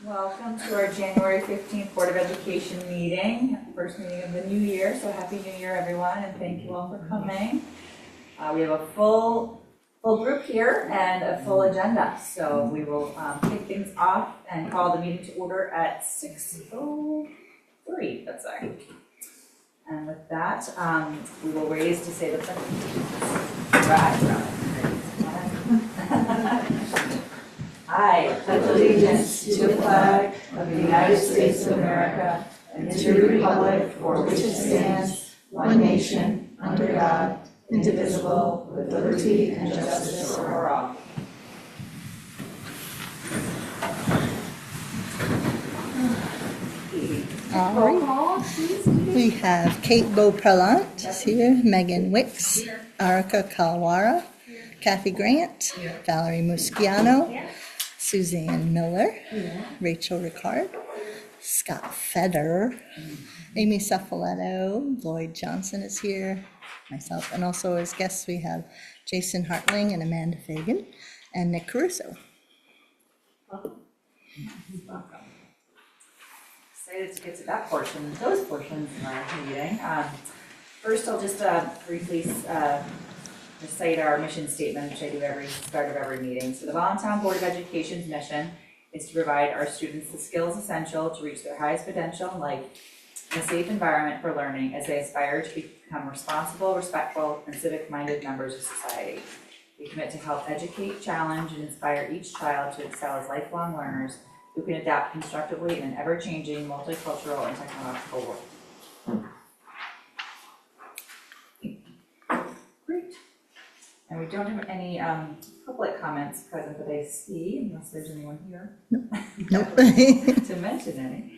Welcome to our January 15th Board of Education meeting, first meeting of the new year. So happy New Year, everyone, and thank you all for coming. We have a full group here and a full agenda. So we will kick things off and call the meeting to order at 6:03. That's right. And with that, we will raise to say the pledge. Right. I pledge allegiance to the flag of the United States of America and to the republic for which it stands, one nation, under God, indivisible, with liberty and justice for all. All right. We have Kate Beauprelant is here, Megan Wicks, Arica Kalwara, Kathy Grant, Valerie Musciano, Suzanne Miller, Rachel Ricard, Scott Feder, Amy Cefaletto, Lloyd Johnson is here, myself, and also as guests we have Jason Hartling and Amanda Fagan, and Nick Caruso. Welcome. Excited to get to that portion, those portions in our meeting. First, I'll just briefly recite our mission statement, which I do every start of every meeting. So the Voluntown Board of Education's mission is to provide our students the skills essential to reach their highest potential in life in a safe environment for learning as they aspire to become responsible, respectful, and civic-minded members of society. We commit to help educate, challenge, and inspire each child to excel as lifelong learners who can adapt constructively in an ever-changing, multicultural, and technological world. Great. And we don't have any public comments present that I see, unless there's anyone here. Nope. To mention any.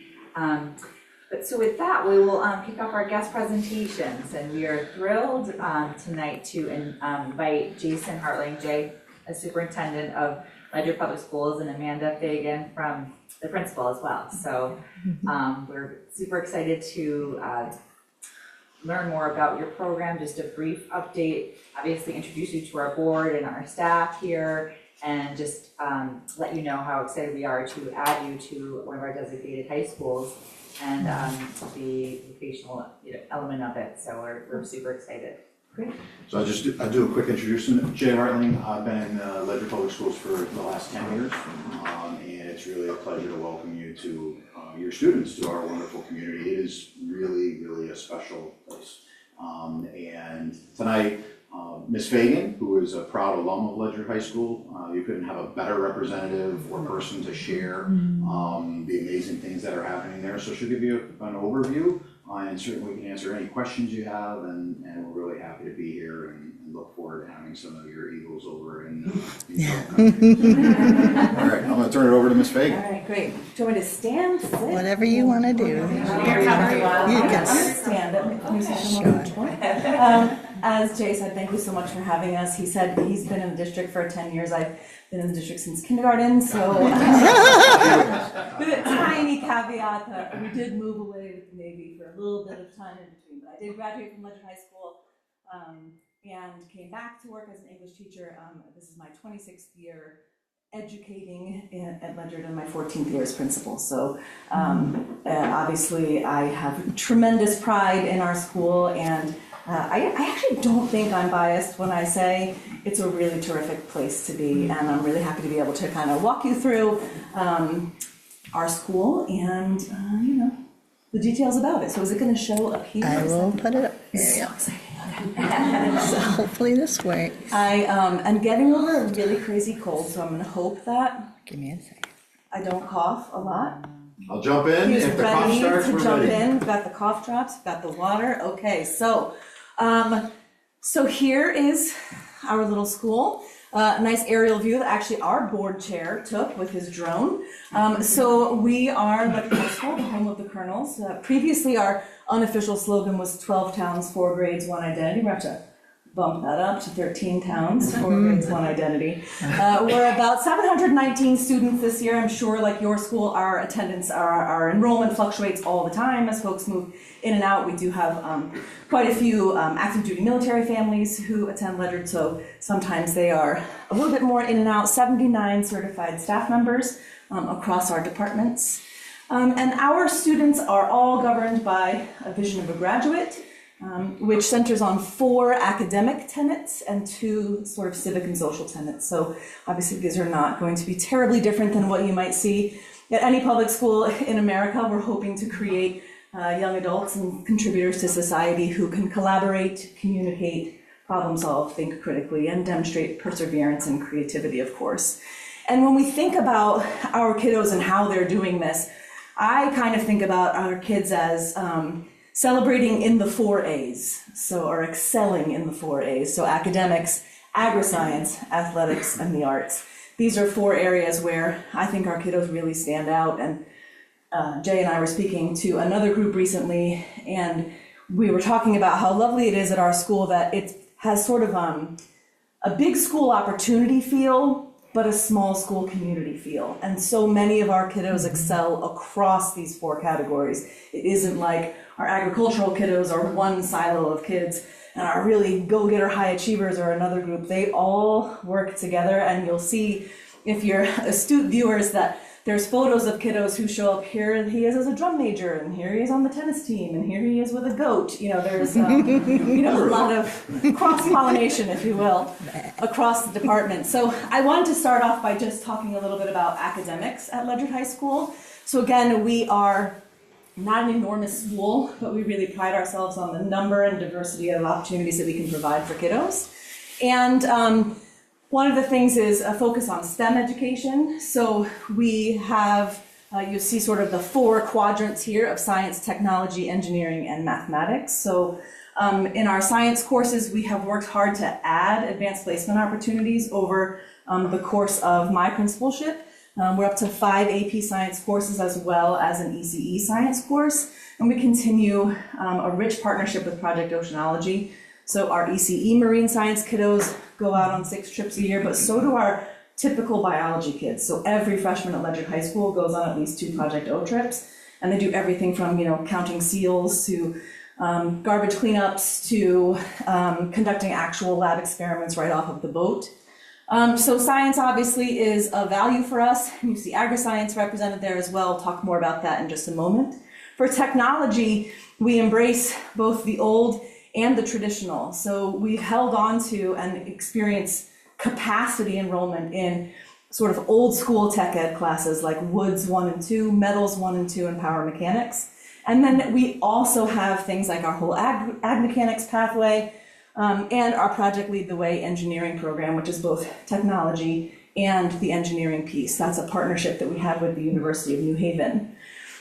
But so with that, we will kick off our guest presentations, and we are thrilled tonight to invite Jason Hartling, Jay, as superintendent of Ledyard Public Schools, and Amanda Fagan from the principal as well. So we're super excited to learn more about your program. Just a brief update, obviously introduce you to our board and our staff here, and just let you know how excited we are to add you to one of our designated high schools and the vocational element of it. So we're super excited. Great. So I do a quick introduction. Jay Hartling. I've been in Ledyard Public Schools for the last 10 years, and it's really a pleasure to welcome you to your students to our wonderful community. It is really, really a special place. And tonight, Ms. Fagan, who is a proud alum of Ledyard High School, you couldn't have a better representative or person to share the amazing things that are happening there. So she'll give you an overview. And certainly we can answer any questions you have, and we're really happy to be here and look forward to having some of your Eagles over in country. All right, I'm going to turn it over to Ms. Fagan. All right, great. Do you want me to stand? Sit? Whatever you want to do. You can stand. Sure. As Jay said, thank you so much for having us. He said he's been in the district for 10 years. I've been in the district since kindergarten, so with a tiny caveat that we did move away with the Navy for a little bit of time in between. But I did graduate from Ledyard High School and came back to work as an English teacher. This is my 26th year educating at Ledyard and my 14th year as principal. So obviously I have tremendous pride in our school, and I actually don't think I'm biased when I say it's a really terrific place to be, and I'm really happy to be able to kind of walk you through our school and the details about it. So is it going to show up here? I will put it up. So exciting. So hopefully this works. I am getting over a really crazy cold, so I'm going to hope that Give me a second. I don't cough a lot. I'll jump in. He's If the cough ready starts, to we're jump ready. in. We've got the cough drops, we've got the water. Okay, so here is our little school. A nice aerial view that actually our board chair took with his drone. So we are Ledyard High School, the home of the Colonels. Previously, our unofficial slogan was 12 towns, 4 grades, 1 identity. We're up to bump that up to 13 towns for grades 1 identity. We're about 719 students this year. I'm sure, like your school, our attendance, our enrollment fluctuates all the time as folks move in and out. We do have quite a few active duty military families who attend Ledyard, so sometimes they are a little bit more in and out. 79 certified staff members across our departments. And our students are all governed by a vision of a graduate, which centers on 4 academic tenets and 2 sort of civic and social tenets. So obviously these are not going to be terribly different than what you might see at any public school in America. We're hoping to create young adults and contributors to society who can collaborate, communicate, problem solve, think critically, and demonstrate perseverance and creativity, of course. And when we think about our kiddos and how they're doing this, I kind of think about our kids as celebrating in the 4 A's, or excelling in the 4 A's. So academics, agri-science, athletics, and the arts. These are 4 areas where I think our kiddos really stand out. And Jay and I were speaking to another group recently, and we were talking about how lovely it is at our school that it has sort of a big school opportunity feel, but a small school community feel. And so many of our kiddos excel across these 4 categories. It isn't like our agricultural kiddos are one silo of kids and our really go-getter high achievers are another group. They all work together, and you'll see if you're astute viewers that there's photos of kiddos who show up. Here he is as a drum major, and here he is on the tennis team, and here he is with a goat. You know, there's a lot of cross-pollination, if you will, across the department. So I wanted to start off by just talking a little bit about academics at Ledyard High School. So again, we are not an enormous school, but we really pride ourselves on the number and diversity of opportunities that we can provide for kiddos. And one of the things is a focus on STEM education. So we have, you see sort of the 4 quadrants here of science, technology, engineering, and mathematics. So in our science courses, we have worked hard to add advanced placement opportunities over the course of my principalship. We're up to 5 AP science courses as well as an ECE science course. And we continue a rich partnership with Project Oceanology. So our ECE marine science kiddos go out on 6 trips a year, but so do our typical biology kids. So every freshman at Ledyard High School goes on at least 2 Project O trips, and they do everything from, counting seals to garbage cleanups to conducting actual lab experiments right off of the boat. So science obviously is a value for us. You see agri-science represented there as well. I'll talk more about that in just a moment. For technology, we embrace both the old and the traditional. So we've held on to and experienced capacity enrollment in sort of old school tech ed classes like Woods 1 and 2, Metals 1 and 2, and Power Mechanics. And then we also have things like our whole ag mechanics pathway and our Project Lead the Way engineering program, which is both technology and the engineering piece. That's a partnership that we have with the University of New Haven.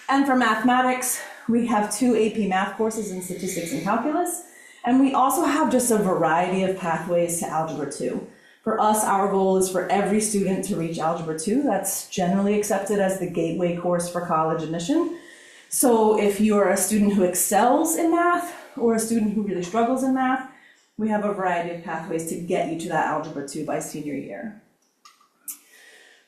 And for mathematics, we have 2 AP math courses in statistics and calculus. And we also have just a variety of pathways to Algebra 2. For us, our goal is for every student to reach Algebra 2. That's generally accepted as the gateway course for college admission. So if you're a student who excels in math or a student who really struggles in math, we have a variety of pathways to get you to that Algebra 2 by senior year.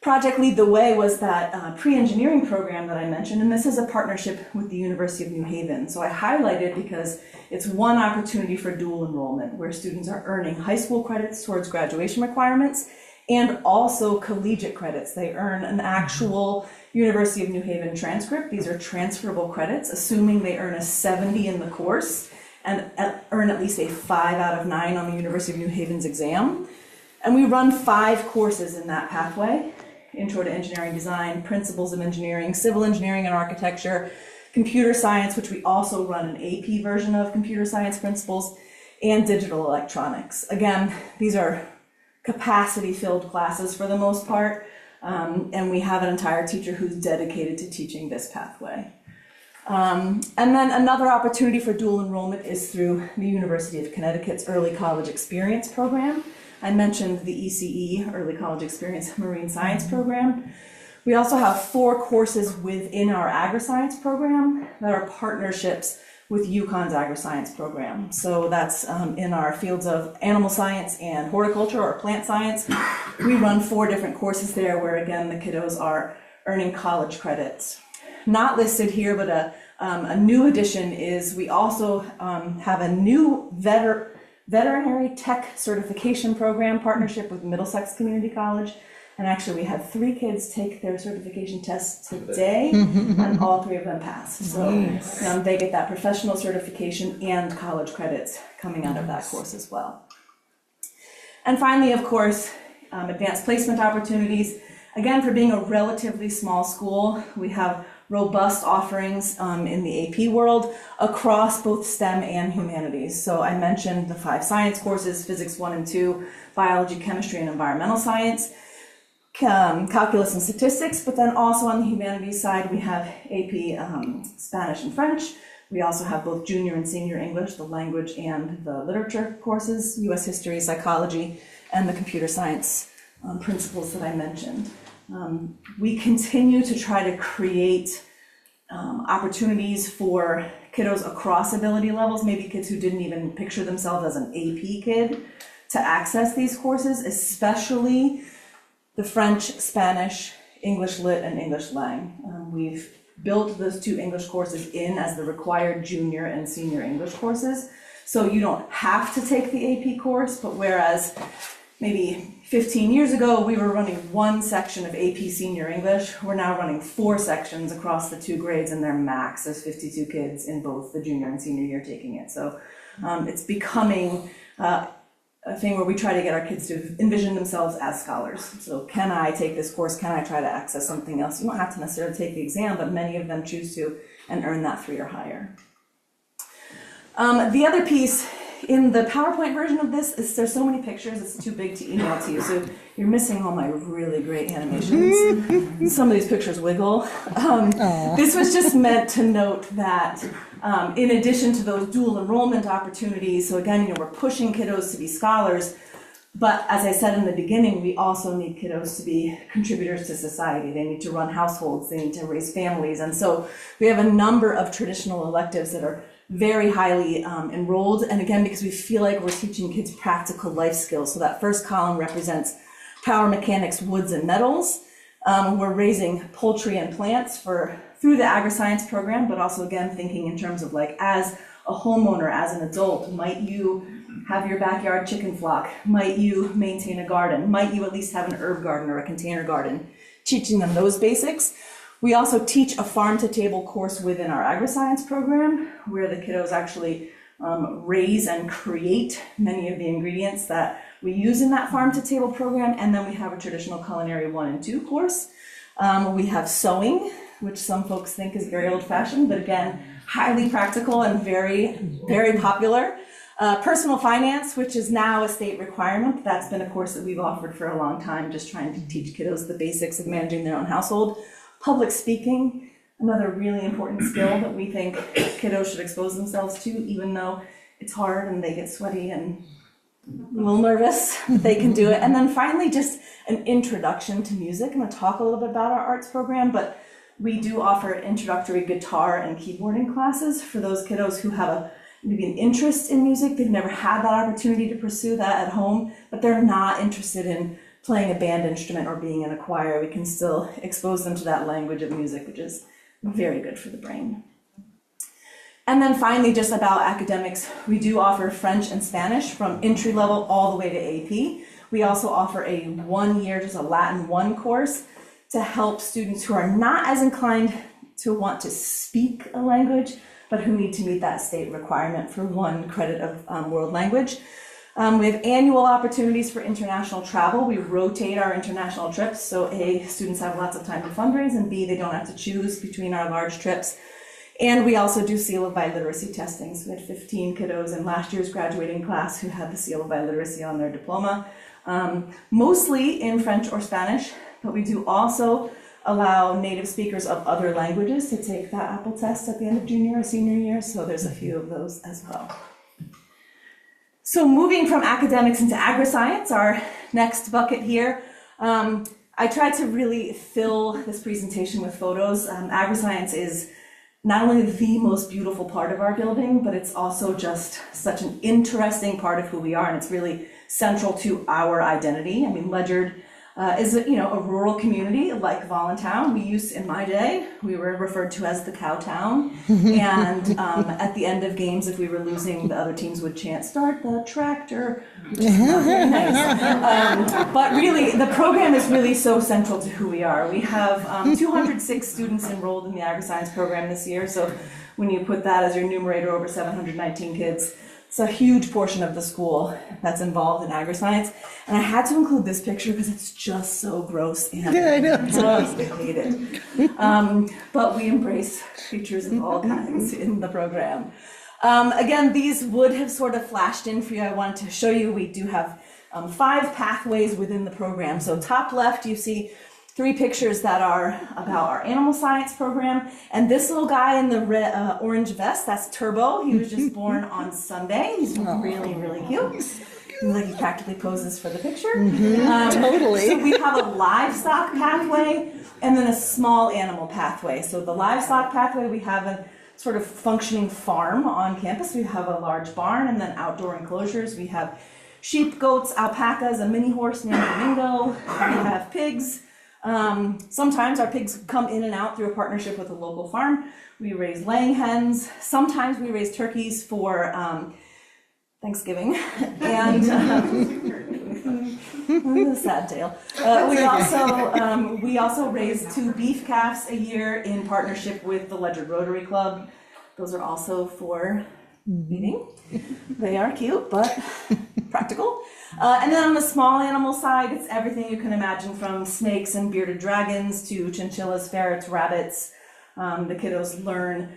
Project Lead the Way was that pre-engineering program that I mentioned, and this is a partnership with the University of New Haven. So I highlight it because it's one opportunity for dual enrollment where students are earning high school credits towards graduation requirements and also collegiate credits. They earn an actual University of New Haven transcript. These are transferable credits, assuming they earn a 70 in the course and earn at least a 5 out of 9 on the University of New Haven's exam. And we run 5 courses in that pathway: Intro to Engineering Design, Principles of Engineering, Civil Engineering and Architecture, Computer Science, which we also run an AP version of Computer Science Principles, and Digital Electronics. Again, these are capacity-filled classes for the most part, and we have an entire teacher who's dedicated to teaching this pathway. And then another opportunity for dual enrollment is through the University of Connecticut's Early College Experience program. I mentioned the ECE, Early College Experience Marine Science program. We also have 4 courses within our agri-science program that are partnerships with UConn's agri-science program. So that's in our fields of animal science and horticulture or plant science. We run 4 different courses there where, again, the kiddos are earning college credits. Not listed here, but a new addition is we also have a new veterinary tech certification program partnership with Middlesex Community College. And actually, we had 3 kids take their certification test today, and all 3 of them passed. So they get that professional certification and college credits coming out of that course as well. And finally, of course, advanced placement opportunities. Again, for being a relatively small school, we have robust offerings in the AP world across both STEM and humanities. So I mentioned the 5 science courses, Physics 1 and 2, Biology, Chemistry, and Environmental Science. Calculus and statistics, but then also on the humanities side, we have AP Spanish and French. We also have both junior and senior English, the language and the literature courses, US history, psychology, and the computer science principles that I mentioned. We continue to try to create opportunities for kiddos across ability levels, maybe kids who didn't even picture themselves as an AP kid, to access these courses, especially the French, Spanish, English Lit, and English Lang. We've built those 2 English courses in as the required junior and senior English courses. So you don't have to take the AP course, but whereas maybe 15 years ago, we were running 1 section of AP Senior English, we're now running 4 sections across the 2 grades, and their max is 52 kids in both the junior and senior year taking it. So it's becoming a thing where we try to get our kids to envision themselves as scholars. So can I take this course? Can I try to access something else? You don't have to necessarily take the exam, but many of them choose to and earn that 3 or higher. The other piece in the PowerPoint version of this is there's so many pictures, it's too big to email to you. So you're missing all my really great animations. Some of these pictures wiggle. This was just meant to note that in addition to those dual enrollment opportunities, so again, we're pushing kiddos to be scholars, but as I said in the beginning, we also need kiddos to be contributors to society. They need to run households, they need to raise families, and so we have a number of traditional electives that are very highly enrolled, and again, because we feel like we're teaching kids practical life skills. So that first column represents power mechanics, woods, and metals. We're raising poultry and plants through the agri-science program, but also again thinking in terms of like as a homeowner, as an adult, might you have your backyard chicken flock? Might you maintain a garden? Might you at least have an herb garden or a container garden? Teaching them those basics. We also teach a farm-to-table course within our agri-science program where the kiddos actually raise and create many of the ingredients that we use in that farm-to-table program, and then we have a traditional culinary 1 and 2 course. We have sewing, which some folks think is very old-fashioned, but again, highly practical and very, very popular. Personal finance, which is now a state requirement. That's been a course that we've offered for a long time, just trying to teach kiddos the basics of managing their own household. Public speaking, another really important skill that we think kiddos should expose themselves to, even though it's hard and they get sweaty and a little nervous, they can do it. And then finally, just an introduction to music. I'm going to talk a little bit about our arts program, but we do offer introductory guitar and keyboarding classes for those kiddos who have maybe an interest in music. They've never had that opportunity to pursue that at home, but they're not interested in playing a band instrument or being in a choir. We can still expose them to that language of music, which is very good for the brain. And then finally, just about academics, we do offer French and Spanish from entry level all the way to AP. We also offer a 1-year, just a Latin 1 course to help students who are not as inclined to want to speak a language, but who need to meet that state requirement for 1 credit of world language. We have annual opportunities for international travel. We rotate our international trips, so A, students have lots of time to fundraise, and B, they don't have to choose between our large trips. And we also do Seal of Biliteracy testing. So we had 15 kiddos in last year's graduating class who had the Seal of Biliteracy on their diploma, mostly in French or Spanish, but we do also allow native speakers of other languages to take that Apple test at the end of junior or senior year, so there's a few of those as well. So moving from academics into agri-science, our next bucket here, I tried to really fill this presentation with photos. Agri-science is not only the most beautiful part of our building, but it's also just such an interesting part of who we are, and it's really central to our identity. I mean, Ledyard is a rural community like Voluntown. We used, in my day, we were referred to as the cow town. And at the end of games, if we were losing, the other teams would chant, "Start the tractor," which is not very nice. But really, the program is really so central to who we are. We have 206 students enrolled in the agri-science program this year. So when you put that as your numerator, over 719 kids, it's a huge portion of the school that's involved in agri-science. And I had to include this picture because it's just so gross and complicated. But we embrace creatures of all kinds in the program. Again, these would have sort of flashed in for you. I wanted to show you, we do have 5 pathways within the program. So top left, you see 3 pictures that are about our animal science program. And this little guy in the red, orange vest, that's Turbo. He was just born on Sunday. He's really, really cute. Like he practically poses for the picture. Totally. So we have a livestock pathway and then a small animal pathway. So the livestock pathway, we have a sort of functioning farm on campus. We have a large barn and then outdoor enclosures. We have sheep, goats, alpacas, a mini horse named Domingo. We have pigs. Sometimes our pigs come in and out through a partnership with a local farm. We raise laying hens. Sometimes we raise turkeys for Thanksgiving. And a sad tale. We also raise 2 beef calves a year in partnership with the Ledyard Rotary Club. Those are also for eating. They are cute, but practical. And then on the small animal side, it's everything you can imagine, from snakes and bearded dragons to chinchillas, ferrets, rabbits. The kiddos learn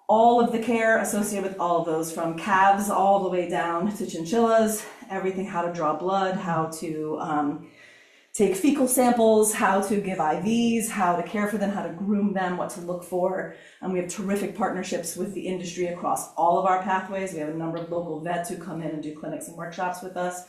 all of the care associated with all of those, from calves all the way down to chinchillas, everything, how to draw blood, how to take fecal samples, how to give IVs, how to care for them, how to groom them, what to look for. We have terrific partnerships with the industry across all of our pathways. We have a number of local vets who come in and do clinics and workshops with us.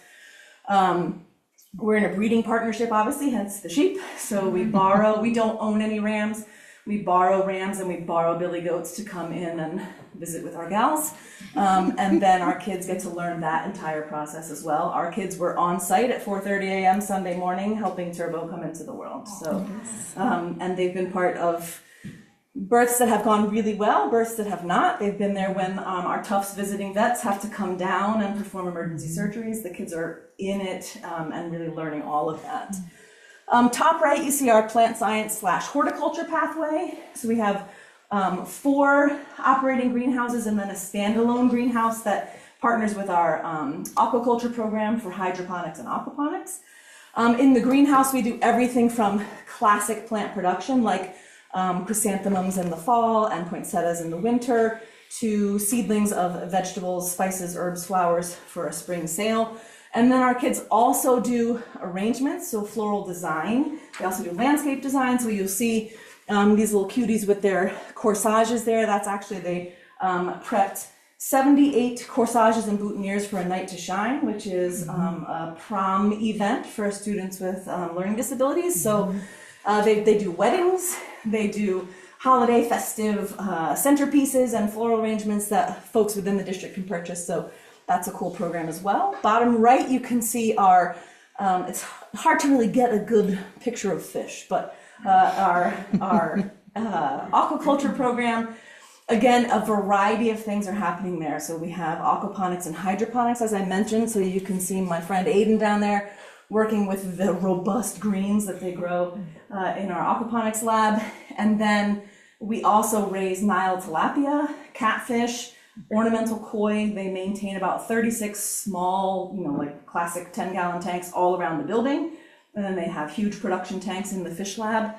We're in a breeding partnership, obviously, hence the sheep. So we don't own any rams. We borrow rams and we borrow billy goats to come in and visit with our gals. And then our kids get to learn that entire process as well. Our kids were on site at 4:30 a.m. Sunday morning helping Turbo come into the world. So, and they've been part of births that have gone really well, births that have not. They've been there when our Tufts visiting vets have to come down and perform emergency surgeries. The kids are in it and really learning all of that. Top right, you see our plant science / horticulture pathway. So we have 4 operating greenhouses and then a standalone greenhouse that partners with our aquaculture program for hydroponics and aquaponics. In the greenhouse, we do everything from classic plant production, like chrysanthemums in the fall and poinsettias in the winter, to seedlings of vegetables, spices, herbs, flowers for a spring sale. And then our kids also do arrangements, so floral design. They also do landscape design, so you'll see these little cuties with their corsages there. That's actually, they prepped 78 corsages and boutonnieres for a night to shine, which is a prom event for students with learning disabilities. So they do weddings, they do holiday festive centerpieces and floral arrangements that folks within the district can purchase. So that's a cool program as well. Bottom right, you can see our, it's hard to really get a good picture of fish, but our aquaculture program, again, a variety of things are happening there. So we have aquaponics and hydroponics, as I mentioned. So you can see my friend Aiden down there working with the robust greens that they grow in our aquaponics lab. And then we also raise Nile tilapia, catfish, ornamental koi. They maintain about 36 small, like classic 10-gallon tanks all around the building. And then they have huge production tanks in the fish lab.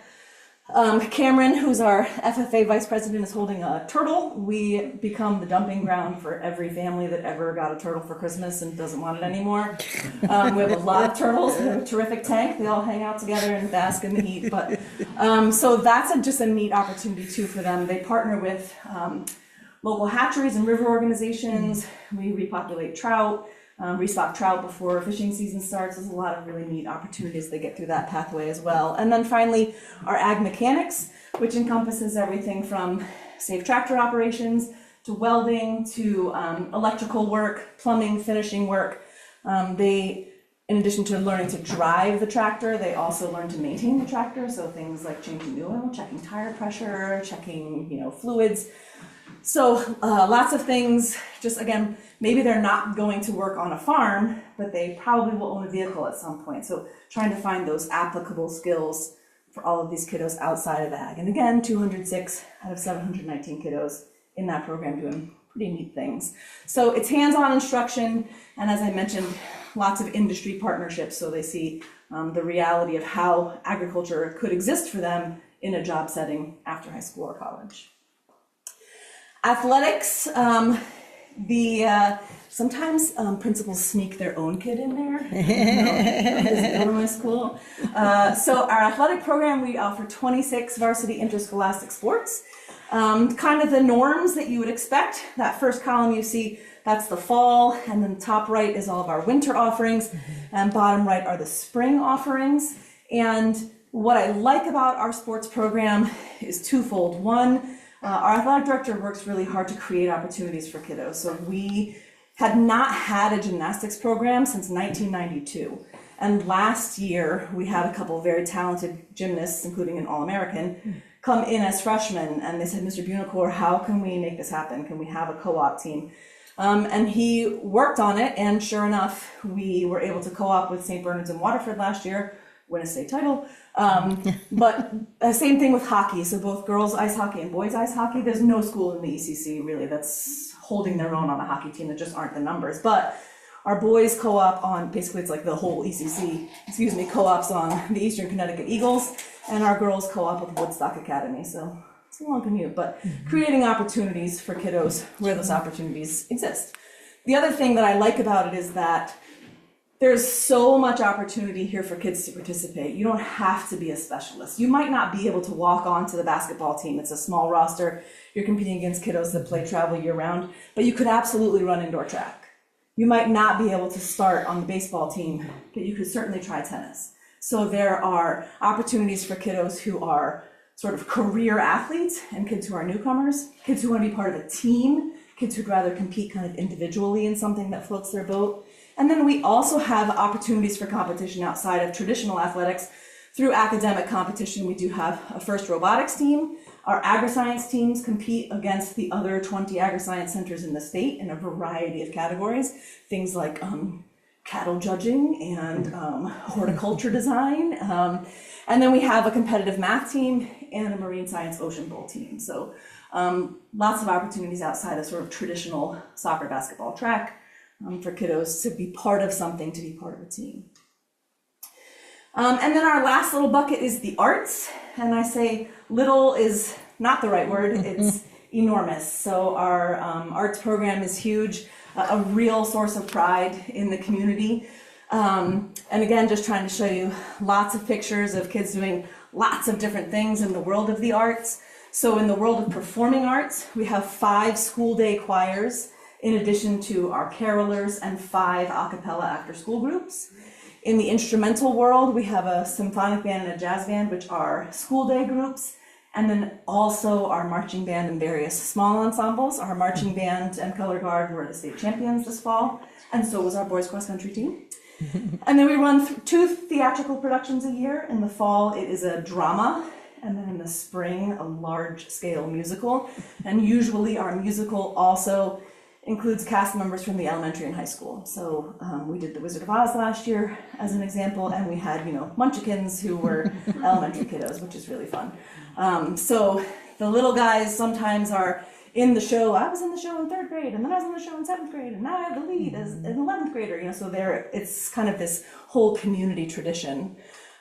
Cameron, who's our FFA vice president, is holding a turtle. We become the dumping ground for every family that ever got a turtle for Christmas and doesn't want it anymore. We have a lot of turtles. We have a terrific tank. They all hang out together and bask in the heat. But so that's just a neat opportunity too for them. They partner with local hatcheries and river organizations. We repopulate trout, restock trout before fishing season starts. There's a lot of really neat opportunities they get through that pathway as well. And then finally, our ag mechanics, which encompasses everything from safe tractor operations, to welding, to electrical work, plumbing, finishing work. They, in addition to learning to drive the tractor, they also learn to maintain the tractor. So things like changing the oil, checking tire pressure, checking, fluids. So lots of things, just again, maybe they're not going to work on a farm, but they probably will own a vehicle at some point. So trying to find those applicable skills for all of these kiddos outside of ag. And again, 206 out of 719 kiddos in that program doing pretty neat things. So it's hands-on instruction, and as I mentioned, lots of industry partnerships, so they see the reality of how agriculture could exist for them in a job setting after high school or college. Athletics, sometimes principals sneak their own kid in there. It's always cool. So our athletic program, we offer 26 varsity interscholastic sports. Kind of the norms that you would expect. That first column you see, that's the fall, and then top right is all of our winter offerings, and bottom right are the spring offerings. And what I like about our sports program is twofold. One, our athletic director works really hard to create opportunities for kiddos. So we had not had a gymnastics program since 1992. And last year, we had a couple of very talented gymnasts, including an All-American, come in as freshmen. And they said, Mr. Bunicor, how can we make this happen? Can we have a co-op team? And he worked on it, and sure enough, we were able to co-op with St. Bernard's in Waterford last year, win a state title. But same thing with hockey. So both girls ice hockey and boys ice hockey. There's no school in the ECC really that's holding their own on a hockey team. There just aren't the numbers. But our boys co-op on, basically it's like the whole ECC, co-ops on the Eastern Connecticut Eagles, and our girls co-op with Woodstock Academy. So it's a long commute, but creating opportunities for kiddos where those opportunities exist. The other thing that I like about it is that there's so much opportunity here for kids to participate. You don't have to be a specialist. You might not be able to walk onto the basketball team. It's a small roster. You're competing against kiddos that play travel year round, but you could absolutely run indoor track. You might not be able to start on the baseball team, but you could certainly try tennis. So there are opportunities for kiddos who are sort of career athletes and kids who are newcomers, kids who want to be part of a team, kids who'd rather compete kind of individually in something that floats their boat. And then we also have opportunities for competition outside of traditional athletics. Through academic competition, we do have a FIRST robotics team. Our agri-science teams compete against the other 20 agri-science centers in the state in a variety of categories. Things like cattle judging and horticulture design. And then we have a competitive math team and a marine science ocean bowl team. So lots of opportunities outside of sort of traditional soccer, basketball, track for kiddos to be part of something, to be part of a team. And then our last little bucket is the arts. And I say little is not the right word, it's enormous. So our arts program is huge, a real source of pride in the community. And again, just trying to show you lots of pictures of kids doing lots of different things in the world of the arts. So in the world of performing arts, we have 5 school day choirs, in addition to our carolers and 5 a cappella after school groups. In the instrumental world, we have a symphonic band and a jazz band, which are school day groups, and then also our marching band and various small ensembles. Our marching band and color guard were the state champions this fall, and so was our boys cross country team. And then we run 2 theatrical productions a year. In the fall, it is a drama, and then in the spring, a large-scale musical. And usually our musical also includes cast members from the elementary and high school. So we did The Wizard of Oz last year as an example, and we had, Munchkins who were elementary kiddos, which is really fun. So the little guys sometimes are in the show. I was in the show in 3rd grade, and then I was in the show in 7th grade, and now I have the lead as an 11th grader. So it's kind of this whole community tradition.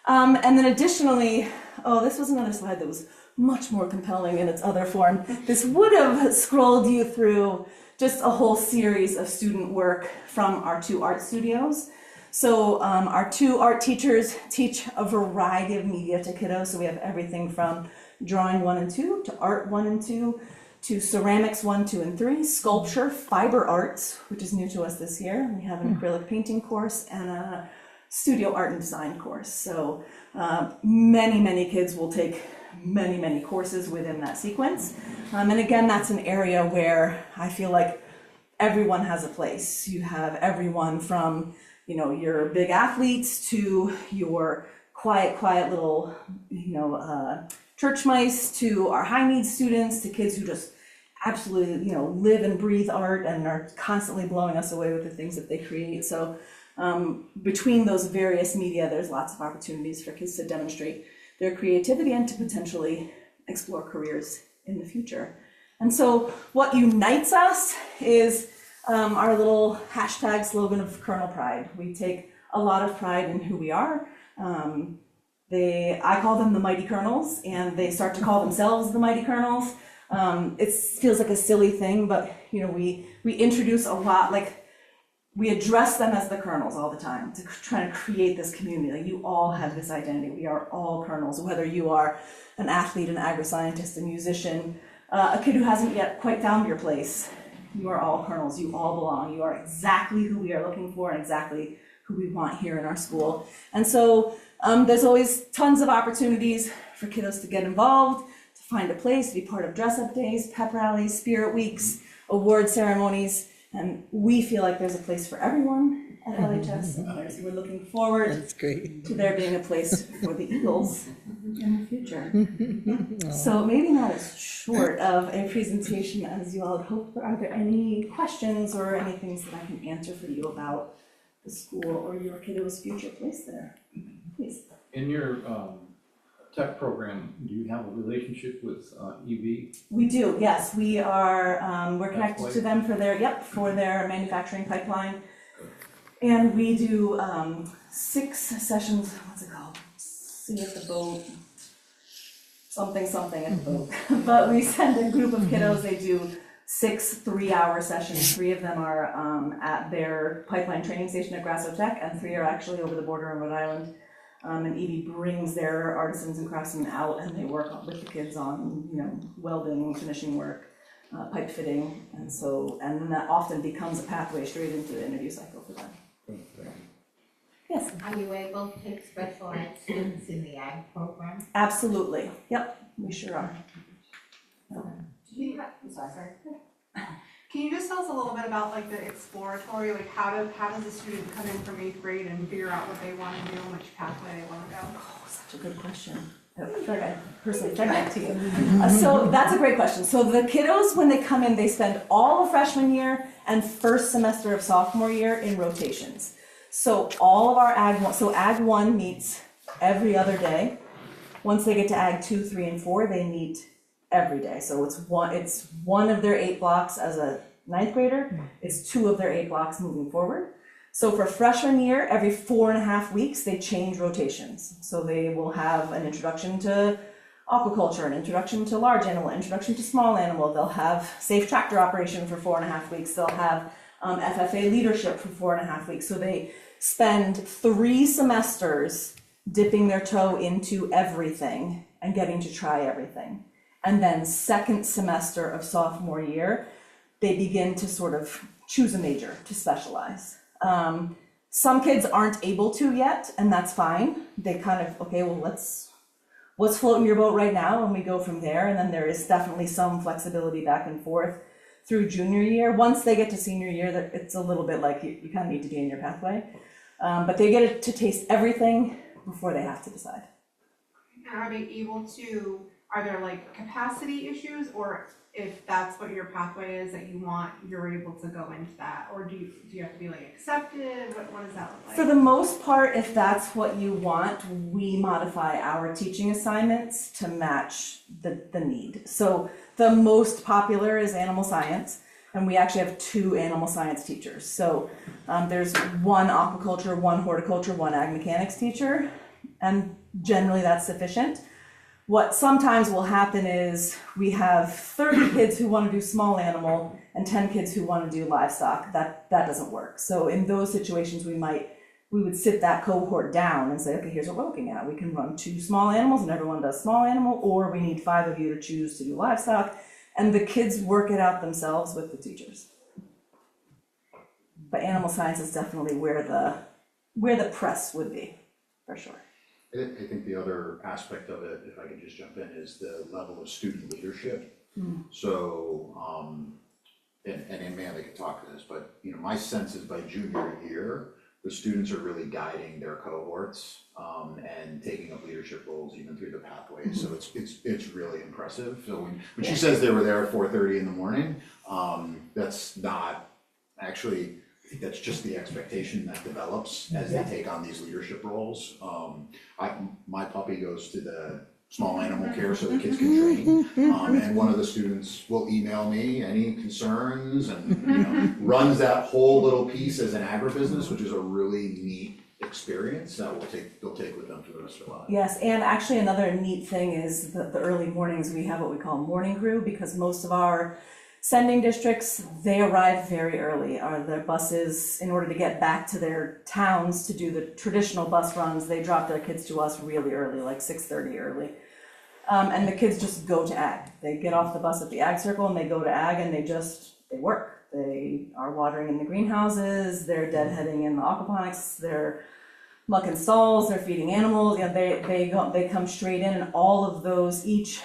And then additionally, this was another slide that was much more compelling in its other form. This would have scrolled you through just a whole series of student work from our 2 art studios. So our 2 art teachers teach a variety of media to kiddos. So we have everything from drawing 1 and 2 to art 1 and 2 to ceramics 1, 2, and 3, sculpture, fiber arts, which is new to us this year. We have an acrylic painting course and a studio art and design course. So many kids will take many courses within that sequence. And again, that's an area where I feel like everyone has a place. You have everyone from, you know, your big athletes to your quiet little, you know, church mice, to our high needs students, to kids who just absolutely, you know, live and breathe art and are constantly blowing us away with the things that they create. So between those various media, there's lots of opportunities for kids to demonstrate their creativity and to potentially explore careers in the future. And so what unites us is our little hashtag slogan of Colonel Pride. We take a lot of pride in who we are. I call them the Mighty Colonels, and they start to call themselves the Mighty Colonels. It feels like a silly thing, but you know, we introduce a lot, like we address them as the Colonels all the time to try to create this community. Like, you all have this identity. We are all Colonels, whether you are an athlete, an agri-scientist, a musician, a kid who hasn't yet quite found your place. You are all Colonels. You all belong. You are exactly who we are looking for and exactly who we want here in our school. And so there's always tons of opportunities for kiddos to get involved, to find a place, to be part of dress-up days, pep rallies, spirit weeks, award ceremonies. And we feel like there's a place for everyone at LHS, and we're looking forward That's great. to there being a place for the Eagles in the future. So maybe not as short of a presentation as you all had hoped, but are there any questions or any things that I can answer for you about the school or your kiddo's future place there? Please. In your tech program, do you have a relationship with EV? We do, yes. We are, we're connected to them for their manufacturing pipeline. And we do 6 sessions, what's it called? See at the boat, something at the boat. But we send a group of kiddos, they do 6 3-hour sessions. 3 of them are at their pipeline training station at Grasso Tech, and 3 are actually over the border in Rhode Island. And Evie brings their artisans and craftsmen out, and they work with the kids on, you know, welding, finishing work, pipe fitting, and then that often becomes a pathway straight into the interview cycle for them. Yes. Are you able to take special ed students in the ag program? Absolutely. Yep, we sure are. Can you just tell us a little bit about like the exploratory, like how does a student come in from 8th grade and figure out what they want to do and which pathway they want to go? Oh, such a good question. I feel like I personally sent that to you. So that's a great question. So the kiddos, when they come in, they spend all of freshman year and first semester of sophomore year in rotations. So all of our Ag 1 meets every other day. Once they get to Ag 2, 3, and 4, they meet every day. So it's one of their 8 blocks as a 9th grader. It's 2 of their 8 blocks moving forward. So for freshman year, every 4.5 weeks, they change rotations. So they will have an introduction to aquaculture, an introduction to large animal, introduction to small animal. They'll have safe tractor operation for 4.5 weeks. They'll have FFA leadership for 4.5 weeks. So they spend 3 semesters dipping their toe into everything and getting to try everything. And then second semester of sophomore year, they begin to sort of choose a major to specialize. Some kids aren't able to yet, and that's fine. They kind of, okay, well, what's floating your boat right now, and we go from there. And then there is definitely some flexibility back and forth through junior year. Once they get to senior year, it's a little bit like you kind of need to be in your pathway. But they get to taste everything before they have to decide. And are they able to, are there like capacity issues, or if that's what your pathway is that you want, you're able to go into that? Or do you have to be like accepted? What does that look like? For the most part, if that's what you want, we modify our teaching assignments to match the need. So the most popular is animal science, and we actually have 2 animal science teachers. So there's 1 aquaculture, 1 horticulture, 1 ag mechanics teacher, and generally that's sufficient. What sometimes will happen is we have 30 kids who want to do small animal and 10 kids who want to do livestock. That doesn't work. So in those situations, we would sit that cohort down and say, okay, here's what we're looking at. We can run 2 small animals and everyone does small animal, or we need 5 of you to choose to do livestock. And the kids work it out themselves with the teachers. But animal science is definitely where where the press would be, for sure. I think the other aspect of it, if I could just jump in, is the level of student leadership. So, and Amanda could talk to this, but, you know, my sense is by junior year, the students are really guiding their cohorts, and taking up leadership roles even through the pathways, so it's really impressive. So when she says they were there at 4:30 in the morning, that's not, actually, I think that's just the expectation that develops as they take on these leadership roles. My puppy goes to the small animal care so the kids can train. And one of the students will email me any concerns and, you know, runs that whole little piece as an agribusiness, which is a really neat experience that they'll take with them for the rest of their lives. Yes, and actually another neat thing is the early mornings, we have what we call morning crew, because most of our sending districts, they arrive very early. Their buses, in order to get back to their towns to do the traditional bus runs, they drop their kids to us really early, like 6:30 early. And the kids just go to ag. They get off the bus at the ag circle and they go to ag and they work. They are watering in the greenhouses, they're deadheading in the aquaponics, they're mucking stalls, they're feeding animals. You know, they come straight in, and all of those, each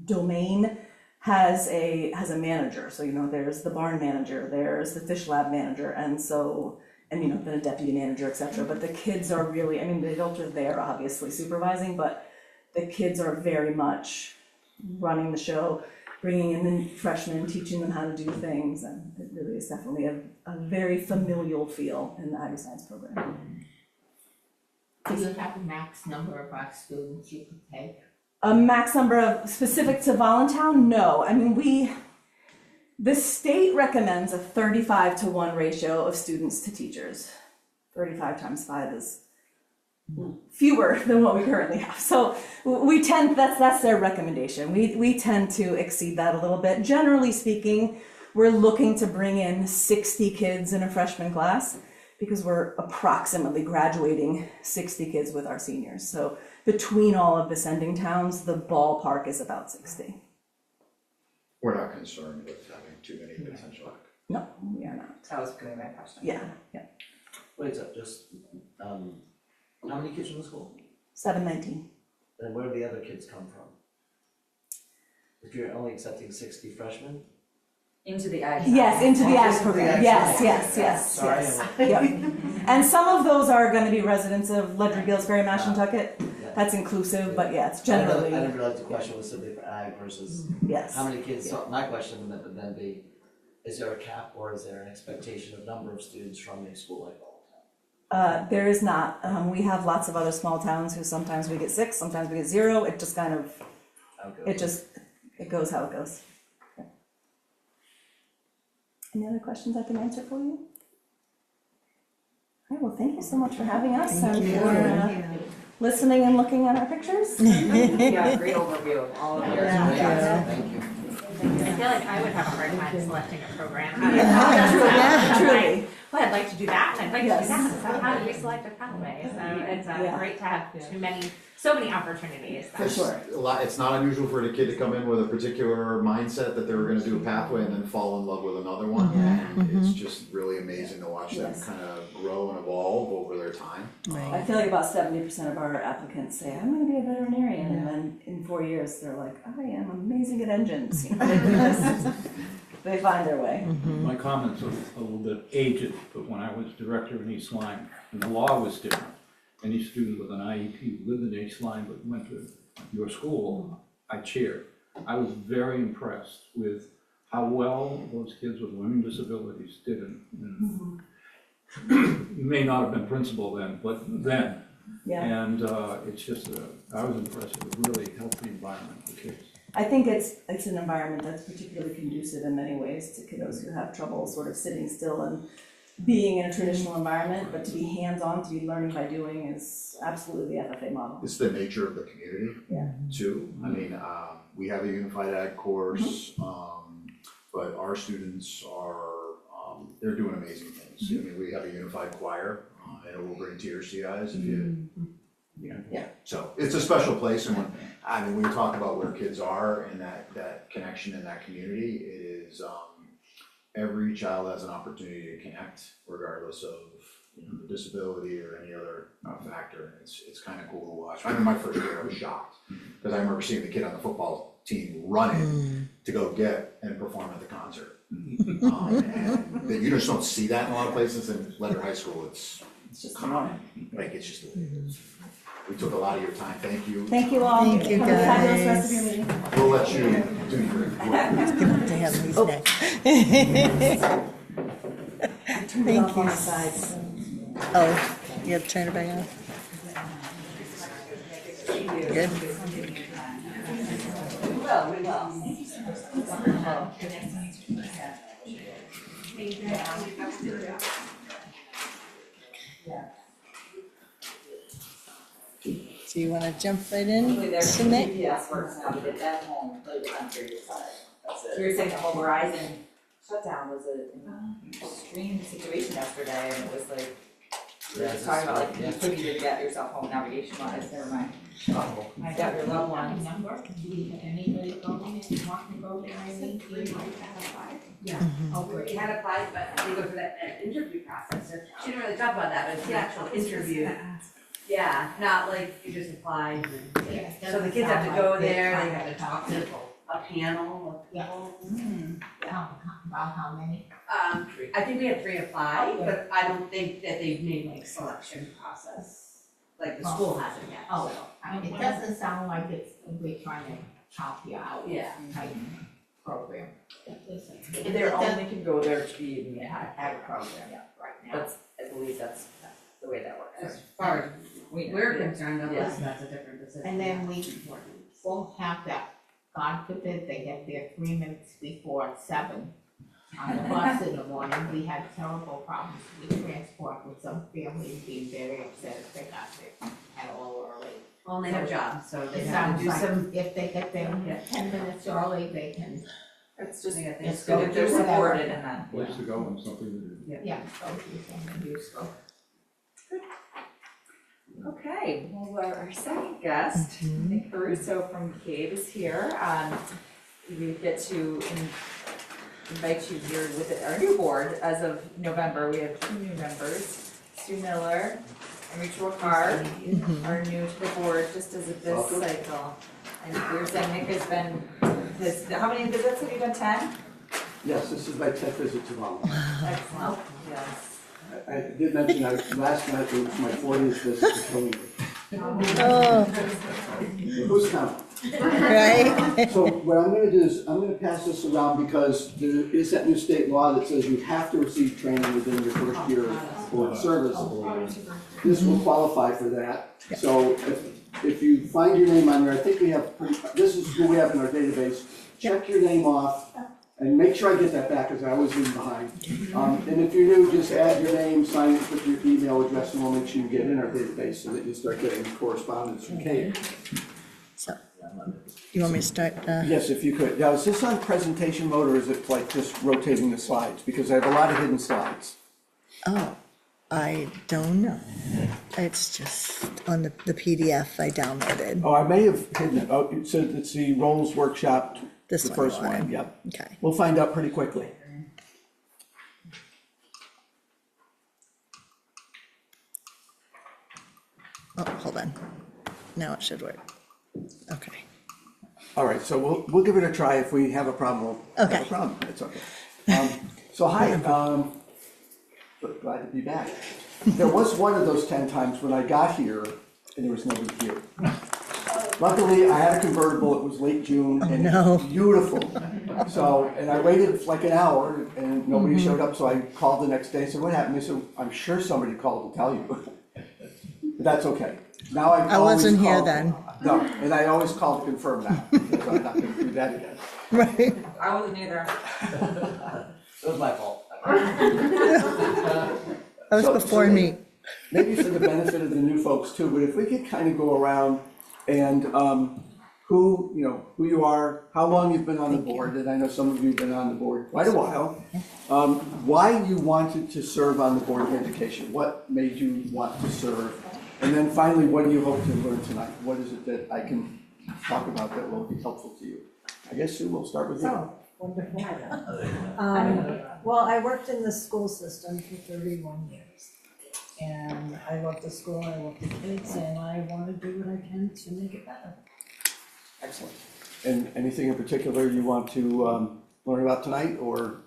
domain has a manager. So, you know, there's the barn manager, there's the fish lab manager, and you know, then a deputy manager, etc. But the kids are really, I mean, the adults are there obviously supervising, but the kids are very much running the show, bringing in the freshmen, teaching them how to do things, and it really is definitely a very familial feel in the agri-science program. Do you have a max number of students you could take? A max number of, specific to Voluntown? No. I mean, the state recommends a 35-to-1 ratio of students to teachers. 35 times 5 is fewer than what we currently have. So that's their recommendation. We tend to exceed that a little bit. Generally speaking, we're looking to bring in 60 kids in a freshman class because we're approximately graduating 60 kids with our seniors. So between all of the sending towns, the ballpark is about 60. We're not concerned with having too many potential. No, we are not. That was gonna be my question. Yeah. Wait, so just, how many kids in the school? 719. And where do the other kids come from? If you're only accepting 60 freshmen? Into the ag. Yes, into the ag Into the program. ag Yes. Sorry, Yep. And some of those are going to be residents of Ledger, Galesbury, Mashantucket. Yeah. That's inclusive, but yeah, it's I generally, didn't realize the question was simply for ag versus yes. how many kids. So my question would then be, is there a cap or is there an expectation of number of students from a school like Voluntown? There is not. We have lots of other small towns who sometimes we get 6, sometimes we get 0. It just kind of, it goes how it goes. Yeah. Any other questions I can answer for you? All right, well, thank you so much for having us and for listening and looking at our pictures. Yeah, great overview of all of yours. Thank you. I feel like I would have a hard time selecting a program. Truly. Well, I'd like to do that, and I'd like to Yes. do that, so how do we select a pathway? So it's Yeah. great to have so many opportunities. For sure. It's not unusual for the kid to come in with a particular mindset that they were gonna do a pathway and then fall in love with another one. And it's just really amazing to watch them Yes. kind of grow and evolve over their time. I feel like about 70% of our applicants say, I'm gonna be a veterinarian, and then in 4 years, they're like, I am amazing at engines. You know, they find their way. My comments are a little bit aged, but when I was director in East Lyme, and the law was different, any student with an IEP who lived in East Lyme but went to your school, I chaired. I was very impressed with how well those kids with learning disabilities did. You may not have been principal then, but then. Yeah. And it's just, I was impressed with a really healthy environment for kids. I think it's an environment that's particularly conducive in many ways to kiddos who have trouble sort of sitting still and being in a traditional environment, but to be hands-on, to be learning by doing is absolutely the FFA model. It's the nature of the community too. I mean, we have a unified ag course, but our students are, they're doing amazing things. I mean, we have a unified choir, and it will bring tears to your eyes if you, So it's a special place, and when we talk about where kids are and that connection in that community, it is, every child has an opportunity to connect regardless of the disability or any other factor. It's kind of cool to watch. I remember my first year, I was shocked, because I remember seeing the kid on the football team running to go get and perform at the concert. And you just don't see that in a lot of places in Ledyard High School. It's just common, like it's just, we took a lot of your time, thank you. Thank you all. Thank you, Have a fabulous guys. rest of your meeting. We'll let you do your work. They have these next. Turn it off on the sides. Oh, you have to turn it back on? Good. We will. So you wanna jump right in, Hopefully their Submit? GPS works now, but at home, like, I'm sure you're fine. So you were saying the whole Verizon shutdown was an extreme situation yesterday, and it was like, we were just talking about like, you couldn't even get yourself home navigation wise, never mind. I got your loved ones. Number, do we have anybody going in, want to go there, I think, you might have applied? Yeah. Oh, great. We had applied, but they go through that interview process, so she didn't really talk about that, but it's an actual interview. Yeah, not like you just apply and then, so the kids have to go there, they have to talk to a panel of people. About how many? I think we had 3 apply, but I don't think that they've made like selection process, like the school hasn't yet, Oh, so. it doesn't sound like we're trying to chop you out Yeah. type program. They're only can go there to be in the ag program, Right now. that's, I believe that's the way that works. As far as we're concerned, Yeah. unless that's a different decision. And then we won't have that, God forbid, they get there 3 minutes before 7 on the bus in the morning. We had terrible problems with transport, with some families being very upset if they got there at all early. Well, they have jobs, so they It have to sounds do like some, if they get there Yeah. 10 minutes early, they can, It's just, they got it's things good to if they're do. supported and then. Place to go and something to do. yeah, go do something useful. Okay, well, our second guest, Nick Caruso from CABE is here. We get to invite you here with our new board as of November. We have 2 new members, Sue Miller and Rachel Carr are new to the board just as of this cycle. And we were saying Nick has been, how many visits have you done, 10? Yes, this is my 10th visit to Voluntown. Excellent, yes. I did mention, last night it was my 40th visit to Killington. Oh, Who's counting? right? So what I'm gonna do is, I'm gonna pass this around because there is that new state law that says you have to receive training within your first year of board service. This will qualify for that. So if you find your name on there, I think we have, this is who we have in our database. Check your name off and make sure I get that back because I always leave behind. And if you're new, just add your name, sign it, put your email address, and we'll make sure you get in our database so that you start getting correspondence from Kate. So, you want me to start? Yes, if you could. Now, is this on presentation mode or is it like just rotating the slides? Because I have a lot of hidden slides. Oh, I don't know. It's just on the PDF I downloaded. Oh, I may have hidden it. Oh, so it's the Rolls Workshop, This the one first you wanted. one, yep. Okay. We'll find out pretty quickly. Oh, hold on. Now it should work. Okay. All right, so we'll give it a try. If we have a problem, we'll have Okay. a problem. It's okay. So hi, glad to be back. There was one of those 10 times when I got here and there was nobody here. Luckily, I had a convertible. It was late June and no. beautiful. So, and I waited like an hour and nobody showed up. So I called the next day and said, "What happened?" They said, "I'm sure somebody called to tell you." But that's okay. Now I wasn't here then. No, and I always call to confirm that, because I'm not gonna do that again. Right. I wasn't either. It was my fault. That was So- before so me. Maybe for the benefit of the new folks too, but if we could kind of go around and who you are, how long you've been on the board, and I know some of you have been on the board quite a while. Why you wanted to serve on the Board of Education, what made you want to serve? And then finally, what do you hope to learn tonight? What is it that I can talk about that will be helpful to you? I guess Sue, we'll start with you. Well, I worked in the school system for 31 years. And I love the school, I love the kids, and I want to do what I can to make it better. Excellent. And anything in particular you want to learn about tonight, or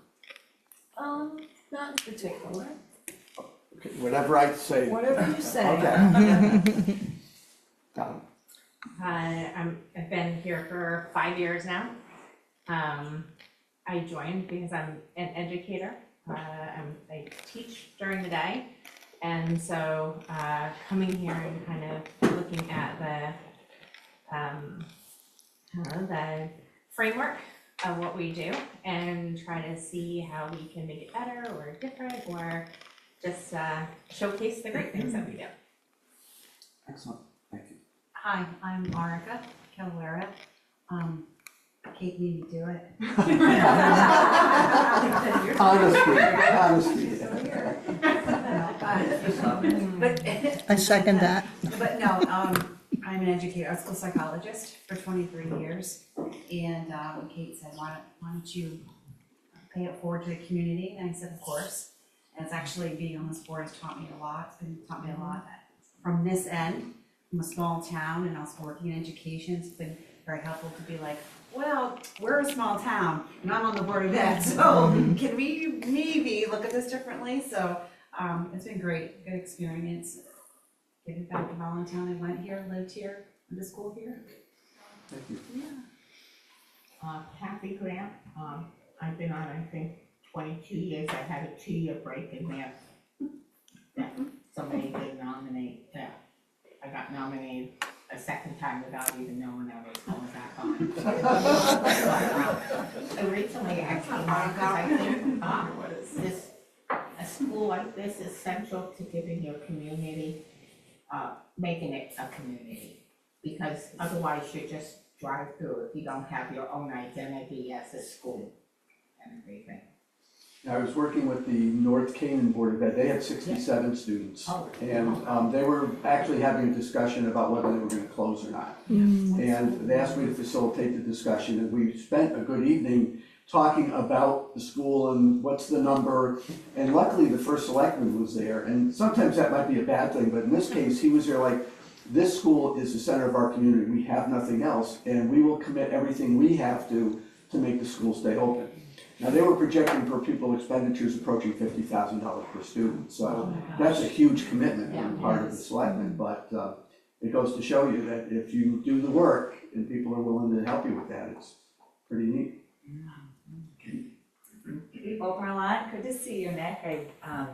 Not in particular, okay, whatever I say? whatever you say. Okay. Got it. I've been here for 5 years now. I joined because I'm an educator. I teach during the day. And so coming here and kind of looking at the framework of what we do and try to see how we can make it better or different or just showcase the great things that we do. Excellent. Thank you. Hi, I'm Arika Calvera. Kate need to do it. Honesty. But, I second that. but no, I'm an educator, a school psychologist for 23 years. And Kate said, why don't you pay it forward to the community? And I said, of course. And it's actually, being on this board has taught me a lot. It's taught me a lot from this end, from a small town, and also working in education. It's been very helpful to be like, well, we're a small town, and I'm on the board of ed, so can we maybe look at this differently? So it's been great, good experience. Getting back to Voluntown, I went here, lived here, went to school here. Thank you. Yeah. Kathy Grant, I've been on, I think, 22 years. I had a 2-year break in there. That somebody did nominate, that I got nominated a second time without even knowing I was going back on. Originally, I came on because I think a school like this is central to giving your community, making it a community. Because otherwise you just drive through if you don't have your own identity as a school and everything. I was working with the North Canaan Board of Ed. They had 67 students. Oh. And they were actually having a discussion about whether they were going to close or not. And they asked me to facilitate the discussion, and we spent a good evening talking about the school and what's the number. And luckily, the first selectman was there. And sometimes that might be a bad thing, but in this case, he was there like, this school is the center of our community. We have nothing else, and we will commit everything we have to make the school stay open. Now, they were projecting per pupil expenditures approaching $50,000 per student, so that's a huge commitment on the part of the selectmen, but it goes to show you that if you do the work and people are willing to help you with that, it's pretty neat. Well, Marlon, good to see you, Nick. I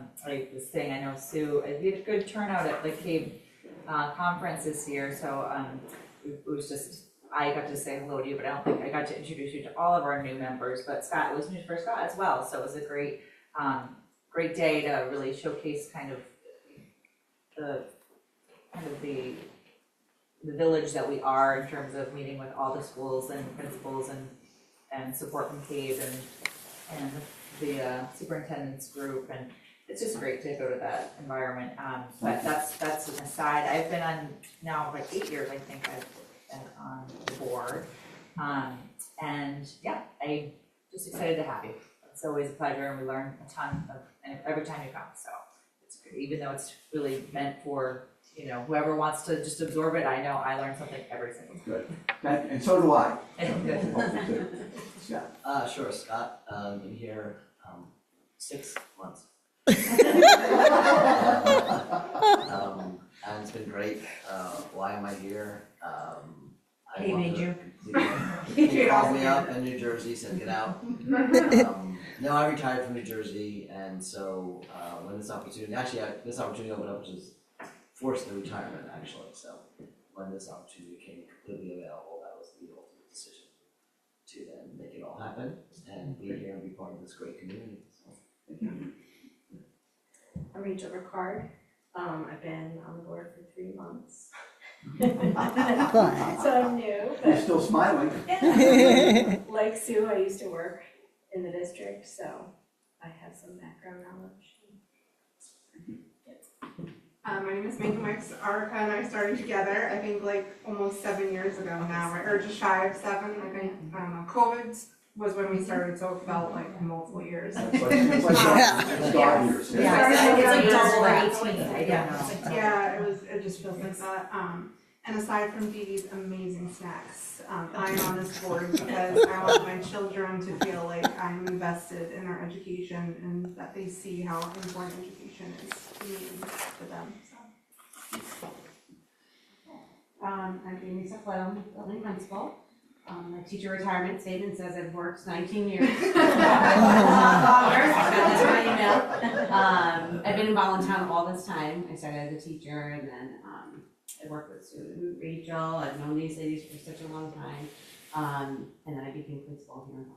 was saying, I know Sue, we had a good turnout at the Cape conference this year, so it was just, I got to say hello to you, but I don't think I got to introduce you to all of our new members, but Scott, it was new for Scott as well, so it was a great, great day to really showcase kind of the village that we are in terms of meeting with all the schools and principals and support from Cave and the superintendent's group, and it's just great to go to that environment. But that's an aside. I've been on now like 8 years, I think I've been on the board. And yeah, I'm just excited to have you. It's always a pleasure, and we learn a ton every time you come. So it's good, even though it's really meant for, you know, whoever wants to just absorb it. I know I learn something every single Good. And so do I. Scott? Sure, Scott, been here 6 months. And it's been great. Why am I here? He made you. He called me up in New Jersey, said get out. No, I retired from New Jersey, and so when this opportunity opened up, which was forced the retirement actually. So when this opportunity became completely available, that was the ultimate decision to then make it all happen and be here and be part of this great community. So, thank you. I'm Rachel Ricard. I've been on the board for 3 months. But So I'm new, You're but still smiling. like Sue, I used to work in the district, so I have some background knowledge. My name is Megan Wicks. Arika and I started together, I think like almost 7 years ago now, right? Or just shy of 7, I think. COVID was when we started, so it felt like multiple years. It's like dog years. Yeah. It's like double 18, Yeah, it just feels like that. And aside from Dee Dee's amazing snacks, I'm on this board because I want my children to feel like I'm invested in their education and that they see how important education is to me and to them, so. I'm Jamie Seflett, building principal. My teacher retirement statement says I've worked 19 years. That's my email. I've been in Voluntown all this time. I started as a teacher and then I worked with Sue, Rachel. I've known these ladies for such a long time. And then I became principal here in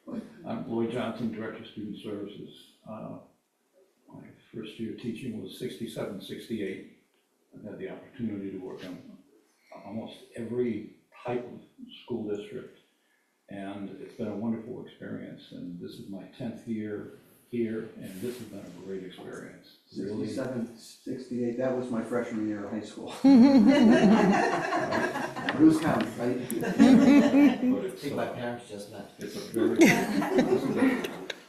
Voluntown. I'm Lloyd Johnson, Director of Student Services. My first year teaching was 67, 68. I've had the opportunity to work on almost every type of school district, and it's been a wonderful experience. And this is my 10th year here, and this has been a great experience. Really. 67, 68, that was my freshman year of high school. Lose count, right? But I it's, think my parents just met. it's a very,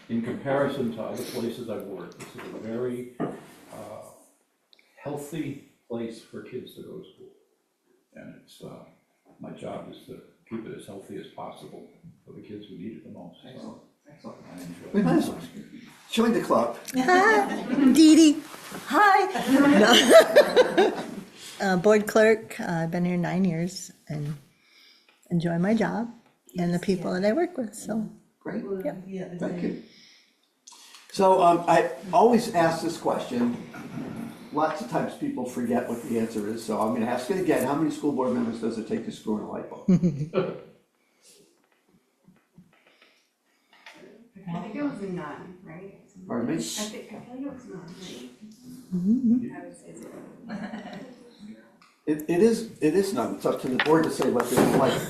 in comparison to other places I've worked, this is a very healthy place for kids to go to school. And it's, my job is to keep it as healthy as possible for the kids who need it the most. So I enjoy We it. might as well join the club. Hi, Dee Dee. Hi. Board clerk, I've been here 9 years and enjoy my job and the people that I work with, so. Great, Yep. thank you. So I always ask this question. Lots of times people forget what the answer is, so I'm going to ask it again. How many school board members does it take to screw in a light bulb? I think it was none, right? Pardon me? I feel like it was none, right? I would say zero. It is none. It's up to the board to say what they would like.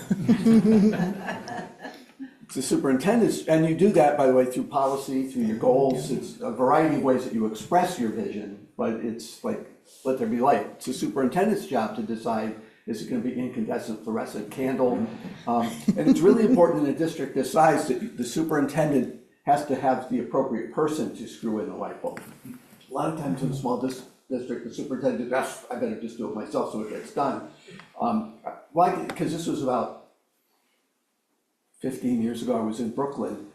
It's the superintendent's, and you do that, by the way, through policy, through your goals. It's a variety of ways that you express your vision, but it's like, let there be light. It's the superintendent's job to decide, is it going to be incandescent, fluorescent, candle? And it's really important in a district this size that the superintendent has to have the appropriate person to screw in the light bulb. A lot of times in a small district, the superintendent, I better just do it myself so it gets done. Why? Because this was about 15 years ago. I was in Brooklyn,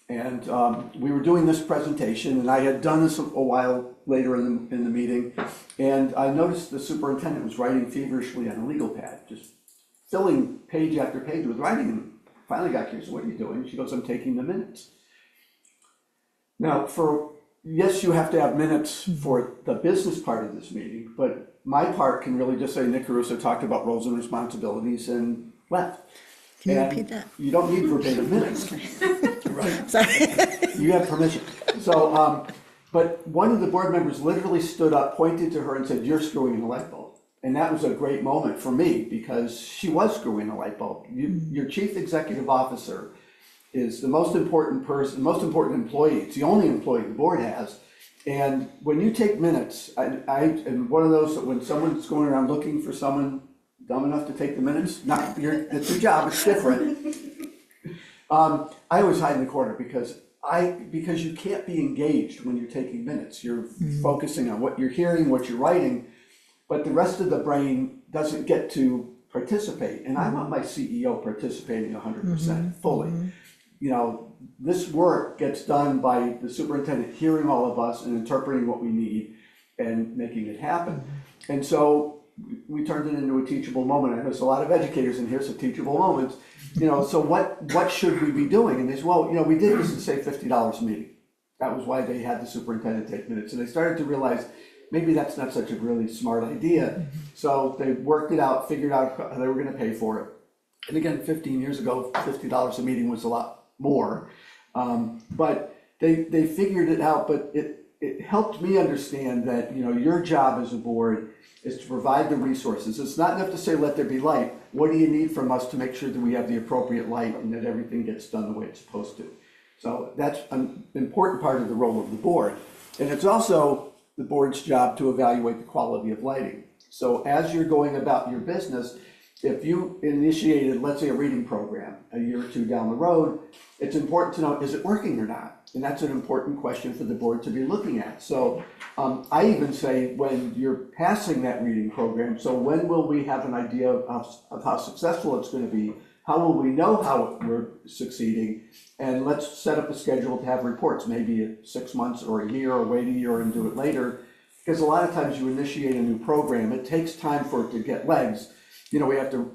and we were doing this presentation, and I had done this a while later in the meeting, and I noticed the superintendent was writing feverishly on a legal pad, just filling page after page with writing, and finally got curious, what are you doing? She goes, I'm taking the minutes. Now, yes, you have to have minutes for the business part of this meeting, but my part can really just say Nick Caruso talked about roles and responsibilities and left. Can you And repeat that? you don't need verbatim minutes. Right. Sorry. You have permission. So, but one of the board members literally stood up, pointed to her and said, you're screwing in the light bulb. And that was a great moment for me because she was screwing a light bulb. Your chief executive officer is the most important person, most important employee. It's the only employee the board has. And when you take minutes, I am one of those that when someone's going around looking for someone dumb enough to take the minutes, it's your job, it's different. I always hide in the corner because you can't be engaged when you're taking minutes. You're focusing on what you're hearing, what you're writing, but the rest of the brain doesn't get to participate. And I want my CEO participating 100% fully. You know, this work gets done by the superintendent hearing all of us and interpreting what we need and making it happen. And so we turned it into a teachable moment. I know there's a lot of educators in here, so teachable moments. You know, so what should we be doing? And they said, well, you know, we did this to save $50 a meeting. That was why they had the superintendent take minutes. And they started to realize maybe that's not such a really smart idea. So they worked it out, figured out how they were going to pay for it. And again, 15 years ago, $50 a meeting was a lot more. But they figured it out, but it helped me understand that, you know, your job as a board is to provide the resources. It's not enough to say, let there be light. What do you need from us to make sure that we have the appropriate light and that everything gets done the way it's supposed to? So that's an important part of the role of the board. And it's also the board's job to evaluate the quality of lighting. So as you're going about your business, if you initiated, let's say, a reading program a year or two down the road, it's important to know, is it working or not? And that's an important question for the board to be looking at. So I even say when you're passing that reading program, so when will we have an idea of how successful it's going to be? How will we know how we're succeeding? And let's set up a schedule to have reports, maybe 6 months or a year, or wait a year and do it later. Because a lot of times you initiate a new program, it takes time for it to get legs. We have to,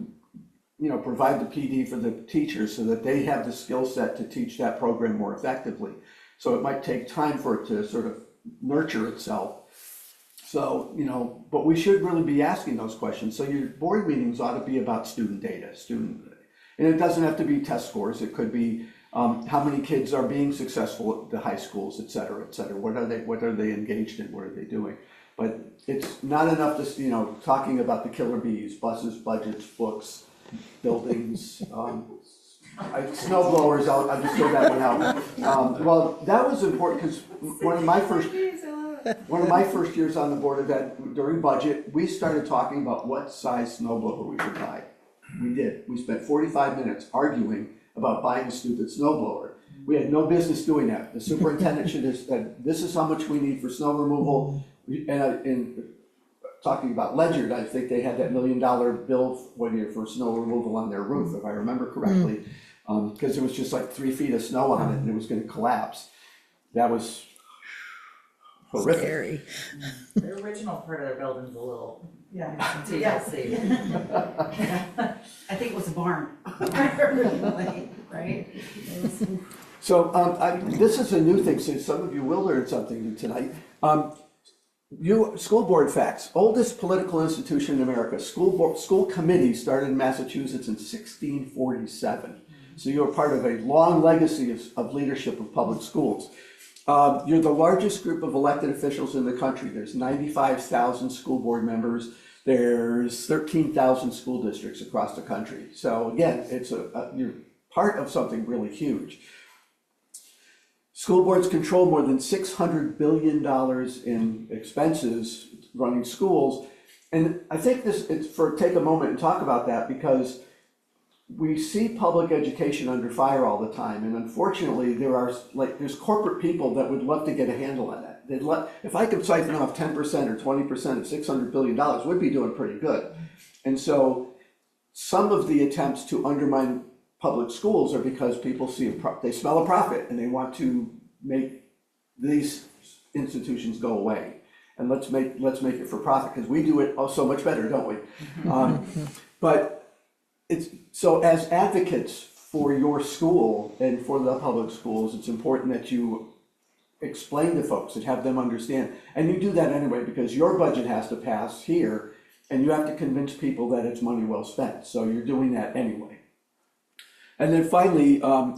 provide the PD for the teachers so that they have the skill set to teach that program more effectively. So it might take time for it to sort of nurture itself. So, but we should really be asking those questions. So your board meetings ought to be about student data, and it doesn't have to be test scores. It could be how many kids are being successful at the high schools, et cetera, et cetera. What are they engaged in? What are they doing? But it's not enough to, talking about the killer bees, buses, budgets, books, buildings, snow blowers, I'll just throw that one out. Well, that was important because one of my first years on the Board of Ed, during budget, we started talking about what size snow blower we should buy. We did. We spent 45 minutes arguing about buying a stupid snow blower. We had no business doing that. The superintendent should have said, this is how much we need for snow removal. And talking about Ledyard, I think they had that $1 million bill one year for snow removal on their roof, if I remember correctly, because there was just like 3 feet of snow on it and it was going to collapse. That was horrific. Scary. The original part of their building's a little, Yeah. until you see. I think it was a barn. Right? So this is a new thing, so some of you will learn something tonight. School board facts. Oldest political institution in America. School committee started in Massachusetts in 1647. So you're part of a long legacy of leadership of public schools. You're the largest group of elected officials in the country. There's 95,000 school board members. There's 13,000 school districts across the country. So again, you're part of something really huge. School boards control more than $600 billion in expenses running schools. And I think take a moment and talk about that, because we see public education under fire all the time. And unfortunately, there's corporate people that would love to get a handle on that. If I could siphon off 10% or 20% of $600 billion, we'd be doing pretty good. And so some of the attempts to undermine public schools are because people they smell a profit and they want to make these institutions go away. And let's make it for profit, because we do it so much better, don't we? But so as advocates for your school and for the public schools, it's important that you explain to folks and have them understand. And you do that anyway, because your budget has to pass here and you have to convince people that it's money well spent. So you're doing that anyway. And then finally, a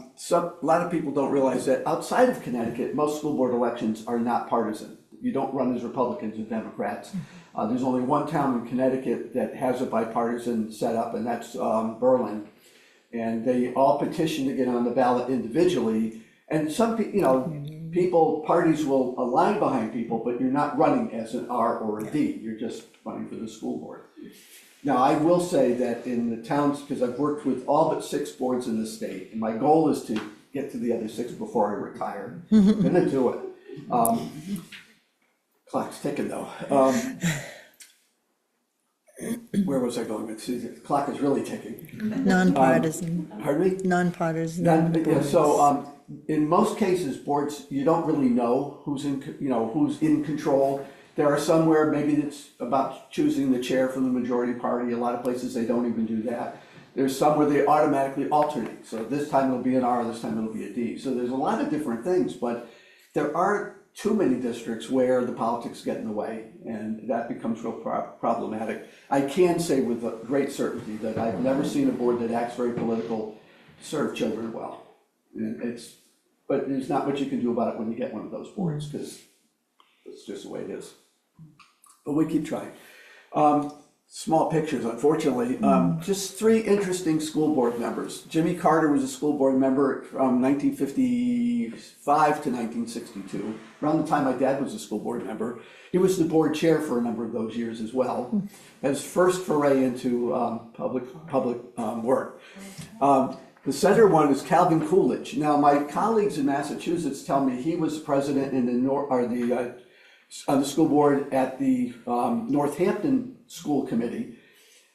lot of people don't realize that outside of Connecticut, most school board elections are not partisan. You don't run as Republicans and Democrats. There's only one town in Connecticut that has a bipartisan setup, and that's Berlin. And they all petition to get on the ballot individually. And some parties will align behind people, but you're not running as an R or a D. You're just running for the school board. Now, I will say that in the towns, because I've worked with all but 6 boards in the state, and my goal is to get to the other 6 before I retire. I'm gonna do it. Clock's ticking though. Where was I going with? See, the clock is really ticking. Nonpartisan. Pardon me? Nonpartisan. In most cases, boards, you don't really know who's in control. There are some where maybe it's about choosing the chair from the majority party. A lot of places they don't even do that. There's some where they automatically alternate. So this time it'll be an R, this time it'll be a D. So there's a lot of different things, but there aren't too many districts where the politics get in the way, and that becomes real problematic. I can say with great certainty that I've never seen a board that acts very political serve children well. But there's not much you can do about it when you get one of those boards, because it's just the way it is. But we keep trying. small pictures, unfortunately. Just 3 interesting school board members. Jimmy Carter was a school board member from 1955 to 1962. Around the time my dad was a school board member. He was the board chair for a number of those years as well. His first foray into public work. The center one is Calvin Coolidge. Now, my colleagues in Massachusetts tell me he was president in the on the school board at the Northampton School Committee.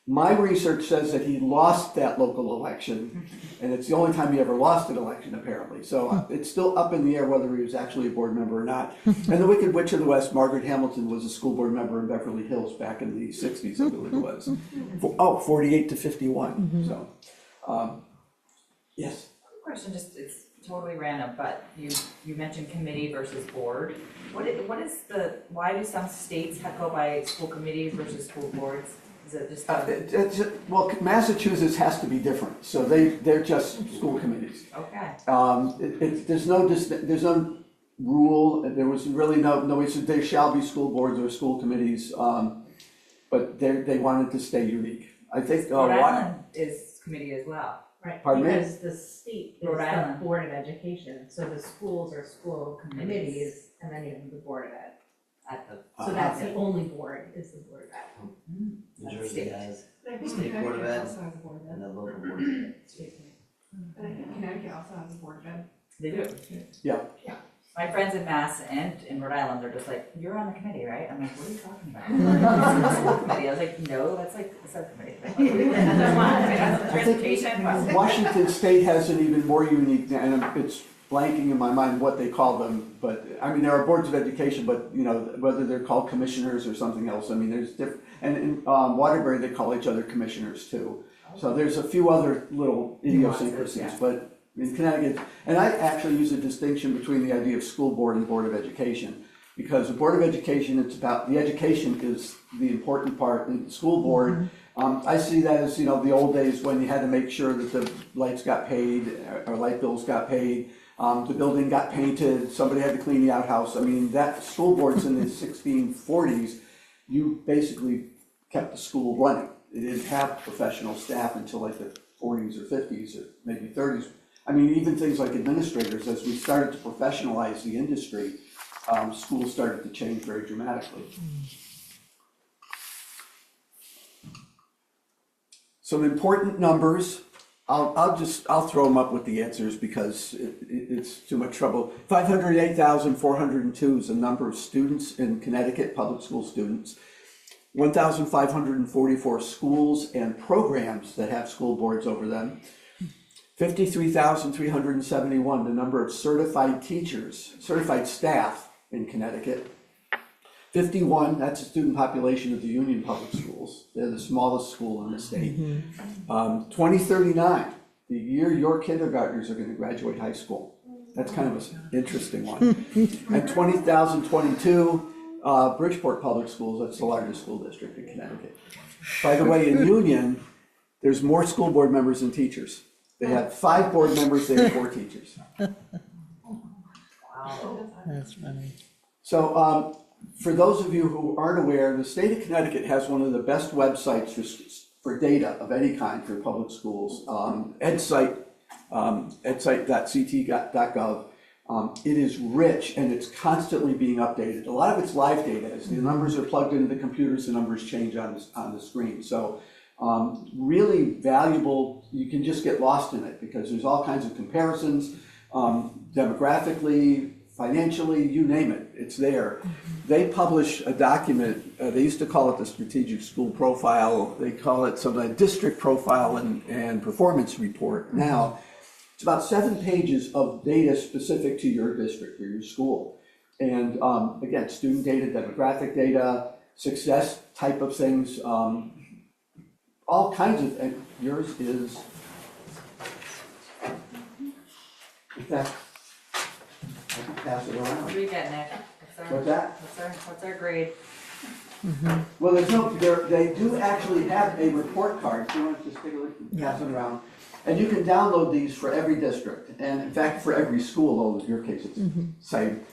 My research says that he lost that local election, and it's the only time he ever lost an election, apparently. So it's still up in the air whether he was actually a board member or not. And the Wicked Witch of the West, Margaret Hamilton, was a school board member in Beverly Hills back in the 60s, I believe it was. 48 to 51. So, yes. Question, just, it's totally random, but you mentioned committee versus board. What is why do some states go by school committees versus school boards? Is it just? Well, Massachusetts has to be different, so they're just school committees. Okay. There's no rule, there was really no issue, there shall be school boards or school committees, but they wanted to stay unique. I think. Rhode Island is committee as well. Right, Pardon me? because the state is Rhode the Island. Board of Education, so the schools are school committees, and then you have the Board of Ed. So that's the only board, is the Board of Ed. New Jersey has I think State Board of Ed Connecticut also has a board of ed. and the local board of ed. And I think Connecticut also has a board of ed. They do. Yeah. My friends in Mass and in Rhode Island, they're just like, you're on the committee, right? I'm like, what are you talking about? School committee. I was like, no, that's like the subcommittee. Transportation. Washington State has an even more unique, and it's blanking in my mind what they call them, but, I mean, there are boards of education, but, you know, whether they're called commissioners or something else, I mean, there's different, and in Waterbury, they call each other commissioners too. So there's a few other little idiosyncrasies, but in Connecticut, and I actually use a distinction between the idea of school board and board of education, because the board of education, it's about, the education is the important part, and the school board, I see that as, you know, the old days when you had to make sure that the lights got paid, or light bills got paid, the building got painted, somebody had to clean the outhouse. I mean, that school boards in the 1640s, you basically kept the school running. They didn't have professional staff until like the 40s or 50s or maybe 30s. I mean, even things like administrators, as we started to professionalize the industry, schools started to change very dramatically. Some important numbers. I'll throw them up with the answers because it's too much trouble. 508,402 is the number of students in Connecticut, public school students. 1,544 schools and programs that have school boards over them. 53,371, the number of certified teachers, certified staff in Connecticut. 51, that's the student population of the Union Public Schools. They're the smallest school in the state. 2039, the year your kindergartners are going to graduate high school. That's kind of an interesting one. And 20,022, Bridgeport Public Schools, that's the largest school district in Connecticut. By the way, in Union, there's more school board members than teachers. They have 5 board members, they have 4 teachers. Wow. That's funny. So for those of you who aren't aware, the state of Connecticut has one of the best websites for data of any kind for public schools. edsite.ct.gov. It is rich and it's constantly being updated. A lot of it's live data. As the numbers are plugged into the computers, the numbers change on the screen. So really valuable. You can just get lost in it because there's all kinds of comparisons, demographically, financially, you name it, it's there. They publish a document, they used to call it the strategic school profile, they call it some district profile and performance report. Now, it's about 7 pages of data specific to your district or your school. And again, student data, demographic data, success type of things, all kinds of, and yours is, in fact, I can pass it around. Read that, Nick. What's that? What's our grade? Well, there's no, they do actually have a report card. Do you want to just take a look and pass it around? And you can download these for every district, and in fact, for every school, although in your case it's the same.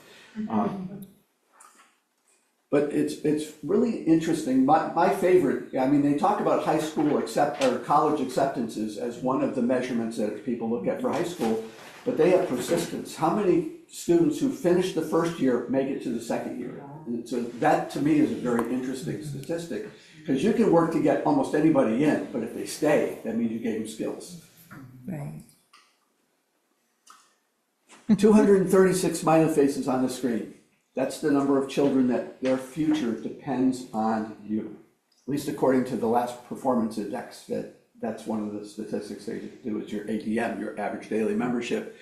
But it's really interesting. My favorite, I mean, they talk about high school or college acceptances as one of the measurements that people look at for high school, but they have persistence. How many students who finish the first year make it to the second year? And so that to me is a very interesting statistic, because you can work to get almost anybody in, but if they stay, that means you gave them skills. Right. 236 smiley faces on the screen. That's the number of children that their future depends on you. At least according to the last performance index, that's one of the statistics they do is your ADM, your average daily membership.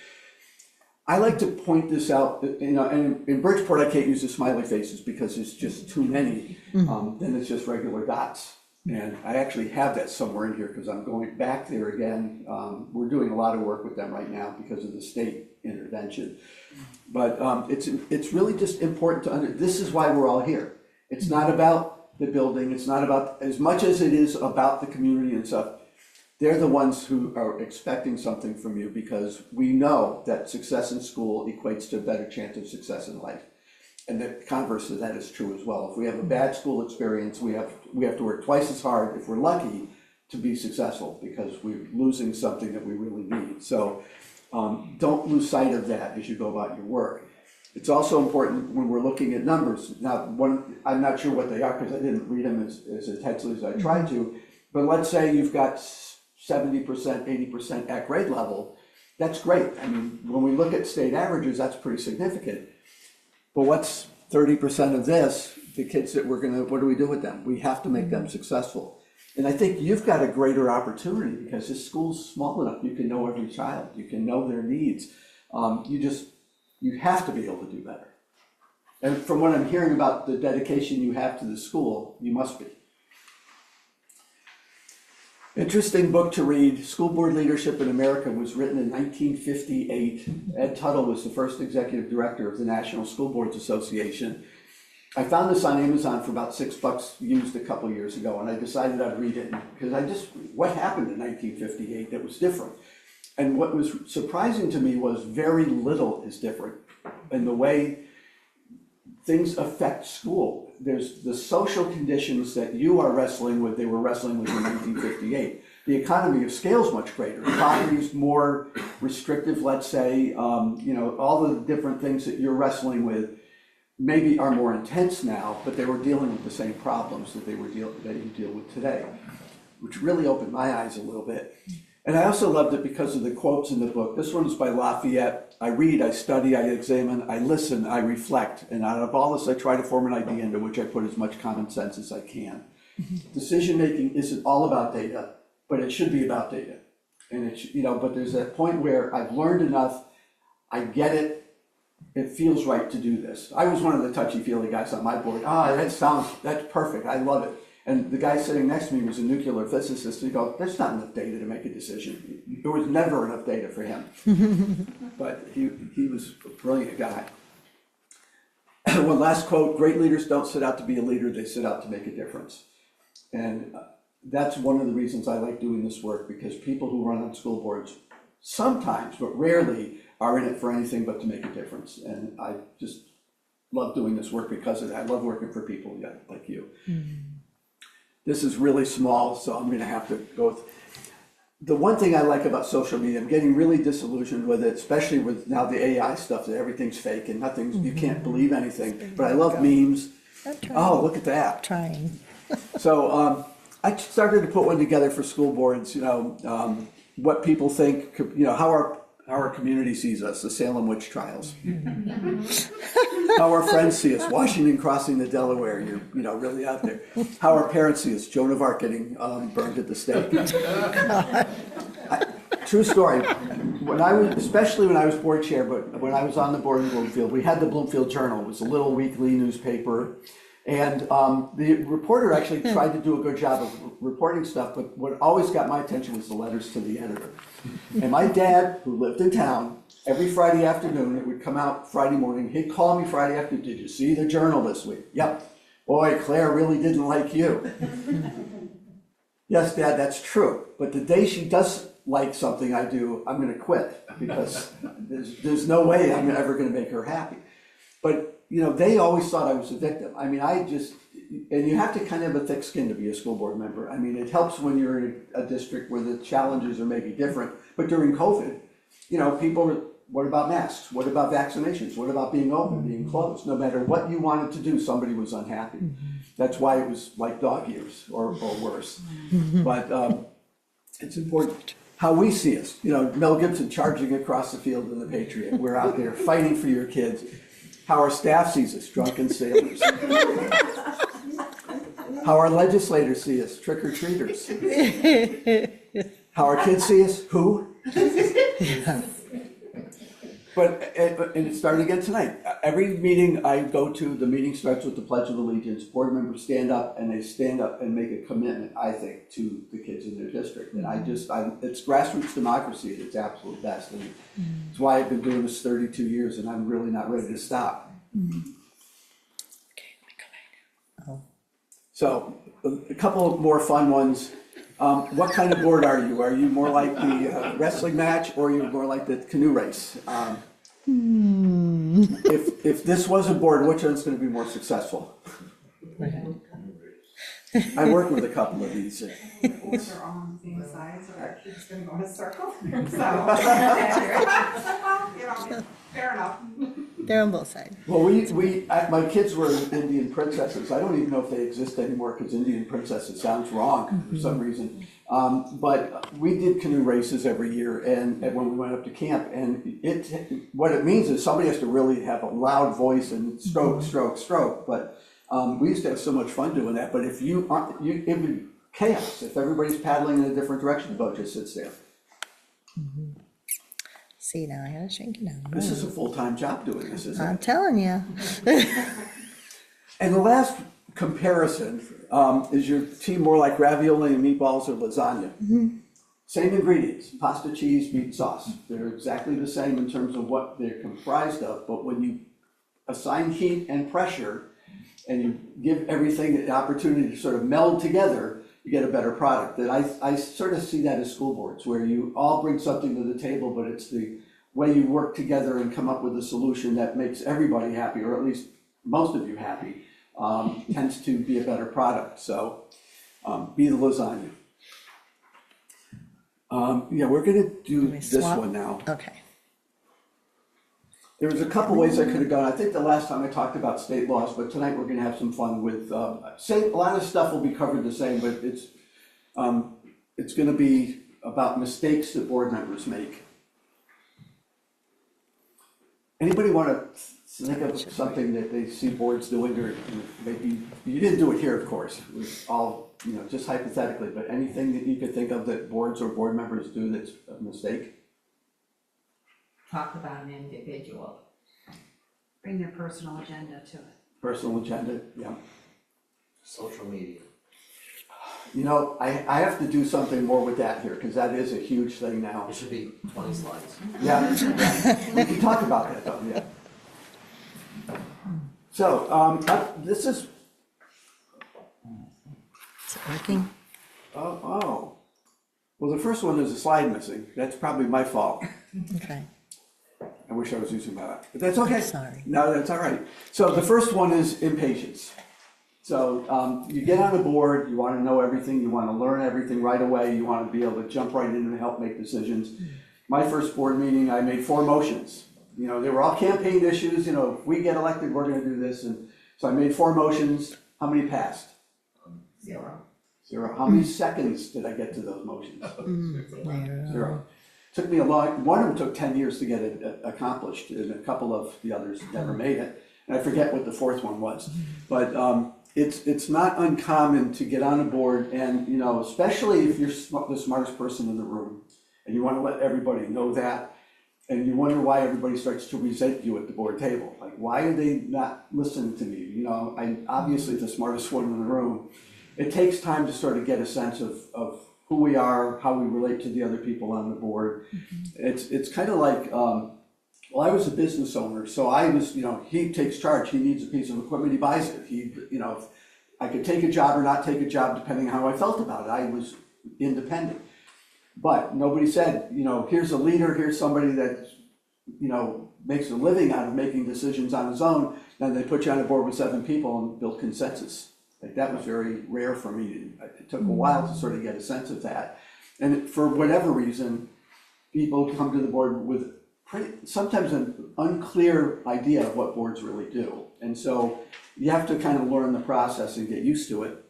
I like to point this out, you know, and in Bridgeport I can't use the smiley faces because there's just too many. Then it's just regular dots. And I actually have that somewhere in here because I'm going back there again. We're doing a lot of work with them right now because of the state intervention. But it's really just important to this is why we're all here. It's not about the building, it's not about, as much as it is about the community and stuff, they're the ones who are expecting something from you because we know that success in school equates to a better chance of success in life. And the converse of that is true as well. If we have a bad school experience, we have to work twice as hard, if we're lucky, to be successful because we're losing something that we really need. So don't lose sight of that as you go about your work. It's also important when we're looking at numbers. Now, I'm not sure what they are because I didn't read them as intensely as I tried to, but let's say you've got 70%, 80% at grade level. That's great. I mean, when we look at state averages, that's pretty significant. But what's 30% of this, the kids that what do we do with them? We have to make them successful. And I think you've got a greater opportunity because this school's small enough, you can know every child, you can know their needs. You have to be able to do better. And from what I'm hearing about the dedication you have to the school, you must be. Interesting book to read. School Board Leadership in America was written in 1958. Ed Tuttle was the first executive director of the National School Boards Association. I found this on Amazon for about $6 used a couple years ago, and I decided I'd read it because what happened in 1958 that was different? And what was surprising to me was very little is different in the way things affect school. There's the social conditions that you are wrestling with, they were wrestling with in 1958. The economy of scale is much greater. Poverty's more restrictive, let's say. All the different things that you're wrestling with maybe are more intense now, but they were dealing with the same problems that you deal with today, which really opened my eyes a little bit. And I also loved it because of the quotes in the book. This one's by Lafayette. I read, I study, I examine, I listen, I reflect. And out of all this, I try to form an idea into which I put as much common sense as I can. Decision-making isn't all about data, but it should be about data. And but there's that point where I've learned enough, I get it, it feels right to do this. I was one of the touchy-feely guys on my board. That's perfect, I love it. And the guy sitting next to me was a nuclear physicist. He goes, there's not enough data to make a decision. There was never enough data for him. But he was a brilliant guy. One last quote, great leaders don't set out to be a leader, they set out to make a difference. And that's one of the reasons I like doing this work, because people who run on school boards sometimes, but rarely, are in it for anything but to make a difference. And I just love doing this work because of that. I love working for people like you. This is really small, so I'm going to have to go with. The one thing I like about social media, I'm getting really disillusioned with it, especially with now the AI stuff, that everything's fake and you can't believe anything. But I love memes. Oh, look at that. Trying. So I started to put one together for school boards, what people think, how our community sees us, the Salem witch trials. How our friends see us, Washington crossing the Delaware, you're really out there. How our parents see us, Joan of Arc getting burned at the stake. True story, especially when I was board chair, but when I was on the board in Bloomfield, we had the Bloomfield Journal. It was a little weekly newspaper. And the reporter actually tried to do a good job of reporting stuff, but what always got my attention was the letters to the editor. And my dad, who lived in town, every Friday afternoon, it would come out Friday morning, he'd call me Friday afternoon, did you see the Journal this week? Yep. Boy, Claire really didn't like you. Yes, Dad, that's true. But the day she does like something I do, I'm going to quit because there's no way I'm ever going to make her happy. But you know, they always thought I was a victim. I mean, and you have to kind of have a thick skin to be a school board member. I mean, it helps when you're in a district where the challenges are maybe different, but during COVID, you know, people were, what about masks? What about vaccinations? What about being open, being closed? No matter what you wanted to do, somebody was unhappy. That's why it was like dog years or worse. But it's important how we see us. You know, Mel Gibson charging across the field in the Patriot. We're out there fighting for your kids. How our staff sees us, drunken sailors. How our legislators see us, trick-or-treaters. How our kids see us, who? But, and it started again tonight. Every meeting I go to, the meeting starts with the Pledge of Allegiance. Board members stand up and they stand up and make a commitment, I think, to the kids in their district. And it's grassroots democracy at its absolute best. And it's why I've been doing this 32 years and I'm really not ready to stop. So, a couple more fun ones. What kind of board are you? Are you more like the wrestling match or are you more like the canoe race? If this was a board, which one's going to be more successful? I work with a couple of these. Boards are all on the same side, so they're just gonna go in a circle, so. You know, fair enough. They're on both sides. Well, my kids were Indian princesses. I don't even know if they exist anymore because Indian princesses sounds wrong for some reason. But we did canoe races every year and when we went up to camp, and what it means is somebody has to really have a loud voice and stroke, stroke, stroke. But we used to have so much fun doing that. But if it would be chaos. If everybody's paddling in a different direction, the boat just sits there. See, now I gotta shrink it down. This is a full-time job doing this, isn't it? I'm telling you. And the last comparison, is your team more like ravioli and meatballs or lasagna? Same ingredients, pasta, cheese, meat, sauce. They're exactly the same in terms of what they're comprised of, but when you assign heat and pressure and you give everything an opportunity to sort of meld together, you get a better product. And I sort of see that as school boards, where you all bring something to the table, but it's the way you work together and come up with a solution that makes everybody happy, or at least most of you happy, tends to be a better product. So be the lasagna. Yeah, we're gonna do this one now. Okay. There was a couple ways I could have gone. I think the last time I talked about state laws, but tonight we're gonna have some fun with, a lot of stuff will be covered the same, but it's gonna be about mistakes that board members make. Anybody wanna think of something that they see boards doing, or maybe, you didn't do it here, of course, it was all, just hypothetically, but anything that you could think of that boards or board members do that's a mistake? Talk about an individual. Bring their personal agenda to it. Personal agenda, yeah. Social media. I have to do something more with that here, because that is a huge thing now. It should be 20 slides. Yeah, we can talk about that though, yeah. So, this is. Is it working? Oh. Well, the first one is a slide missing. That's probably my fault. Okay. I wish I was using that, but that's okay. Sorry. No, that's all right. So the first one is impatience. So you get on a board, you want to know everything, you want to learn everything right away, you want to be able to jump right in and help make decisions. My first board meeting, I made 4 motions. They were all campaign issues, if we get elected, we're going to do this. And so I made 4 motions. How many passed? 0. 0. How many seconds did I get to those motions? 0. Took me one of them took 10 years to get it accomplished, and a couple of the others never made it. And I forget what the 4th one was. But it's not uncommon to get on a board and, especially if you're the smartest person in the room and you want to let everybody know that, and you wonder why everybody starts to resent you at the board table. Like, why are they not listening to me? I'm obviously the smartest one in the room. It takes time to sort of get a sense of who we are, how we relate to the other people on the board. It's kind of like, I was a business owner, so I was, he takes charge. He needs a piece of equipment, he buys it. If I could take a job or not take a job depending on how I felt about it. I was independent. But nobody said, here's a leader, here's somebody that, makes a living out of making decisions on his own. then they put you on a board with 7 people and build consensus. Like, that was very rare for me. It took a while to sort of get a sense of that. And for whatever reason, people come to the board with sometimes an unclear idea of what boards really do. And so you have to kind of learn the process and get used to it.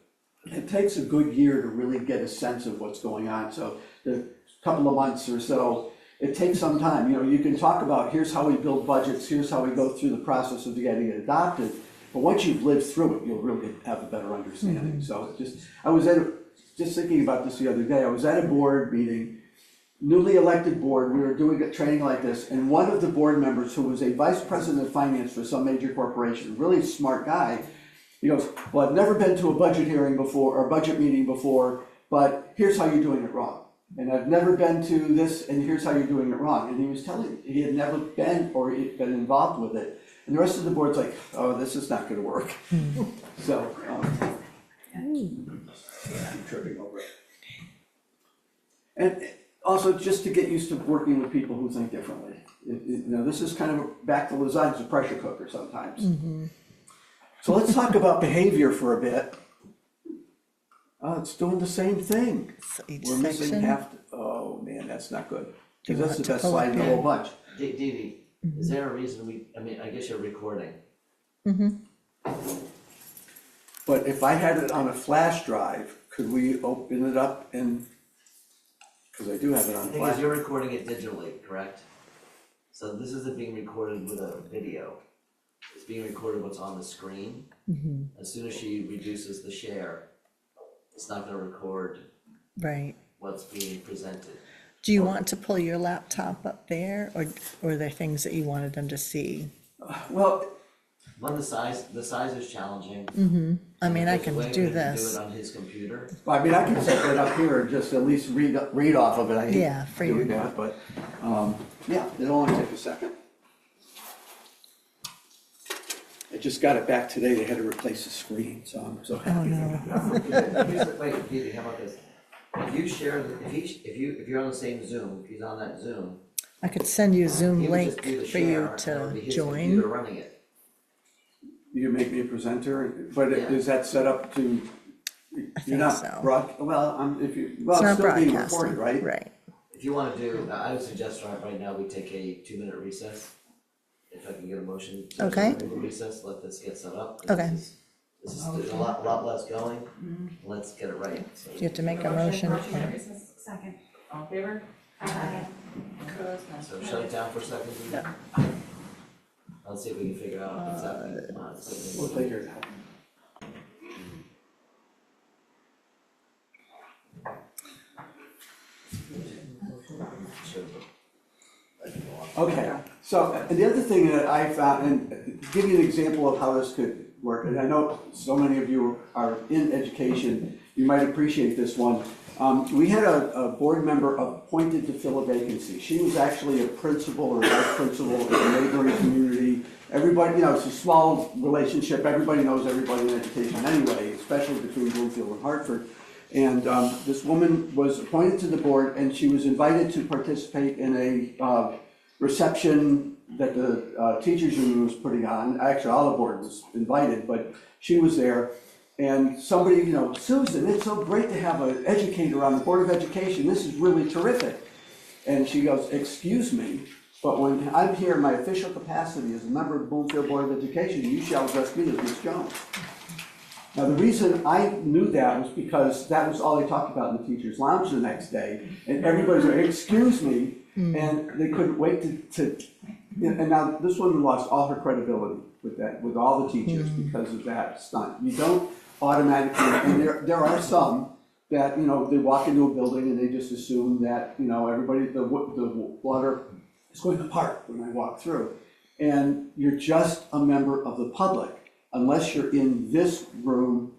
It takes a good year to really get a sense of what's going on. So the couple of months or so, it takes some time. You can talk about, here's how we build budgets, here's how we go through the process of getting it adopted. But once you've lived through it, you'll really have a better understanding. So I was just thinking about this the other day. I was at a board meeting, newly elected board. We were doing a training like this, and one of the board members, who was a vice president of finance for some major corporation, really smart guy, he goes, well, I've never been to a budget hearing before, or budget meeting before, but here's how you're doing it wrong. And I've never been to this, and here's how you're doing it wrong. And he was telling me he had never been or he'd been involved with it. And the rest of the board's like, oh, this is not gonna work. So, I'm tripping over it. And also, just to get used to working with people who think differently. This is kind of back to lasagna's a pressure cooker sometimes. So let's talk about behavior for a bit. It's doing the same thing. So each We're missing section. half, oh man, that's not good. Do you Because that's want the to best pull slide up in the your- whole bunch. Dee Dee, is there a reason I guess you're recording. But if I had it on a flash drive, could we open it up and, because I do have it on The thing flash. is, you're recording it digitally, correct? So this isn't being recorded with a video. It's being recorded what's on the screen. As soon as she reduces the share, it's not gonna record Right. what's being presented. Do you want to pull your laptop up there, or are there things that you wanted them to see? Well, The size is challenging. I mean, I There's a can way do we this. do it on his computer. I mean, I can set that up here and just at least read off of it. I hate Yeah, for doing you. that, but, yeah, it'll only take a second. I just got it back today. They had to replace the screen, so I'm so happy. Wait, Dee Dee, how about this? If you share, if you're on the same Zoom, if he's on that Zoom, I could send you a Zoom he would just link do the for share, you and it'll be to his join. computer running it. You make me a presenter, but Yeah. is that set up to, I think you're not so. it's It's not still being broadcasting, recorded, right? right? If you wanna do, I would suggest right now we take a 2-minute recess. If I can get a motion to Okay. take a recess, let this get set up. Okay. This is, there's a lot less going, let's get it right. So- You have to make a motion. Second. All in favor? So shut it down for a second. Dee Dee. Let's see if we can figure out what's happening. We'll figure it out. Okay, so, and the other thing that I found, and give you an example of how this could work, and I know so many of you are in education, you might appreciate this one. We had a board member appointed to fill a vacancy. She was actually a principal or vice principal in a neighboring community. Everybody, it's a small relationship, everybody knows everybody in education anyway, especially between Bloomfield and Hartford. And this woman was appointed to the board, and she was invited to participate in a reception that the teachers union was putting on. Actually, all the board was invited, but she was there. And somebody, Susan, it's so great to have an educator on the Board of Education. This is really terrific. And she goes, excuse me, but when I'm here in my official capacity as a member of the Bloomfield Board of Education, you shall address me as Ms. Jones. Now, the reason I knew that was because that was all they talked about in the teacher's lounge the next day. And everybody's like, excuse me, and they couldn't wait and now this woman lost all her credibility with all the teachers because of that stunt. You don't automatically, and there are some that, they walk into a building and they just assume that, everybody, the water is going to park when I walk through. And you're just a member of the public, unless you're in this room,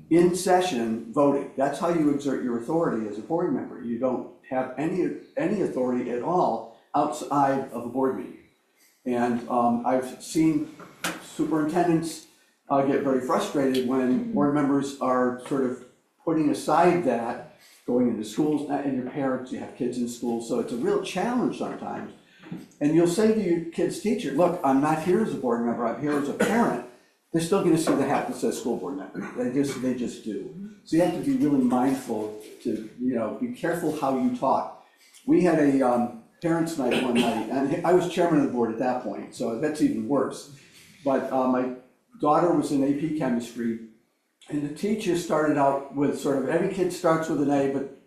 in session, voting. That's how you exert your authority as a board member. You don't have any authority at all outside of a board meeting. And I've seen superintendents get very frustrated when board members are sort of putting aside that, going into schools, and your parents, you have kids in school, so it's a real challenge sometimes and you'll say to your kid's teacher, look, I'm not here as a board member, I'm here as a parent, they're still gonna see the hat that says school board member. They just do. So you have to be really mindful to, be careful how you talk. We had a parents' night one night, and I was chairman of the board at that point, so that's even worse. But my daughter was in AP chemistry, and the teacher started out with sort of, every kid starts with an A, but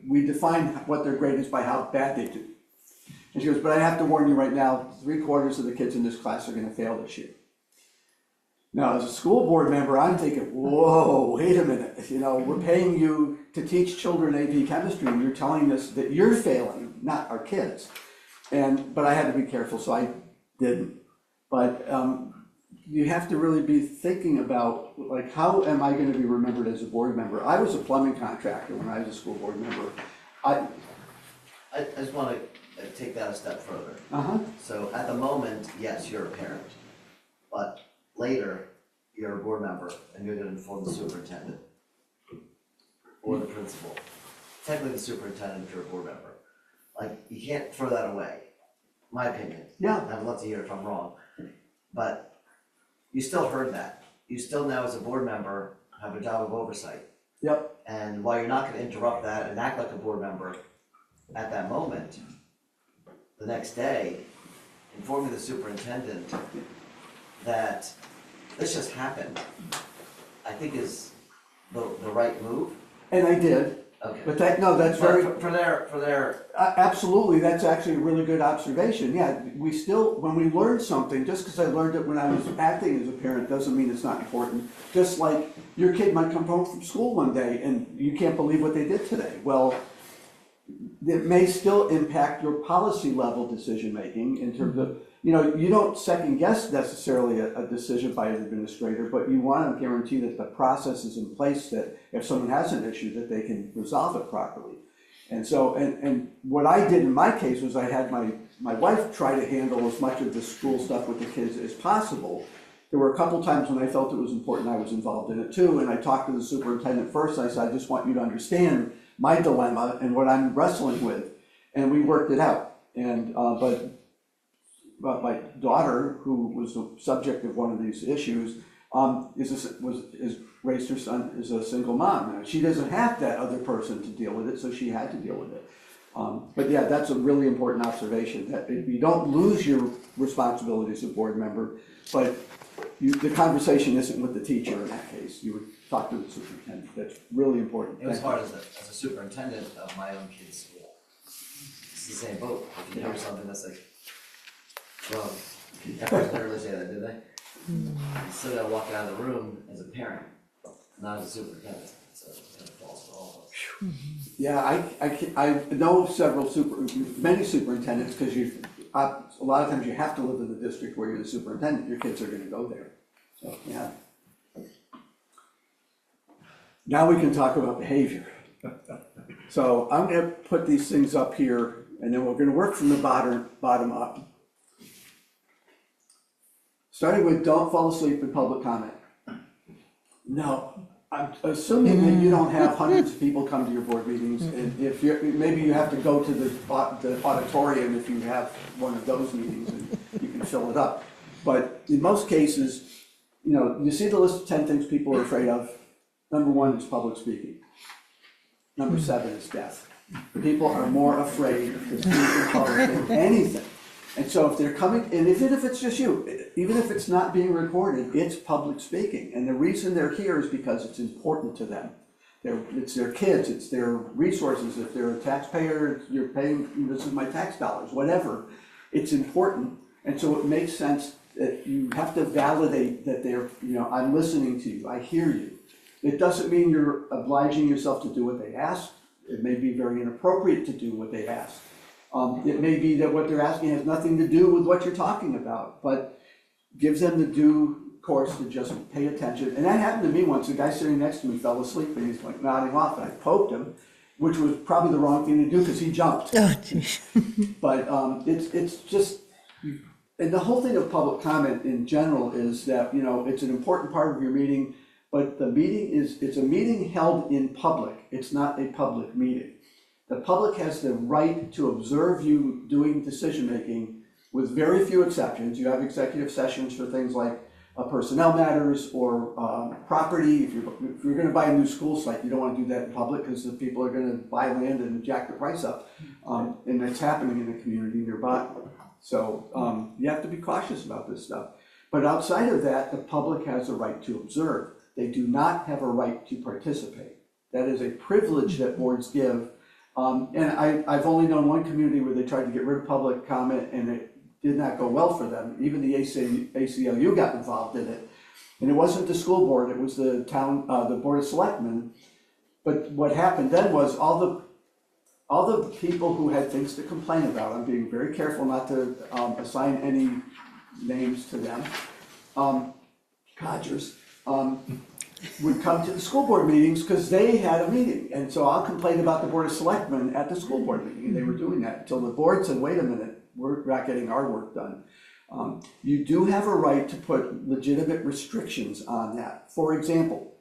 we define what their grade is by how bad they do. And she goes, but I have to warn you right now, 3/4 of the kids in this class are gonna fail this year. Now, as a school board member, I'm thinking, whoa, wait a minute, we're paying you to teach children AP chemistry, and you're telling us that you're failing, not our kids. But I had to be careful, so I didn't. But you have to really be thinking about, like, how am I gonna be remembered as a board member? I was a plumbing contractor when I was a school board member. I just wanna take that a step further. So at the moment, yes, you're a parent, but later, you're a board member and you're gonna inform the superintendent or the principal. Technically the superintendent if you're a board member. Like, you can't throw that away, my opinion. Yeah. I'd love to hear if I'm wrong, but you still heard that. You still now as a board member have a job of oversight. Yep. And while you're not gonna interrupt that and act like a board member at that moment, the next day, informing the superintendent that this just happened, I think is the right move. And I did. Okay. But that's very. For their. Absolutely, that's actually a really good observation. Yeah, when we learn something, just because I learned it when I was acting as a parent doesn't mean it's not important. Just like your kid might come home from school one day and you can't believe what they did today. Well, it may still impact your policy level decision making in terms of, you don't second guess necessarily a decision by an administrator, but you want to guarantee that the process is in place that if someone has an issue that they can resolve it properly. And so, and what I did in my case was I had my wife try to handle as much of the school stuff with the kids as possible. There were a couple times when I felt it was important I was involved in it too, and I talked to the superintendent first. I said, I just want you to understand my dilemma and what I'm wrestling with, and we worked it out. And but my daughter, who was the subject of one of these issues, is raised her son as a single mom. Now, she doesn't have that other person to deal with it, so she had to deal with it. But yeah, that's a really important observation, that you don't lose your responsibilities as a board member, but the conversation isn't with the teacher in that case. You would talk to the superintendent. That's really important. It was hard as a superintendent of my own kid's school. It's the same boat. If you hear something that's like, well, that person never really say that, did they? You still gotta walk out of the room as a parent, not as a superintendent. So it kind of falls to all of us. Yeah, I know many superintendents, because a lot of times you have to live in the district where you're the superintendent. Your kids are going to go there. So yeah. Now we can talk about behavior. So I'm going to put these things up here, and then we're going to work from the bottom up. Starting with don't fall asleep in public comment. No, I'm assuming that you don't have hundreds of people come to your board meetings, and if maybe you have to go to the auditorium if you have one of those meetings and you can fill it up. But in most cases, you see the list of 10 things people are afraid of. Number 1 is public speaking. Number 7 is death. People are more afraid to speak in public than anything. And so if they're coming, and even if it's just you, even if it's not being recorded, it's public speaking. And the reason they're here is because it's important to them. It's their kids, it's their resources. If they're a taxpayer, you're paying, this is my tax dollars, whatever. It's important. And so it makes sense that you have to validate that they're, I'm listening to you, I hear you. It doesn't mean you're obliging yourself to do what they ask. It may be very inappropriate to do what they ask. It may be that what they're asking has nothing to do with what you're talking about, but gives them the due course to just pay attention. And that happened to me once. The guy sitting next to me fell asleep and he's like nodding off, and I poked him, which was probably the wrong thing to do because he jumped. Oh, geez. But it's just, and the whole thing of public comment in general is that, it's an important part of your meeting, but it's a meeting held in public. It's not a public meeting. The public has the right to observe you doing decision-making with very few exceptions. You have executive sessions for things like personnel matters or property. If you're gonna buy a new school site, you don't wanna do that in public because the people are gonna buy land and jack the price up. And that's happening in the community nearby. So you have to be cautious about this stuff. But outside of that, the public has a right to observe. They do not have a right to participate. That is a privilege that boards give. And I've only known one community where they tried to get rid of public comment and it did not go well for them. Even the ACLU got involved in it. And it wasn't the school board, it was the town, the Board of Selectmen. But what happened then was all the people who had things to complain about, I'm being very careful not to assign any names to them, codgers, would come to the school board meetings because they had a meeting. And so I'll complain about the Board of Selectmen at the school board meeting, and they were doing that until the board said, wait a minute, we're not getting our work done. You do have a right to put legitimate restrictions on that. For example,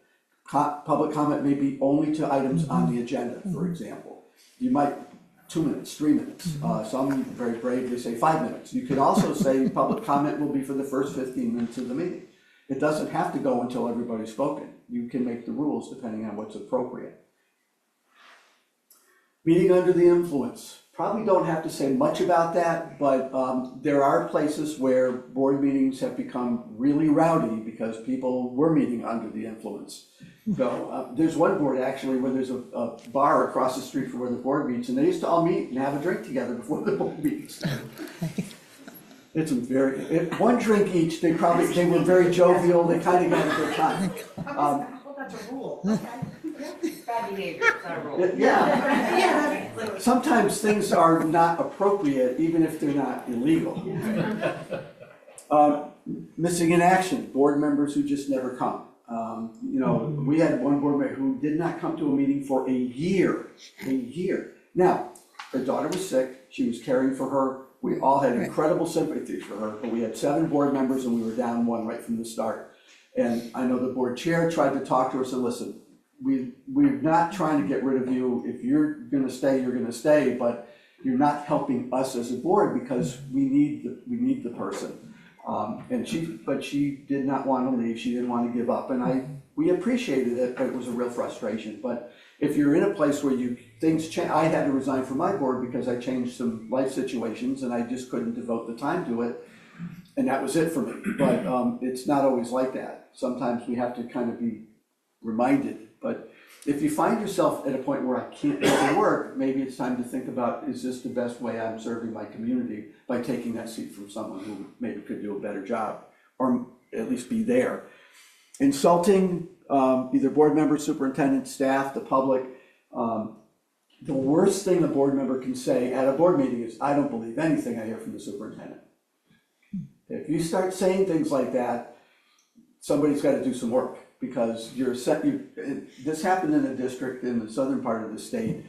public comment may be only to items on the agenda, for example. You might, 2 minutes, 3 minutes. Some very brave, they say 5 minutes. You could also say public comment will be for the first 15 minutes of the meeting. It doesn't have to go until everybody's spoken. You can make the rules depending on what's appropriate. Meeting under the influence. Probably don't have to say much about that, but there are places where board meetings have become really rowdy because people were meeting under the influence. So there's one board actually where there's a bar across the street from where the board meets, and they used to all meet and have a drink together before the board meeting started. It's one drink each, they were very jovial, they kind of got a good time. Well, that's a rule, okay? Bad behavior, it's not a rule. Yeah. Sometimes things are not appropriate, even if they're not illegal. Missing in action, board members who just never come. We had one board member who did not come to a meeting for a year. Now, her daughter was sick, she was caring for her. We all had incredible sympathy for her, but we had 7 board members and we were down 1 right from the start. And I know the board chair tried to talk to her and said, listen, we're not trying to get rid of you. If you're gonna stay, you're gonna stay, but you're not helping us as a board because we need the person. But she did not want to leave, she didn't want to give up, and we appreciated it, but it was a real frustration. But if you're in a place where things change, I had to resign from my board because I changed some life situations and I just couldn't devote the time to it. And that was it for me, but it's not always like that. Sometimes we have to kind of be reminded. But if you find yourself at a point where I can't make it work, maybe it's time to think about, is this the best way I'm serving my community by taking that seat from someone who maybe could do a better job, or at least be there. Insulting either board members, superintendent, staff, the public. The worst thing a board member can say at a board meeting is, I don't believe anything I hear from the superintendent. If you start saying things like that, somebody's got to do some work, because this happened in a district in the southern part of the state.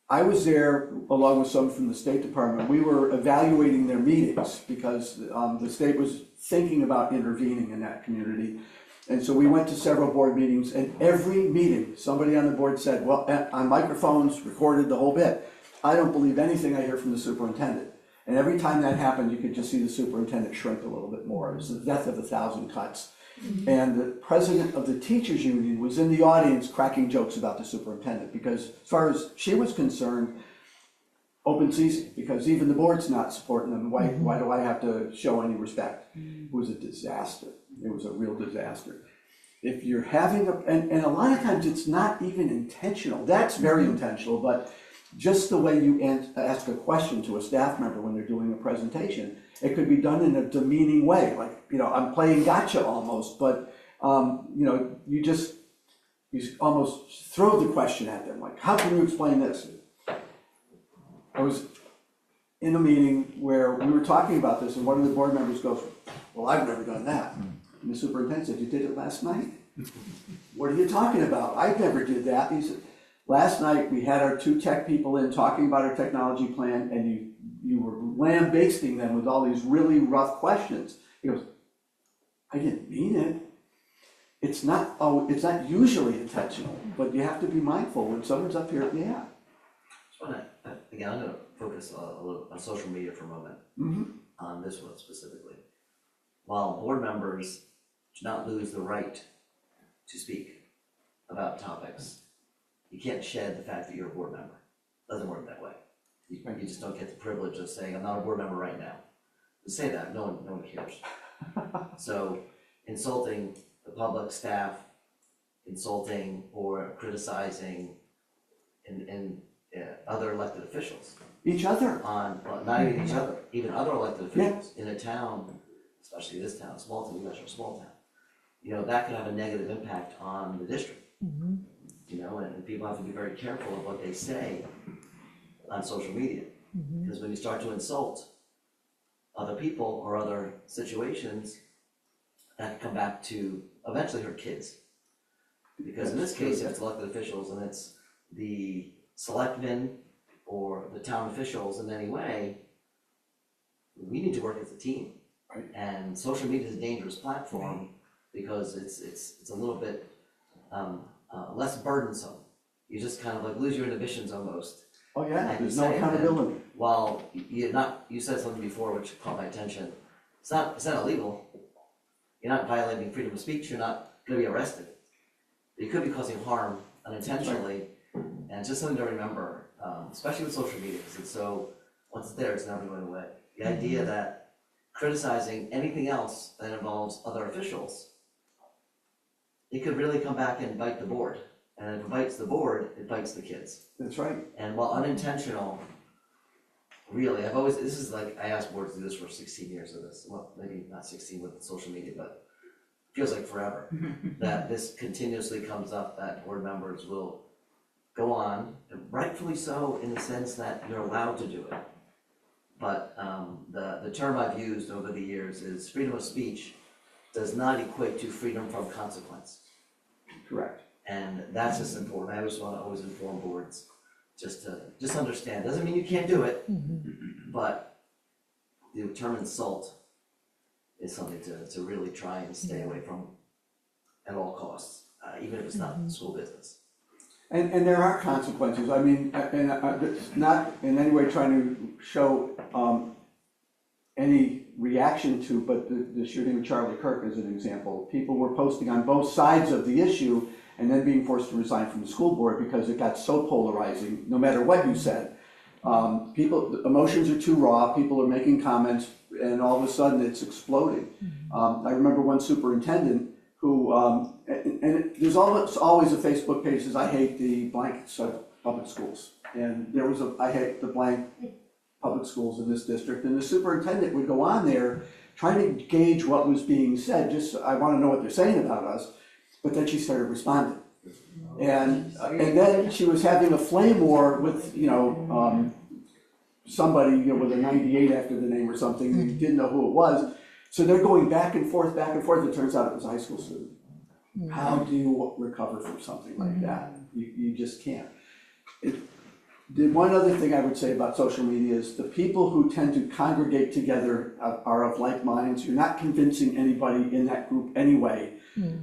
I was there along with someone from the State Department. We were evaluating their meetings because the state was thinking about intervening in that community. And so we went to several board meetings, and every meeting, somebody on the board said, well, on microphones, recorded the whole bit, I don't believe anything I hear from the superintendent. And every time that happened, you could just see the superintendent shrink a little bit more. It was the death of 1,000 cuts. Mm-hmm. And the president of the teachers union was in the audience cracking jokes about the superintendent, because as far as she was concerned, open season, because even the board's not supporting them. Why do I have to show any respect? It was a disaster. It was a real disaster. If you're having and a lot of times it's not even intentional. That's very intentional, but just the way you ask a question to a staff member when they're doing a presentation, it could be done in a demeaning way, like, I'm playing gotcha almost, but you almost throw the question at them, like, how can you explain this? I was in a meeting where we were talking about this, and one of the board members goes, well, I've never done that. And the superintendent said, you did it last night? What are you talking about? I never did that. He said, last night we had our 2 tech people in talking about our technology plan, and you were lambasting them with all these really rough questions. He goes, I didn't mean it. It's not usually intentional, but you have to be mindful when someone's up here, Again, I'm gonna focus a little on social media for a moment, on this one specifically. While board members do not lose the right to speak about topics, you can't shed the fact that you're a board member. Doesn't work that way. You just don't get the privilege of saying, I'm not a board member right now. To say that, no one cares. So insulting the public staff, insulting or criticizing and other elected officials. Each other. Well, not even each other, even other elected officials in a town, especially this town, small town, you guys are a small town. You know, that could have a negative impact on the district. You know, and people have to be very careful of what they say on social media. Because when you start to insult other people or other situations, that can come back to eventually hurt kids. Because in this case, if it's elected officials and it's the selectmen or the town officials in any way, we need to work as a team. Right. And social media is a dangerous platform because it's a little bit less burdensome. You just kind of like lose your inhibitions almost. Oh, yeah, And there's you no say, accountability. Well, you said something before which caught my attention. It's not illegal. You're not violating freedom of speech, you're not gonna be arrested. You could be causing harm unintentionally, and it's just something to remember, especially with social media, because it's so, once it's there, it's never going away. The idea that criticizing anything else that involves other officials, it could really come back and bite the board. And if it bites the board, it bites the kids. That's right. And while unintentional, really, this is like, I asked boards to do this for 16 years of this, well, maybe not 16 with social media, but it feels like forever. That this continuously comes up, that board members will go on, and rightfully so in the sense that you're allowed to do it. But the term I've used over the years is freedom of speech does not equate to freedom from consequence. Correct. And that's just important. I always want to always inform boards just understand. Doesn't mean you can't do it, but the term insult is something to really try and stay away from at all costs, even if it's not school business. And there are consequences. I mean, and it's not in any way trying to show any reaction to, but the shooting of Charlie Kirk is an example. People were posting on both sides of the issue and then being forced to resign from the school board because it got so polarizing, no matter what you said. The emotions are too raw, people are making comments, and all of a sudden it's exploding. I remember one superintendent who, there's always a Facebook page that says, I hate the blank public schools. And there was I hate the blank public schools in this district, and the superintendent would go on there trying to gauge what was being said, I want to know what they're saying about us. But then she started responding. And then she was having a flame war with, somebody, with a 98 after the name or something, and didn't know who it was. So they're going back and forth. It turns out it was a high school student. How do you recover from something like that? You just can't. The one other thing I would say about social media is the people who tend to congregate together are of like minds. You're not convincing anybody in that group anyway.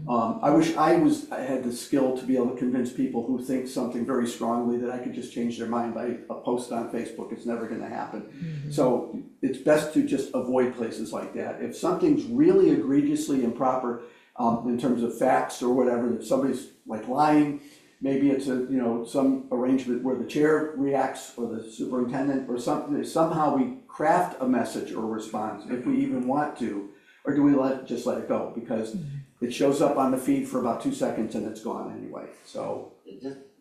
I wish I had the skill to be able to convince people who think something very strongly that I could just change their mind by a post on Facebook. It's never going to happen. So it's best to just avoid places like that. If something's really egregiously improper in terms of facts or whatever, if somebody's like lying, maybe it's some arrangement where the chair reacts or the superintendent or something. Somehow we craft a message or response if we even want to, or do we just let it go because it shows up on the feed for about 2 seconds and it's gone anyway. So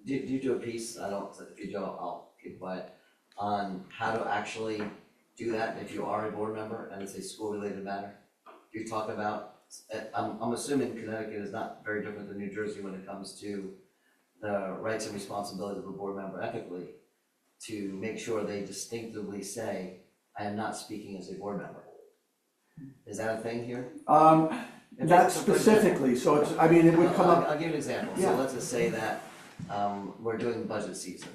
Do you do a piece? If you don't, I'll keep quiet, on how to actually do that if you are a board member and it's a school-related matter? You talk about, I'm assuming Connecticut is not very different than New Jersey when it comes to the rights and responsibilities of a board member ethically, to make sure they distinctively say, I am not speaking as a board member. Is that a thing here? Not specifically, so it would come up. I'll give you an example. Yeah. So let's just say that we're doing budget season,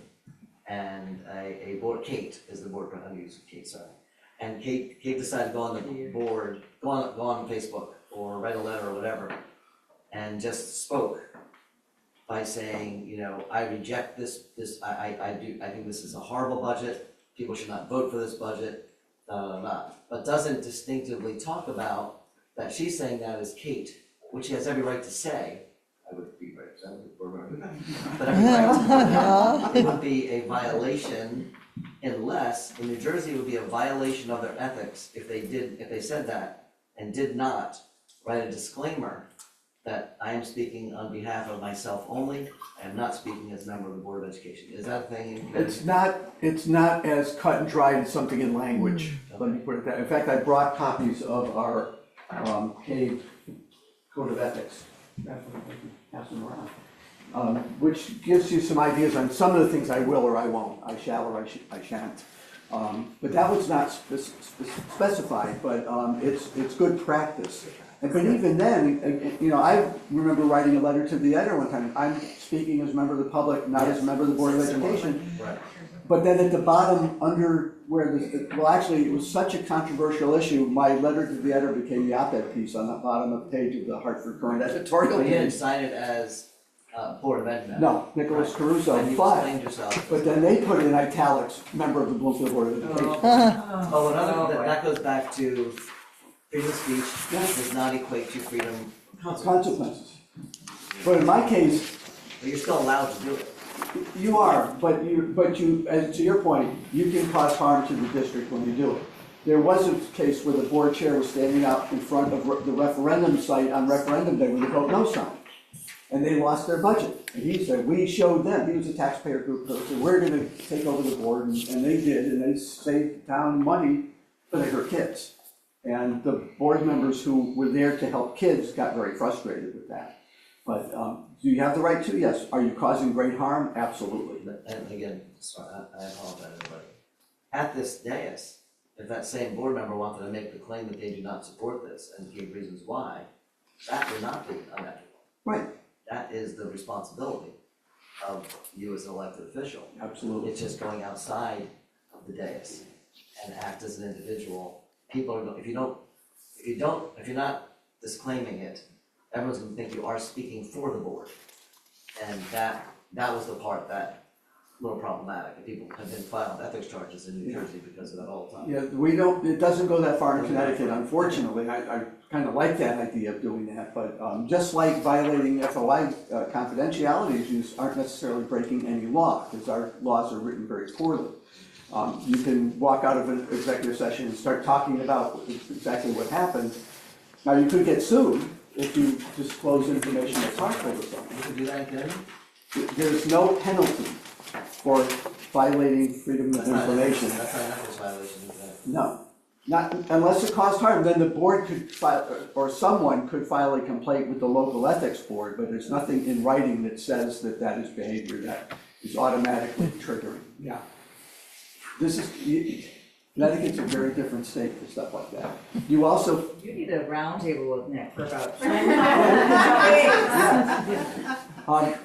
and a board, Kate is the board president, I'm using Kate, sorry. And Kate decided to go on the board, go on Facebook, or write a letter or whatever, and just spoke by saying, you know, I reject this, I think this is a horrible budget, people should not vote for this budget, but doesn't distinctively talk about that she's saying that as Kate, which she has every right to say. I would be right, but every right to it would be a violation unless, in New Jersey, it would be a violation of their ethics if they said that and did not write a disclaimer that I am speaking on behalf of myself only, I am not speaking as a member of the Board of Education. Is that a thing? It's not as cut and dried as something in language, let me put it that. In fact, I brought copies of our K Code of Ethics. Pass them around. Which gives you some ideas on some of the things I will or I won't, I shall or I shan't. But that was not specified, but it's good practice. But even then, you know, I remember writing a letter to the editor one time. I'm speaking as a member of the public, not as a member of the Board of Education. Right. But then at the bottom, under where well, actually, it was such a controversial issue, my letter to the editor became the op-ed piece on the bottom of the page of the Hartford Current editorial. But you didn't sign it as Board of Ed. No, Nicholas Caruso, And you but explained yourself. But then they put in italics, member of the Bloomfield Board of Education. Oh, that goes back to freedom of speech does not equate to freedom of Consequences. But in my case, But you're still allowed to do it. you are, but you, as to your point, you can cause harm to the district when you do it. There was a case where the board chair was standing out in front of the referendum site on referendum day with a vote no sign. And they lost their budget. And he said, we showed them, he was a taxpayer group person, we're gonna take over the board, and they did, and they saved town money for their kids. And the board members who were there to help kids got very frustrated with that. But do you have the right to? Yes. Are you causing great harm? Absolutely. And again, sorry, I apologize, everybody. At this dais, if that same board member wanted to make the claim that they do not support this and give reasons why, that would not be unethical. Right. That is the responsibility of you as an elected official. Absolutely. It's just going outside of the dais and act as an individual. People are, if you're not disclaiming it, everyone's gonna think you are speaking for the board. And that was the part that a little problematic, and people have been filed ethics charges in New Jersey because of that all the time. Yeah, it doesn't go that far in Connecticut, unfortunately. I kind of like that idea of doing that, but just like violating FOI confidentiality issues aren't necessarily breaking any law, because our laws are written very poorly. You can walk out of an executive session and start talking about exactly what happened. Now, you could get sued if you disclose information that's harmful to someone. You can do that again? There's no penalty for violating freedom of information. That's not an ethics violation, is that? No, not unless it caused harm, then the board could file, or someone could file a complaint with the local ethics board, but there's nothing in writing that says that that is behavior that is automatically triggering, yeah. Connecticut's a very different state for stuff like that. You also. You need a roundtable with Nick for about 20 minutes.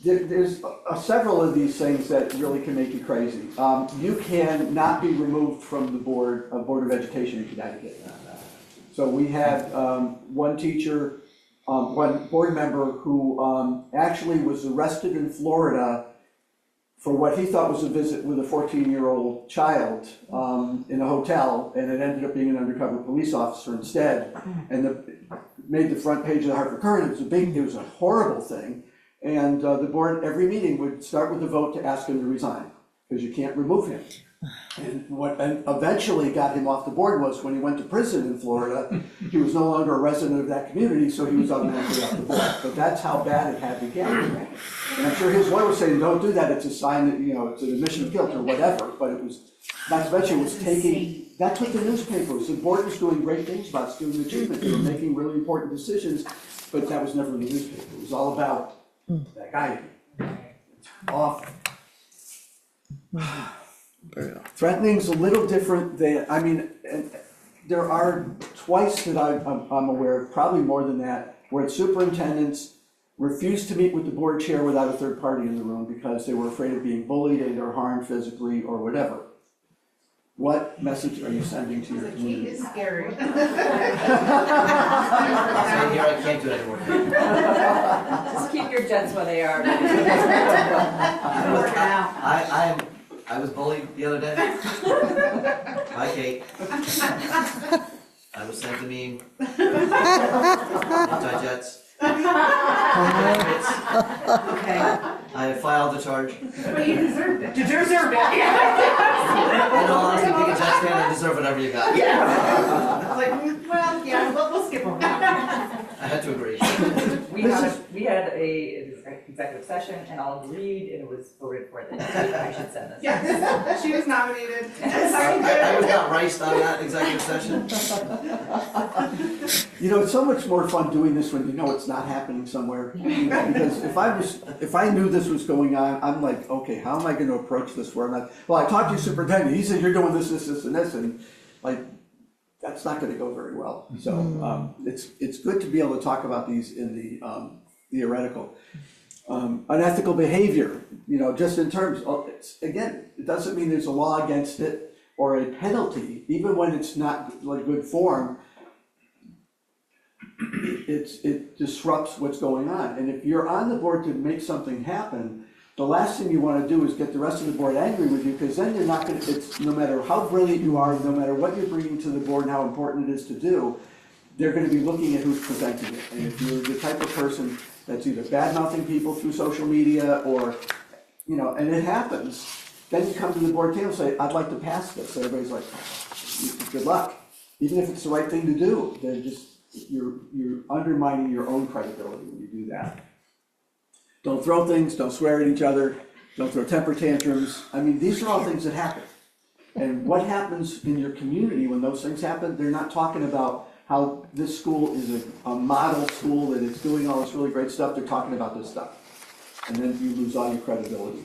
There's several of these things that really can make you crazy. You can not be removed from the Board of Education in Connecticut. So we had one teacher, one board member who actually was arrested in Florida for what he thought was a visit with a 14-year-old child in a hotel, and it ended up being an undercover police officer instead. And made the front page of the Hartford Current. It was a horrible thing. And the board, every meeting, would start with a vote to ask him to resign, because you can't remove him. And what eventually got him off the board was when he went to prison in Florida, he was no longer a resident of that community, so he was automatically off the board. But that's how bad it had to get. And I'm sure his lawyer was saying, don't do that, it's a sign that, it's an admission of guilt or whatever. But it was, not to mention, it was taking, that's what the newspaper was. The board was doing great things about student achievement. They were making really important decisions, but that was never in the newspaper. It was all about that guy. It's off. Threatening's a little different than, there are twice that I'm aware of, probably more than that, where superintendents refused to meet with the board chair without a third party in the room because they were afraid of being bullied or harmed physically or whatever. What message are you sending to your Kate community? is scary. I here, I can't do it anymore. Just keep your jets where they are. I was bullied the other day. Hi, Kate. I was sent a meme. Anti-jets. Okay. I filed a charge. But you deserved it. You deserve it. In all honesty, being a Jets fan, I deserve whatever you got. I was like, well, yeah, we'll skip over that. I had to agree. We had a executive session and all agreed and it was voted for that I should send this. Yes, she was nominated. I was not riced on that executive session. You know, it's so much more fun doing this when you know it's not happening somewhere. Because if I knew this was going on, I'm like, okay, how am I gonna approach this where I'm not, well, I talked to your superintendent, he said you're doing this, and this, and like, that's not gonna go very well. So, it's good to be able to talk about these in the, theoretical. Unethical behavior, you know, just in terms of, again, it doesn't mean there's a law against it or a penalty, even when it's not like good form. It disrupts what's going on, and if you're on the board to make something happen, the last thing you wanna do is get the rest of the board angry with you, because then you're not gonna, it's, no matter how brilliant you are, no matter what you're bringing to the board and how important it is to do, they're gonna be looking at who's presenting it, and if you're the type of person that's either bad-mouthing people through social media or, you know, and it happens, then you come to the board table and say, I'd like to pass this, everybody's like, good luck. Even if it's the right thing to do, they're just, you're undermining your own credibility when you do that. Don't throw things, don't swear at each other, don't throw temper tantrums. I mean, these are all things that happen. And what happens in your community when those things happen, they're not talking about how this school is a model school that is doing all this really great stuff, they're talking about this stuff. And then you lose all your credibility.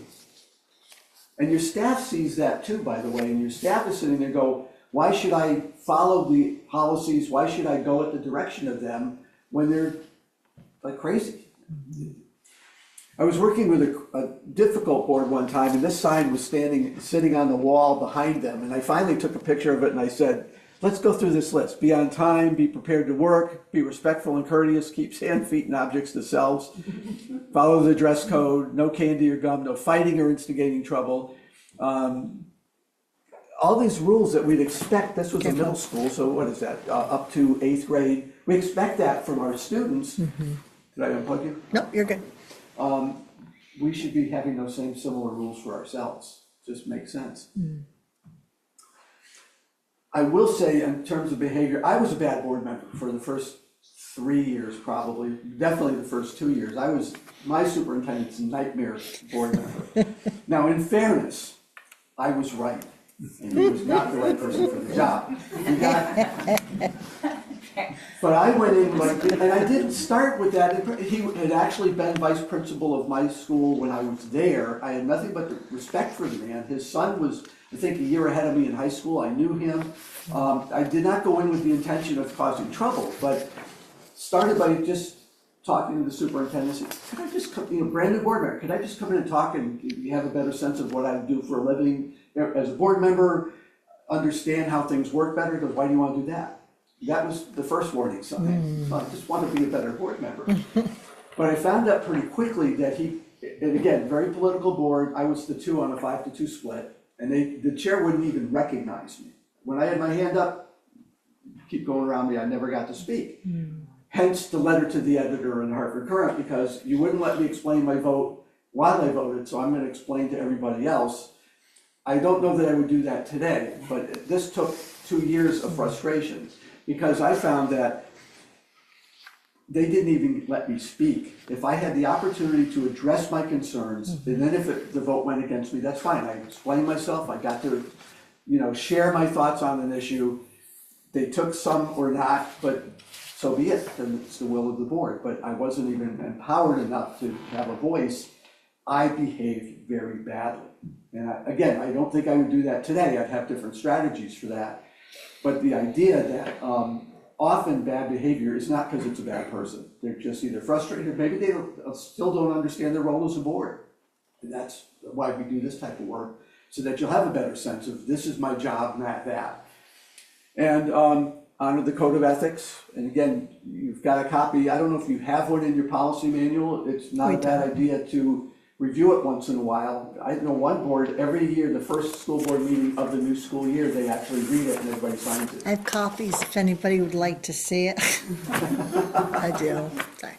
And your staff sees that too, by the way, and your staff is sitting there go, why should I follow the policies, why should I go at the direction of them when they're like crazy? I was working with a difficult board one time, and this sign was sitting on the wall behind them, and I finally took a picture of it and I said, let's go through this list. Be on time, be prepared to work, be respectful and courteous, keep hand, feet, and objects to selves, follow the dress code, no candy or gum, no fighting or instigating trouble. All these rules that we'd expect, this was a middle school, so what is that, up to 8th grade. We expect that from our students. Did I unplug you? Nope, you're good. We should be having those same similar rules for ourselves. Just makes sense. I will say, in terms of behavior, I was a bad board member for the first 3 years, probably, definitely the first 2 years. I was my superintendent's nightmare board member. Now, in fairness, I was right, and he was not the right person for the job. But I went in like, and I didn't start with that. He had actually been vice principal of my school when I was there. I had nothing but respect for the man. His son was, I think, a year ahead of me in high school. I knew him. I did not go in with the intention of causing trouble, but started by just talking to the superintendent. Said, could I just come, brand new board member, could I just come in and talk and you have a better sense of what I do for a living as a board member, understand how things work better? He goes, why do you want to do that? That was the first warning sign. So I just want to be a better board member. But I found out pretty quickly that he, and again, very political board, I was the 2 on a 5-2 split, and the chair wouldn't even recognize me. When I had my hand up, keep going around me, I never got to speak. Hence the letter to the editor in the Hartford Courant, because you wouldn't let me explain my vote while I voted, so I'm going to explain to everybody else. I don't know that I would do that today, but this took 2 years of frustration. Because I found that they didn't even let me speak. If I had the opportunity to address my concerns, and then if the vote went against me, that's fine. I explained myself, I got to, share my thoughts on an issue. They took some or not, but so be it, then it's the will of the board. But I wasn't even empowered enough to have a voice. I behaved very badly. And again, I don't think I would do that today. I'd have different strategies for that. But the idea that often bad behavior is not because it's a bad person. They're just either frustrated, maybe they still don't understand their role as a board. And that's why we do this type of work. so that you'll have a better sense of this is my job, not that. And honor the code of ethics. And again, you've got a copy. I don't know if you have one in your policy manual. It's not a bad idea to review it once in a while. I know one board, every year, the first school board meeting of the new school year, they actually read it and everybody signs it. I have copies if anybody would like to see it. I do. Sorry.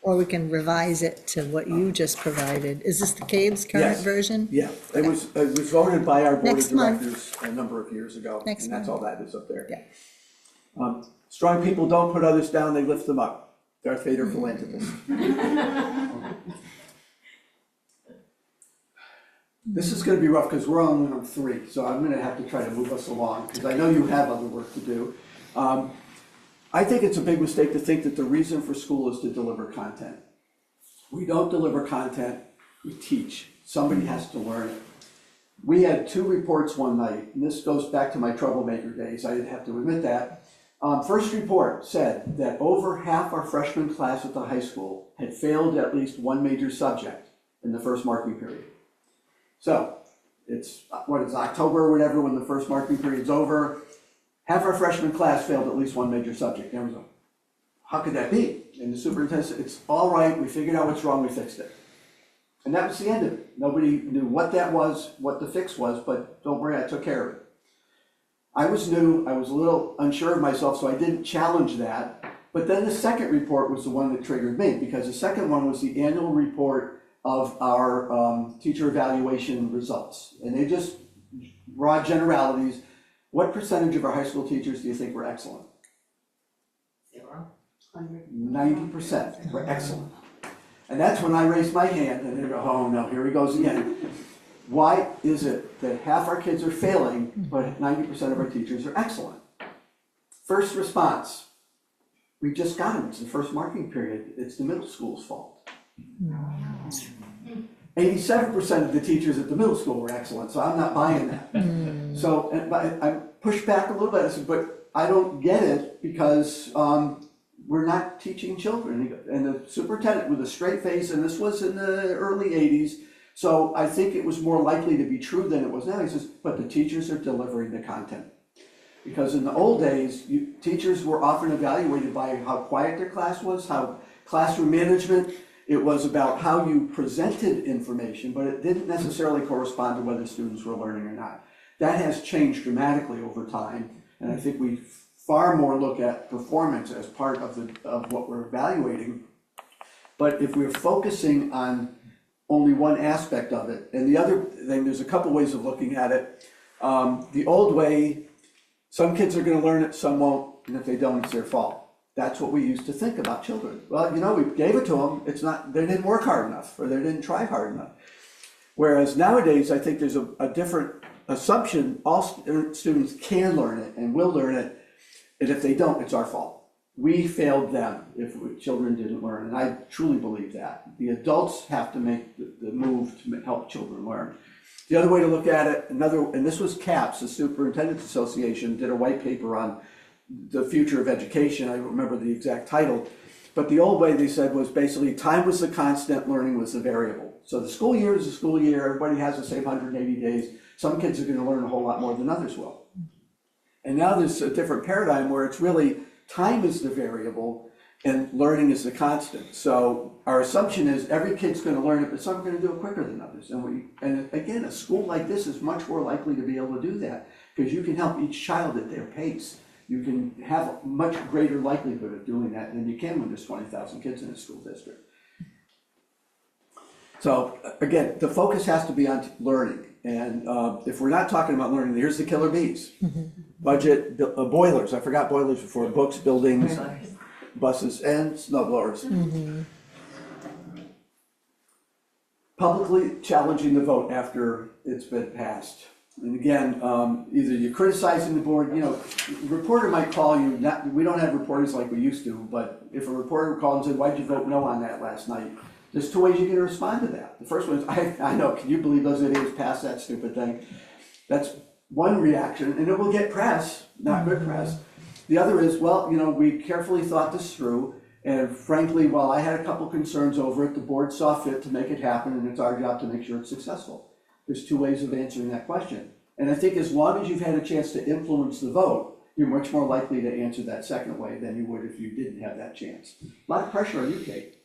Or we can revise it to what you just provided. Is this the CABE's current Yes. version? Yeah, it was voted by our board of Next month. directors a number of years ago. Next And that's month. all that is up there. Yeah. Strong people don't put others down, they lift them up. Darth Vader philanthropist. This is gonna be rough, because we're only on 3, so I'm gonna have to try to move us along, because I know you have other work to do. I think it's a big mistake to think that the reason for school is to deliver content. We don't deliver content, we teach. Somebody has to learn it. We had 2 reports one night, and this goes back to my troublemaker days, I have to admit that. First report said that over half our freshman class at the high school had failed at least one major subject in the first marking period. So, it's, October or whatever, when the first marking period's over, half our freshman class failed at least one major subject. There was a, how could that be? And the superintendent said, it's all right, we figured out what's wrong, we fixed it. And that was the end of it. Nobody knew what that was, what the fix was, but don't worry, I took care of it. I was new, I was a little unsure of myself, so I didn't challenge that. But then the second report was the one that triggered me, because the second one was the annual report of our teacher evaluation results. And they just, broad generalities, what percentage of our high school teachers do you think were excellent? 90% were excellent. And that's when I raised my hand and they go, oh no, here he goes again. Why is it that half our kids are failing, but 90% of our teachers are excellent? First response, we just got them, it's the first marking period, it's the middle school's fault. 87% of the teachers at the middle school were excellent, so I'm not buying that. So I pushed back a little bit, I said, but I don't get it because we're not teaching children. And the superintendent with a straight face, and this was in the early 80s, so I think it was more likely to be true than it was now. He says, but the teachers are delivering the content. Because in the old days, teachers were often evaluated by how quiet their class was, how classroom management, it was about how you presented information, but it didn't necessarily correspond to whether students were learning or not. That has changed dramatically over time, and I think we far more look at performance as part of what we're evaluating. But if we're focusing on only one aspect of it, and the other thing, there's a couple ways of looking at it. The old way, some kids are going to learn it, some won't, and if they don't, it's their fault. That's what we used to think about children. Well, you know, we gave it to them, it's not, they didn't work hard enough, or they didn't try hard enough. Whereas nowadays, I think there's a different assumption, all students can learn it and will learn it, and if they don't, it's our fault. We failed them if children didn't learn, and I truly believe that. The adults have to make the move to help children learn. The other way to look at it, and this was CAPS, the Superintendent's Association, did a white paper on the future of education. I don't remember the exact title, but the old way they said was basically time was the constant, learning was the variable. So the school year is a school year, everybody has the same 180 days. Some kids are going to learn a whole lot more than others will. And now there's a different paradigm where it's really time is the variable and learning is the constant. So our assumption is every kid's going to learn it, but some are going to do it quicker than others. And again, a school like this is much more likely to be able to do that because you can help each child at their pace. You can have a much greater likelihood of doing that than you can when there's 20,000 kids in a school district. So again, the focus has to be on learning. And if we're not talking about learning, here's the killer bees. Budget, boilers, I forgot boilers before, books, buildings, buses, and snow blowers. Publicly challenging the vote after it's been passed. And again, either you're criticizing the board, you know, a reporter might call you, we don't have reporters like we used to, but if a reporter called and said, why'd you vote no on that last night? There's 2 ways you can respond to that. The first one is, I know, can you believe those idiots passed that stupid thing? That's one reaction, and it will get press, not good press. The other is, well, you know, we carefully thought this through, and frankly, while I had a couple concerns over it, the board saw fit to make it happen, and it's our job to make sure it's successful. There's two ways of answering that question. And I think as long as you've had a chance to influence the vote, you're much more likely to answer that second way than you would if you didn't have that chance. A lot of pressure on you, Kate.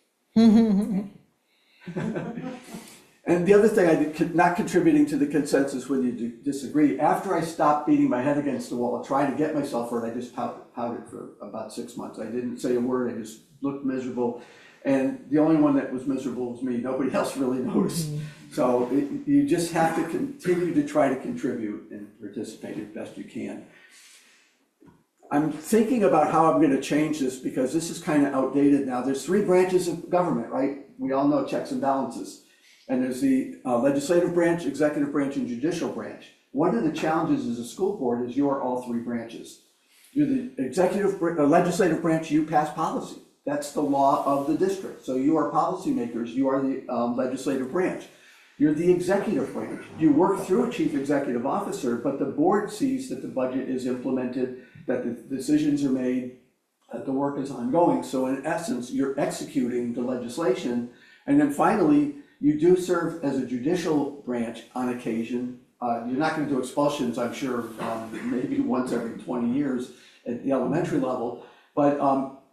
And the other thing, not contributing to the consensus when you disagree, after I stopped beating my head against the wall and trying to get myself heard, I just pouted for about 6 months. I didn't say a word, I just looked miserable. And the only one that was miserable was me. Nobody else really noticed. So you just have to continue to try to contribute and participate as best you can. I'm thinking about how I'm going to change this because this is kind of outdated now. There's 3 branches of government, right? We all know checks and balances. And there's the legislative branch, executive branch, and judicial branch. One of the challenges as a school board is you're all 3 branches. You're the legislative branch, you pass policy. That's the law of the district. So you are policymakers, you are the legislative branch. You're the executive branch. You work through a chief executive officer, but the board sees that the budget is implemented, that the decisions are made, that the work is ongoing. So in essence, you're executing the legislation. And then finally, you do serve as a judicial branch on occasion. You're not going to do expulsions, I'm sure, maybe once every 20 years at the elementary level, but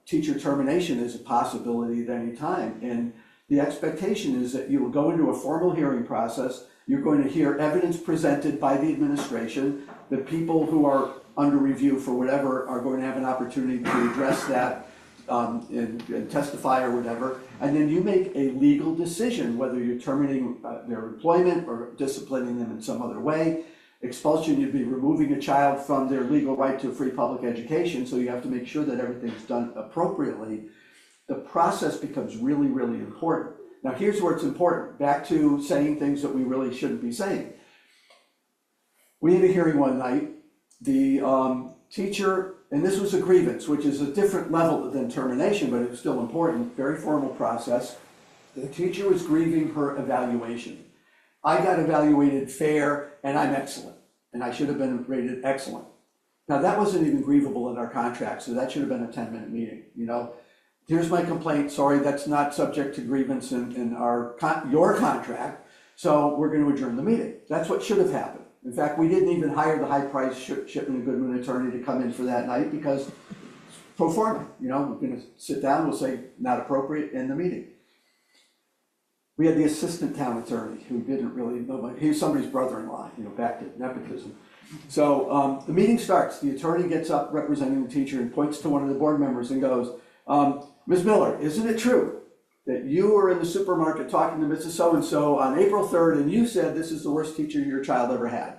teacher termination is a possibility at any time. And the expectation is that you will go into a formal hearing process. You're going to hear evidence presented by the administration. The people who are under review for whatever are going to have an opportunity to address that and testify or whatever. And then you make a legal decision whether you're terminating their employment or disciplining them in some other way. Expulsion, you'd be removing a child from their legal right to a free public education, so you have to make sure that everything's done appropriately. The process becomes really, really important. Now here's where it's important, back to saying things that we really shouldn't be saying. We had a hearing one night, the teacher, and this was a grievance, which is a different level than termination, but it was still important, very formal process. The teacher was grieving her evaluation. I got evaluated fair and I'm excellent, and I should have been rated excellent. Now that wasn't even grievable in our contract, so that should have been a 10-minute meeting, you know. Here's my complaint, sorry, that's not subject to grievance in your contract, so we're going to adjourn the meeting. That's what should have happened. In fact, we didn't even hire the high-priced Shipman and Goodman attorney to come in for that night because pro forma, you know, we're going to sit down, we'll say not appropriate, end the meeting. We had the assistant town attorney who didn't really know, he was somebody's brother-in-law, you know, back to nepotism. So the meeting starts, the attorney gets up representing the teacher and points to one of the board members and goes, Ms. Miller, isn't it true that you were in the supermarket talking to Mrs. So-and-so on April 3rd and you said this is the worst teacher your child ever had?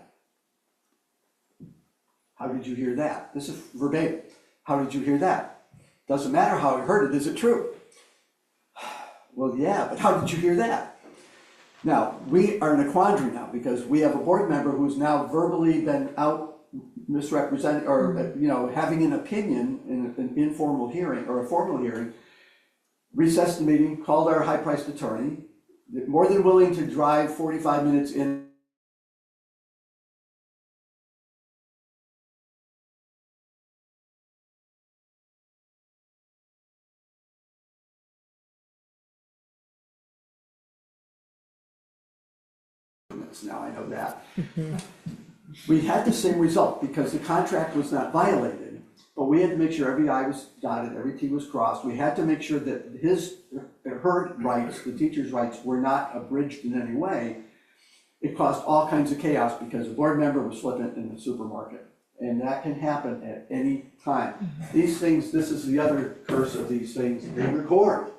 How did you hear that? This is verbatim. How did you hear that? Doesn't matter how I heard it, is it true? Well, yeah, but how did you hear that? Now, we are in a quandary now because we have a board member who's now verbally been out misrepresenting or, you know, having an opinion in an informal hearing or a formal hearing, recessed the meeting, called our high-priced attorney, more than willing to drive 45 minutes in. Now I know that. We had the same result because the contract was not violated, but we had to make sure every I was dotted, every T was crossed. We had to make sure that her rights, the teacher's rights, were not abridged in any way. It caused all kinds of chaos because a board member was flippant in the supermarket, and that can happen at any time. These things, this is the other curse of these things, they record.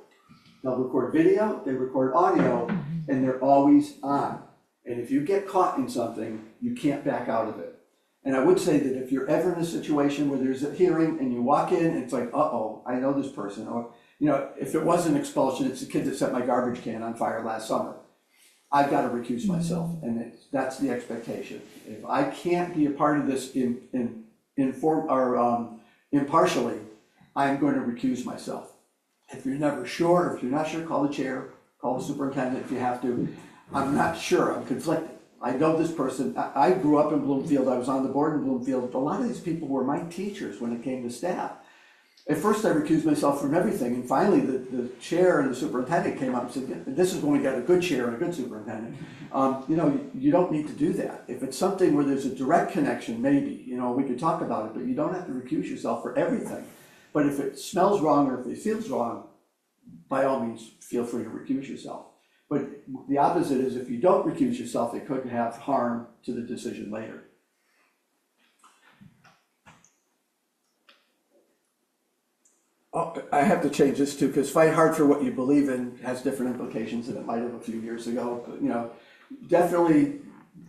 They'll record video, they record audio, and they're always on. And if you get caught in something, you can't back out of it. And I would say that if you're ever in a situation where there's a hearing and you walk in and it's like, uh-oh, I know this person. Or, you know, if it was an expulsion, it's the kid that set my garbage can on fire last summer. I've got to recuse myself, and that's the expectation. If I can't be a part of this impartially, I'm going to recuse myself. If you're never sure, if you're not sure, call the chair, call the superintendent if you have to. I'm not sure, I'm conflicted. I know this person, I grew up in Bloomfield, I was on the board in Bloomfield, but a lot of these people were my teachers when it came to staff. At first I recused myself from everything, and finally the chair and the superintendent came up and said, this is when we got a good chair and a good superintendent. You know, you don't need to do that. If it's something where there's a direct connection, maybe, you know, we could talk about it, but you don't have to recuse yourself for everything. But if it smells wrong or if it feels wrong, by all means, feel free to recuse yourself. But the opposite is if you don't recuse yourself, it could have harm to the decision later. Oh, I have to change this too, because fight hard for what you believe in has different implications than it might have a few years ago. But, you know, definitely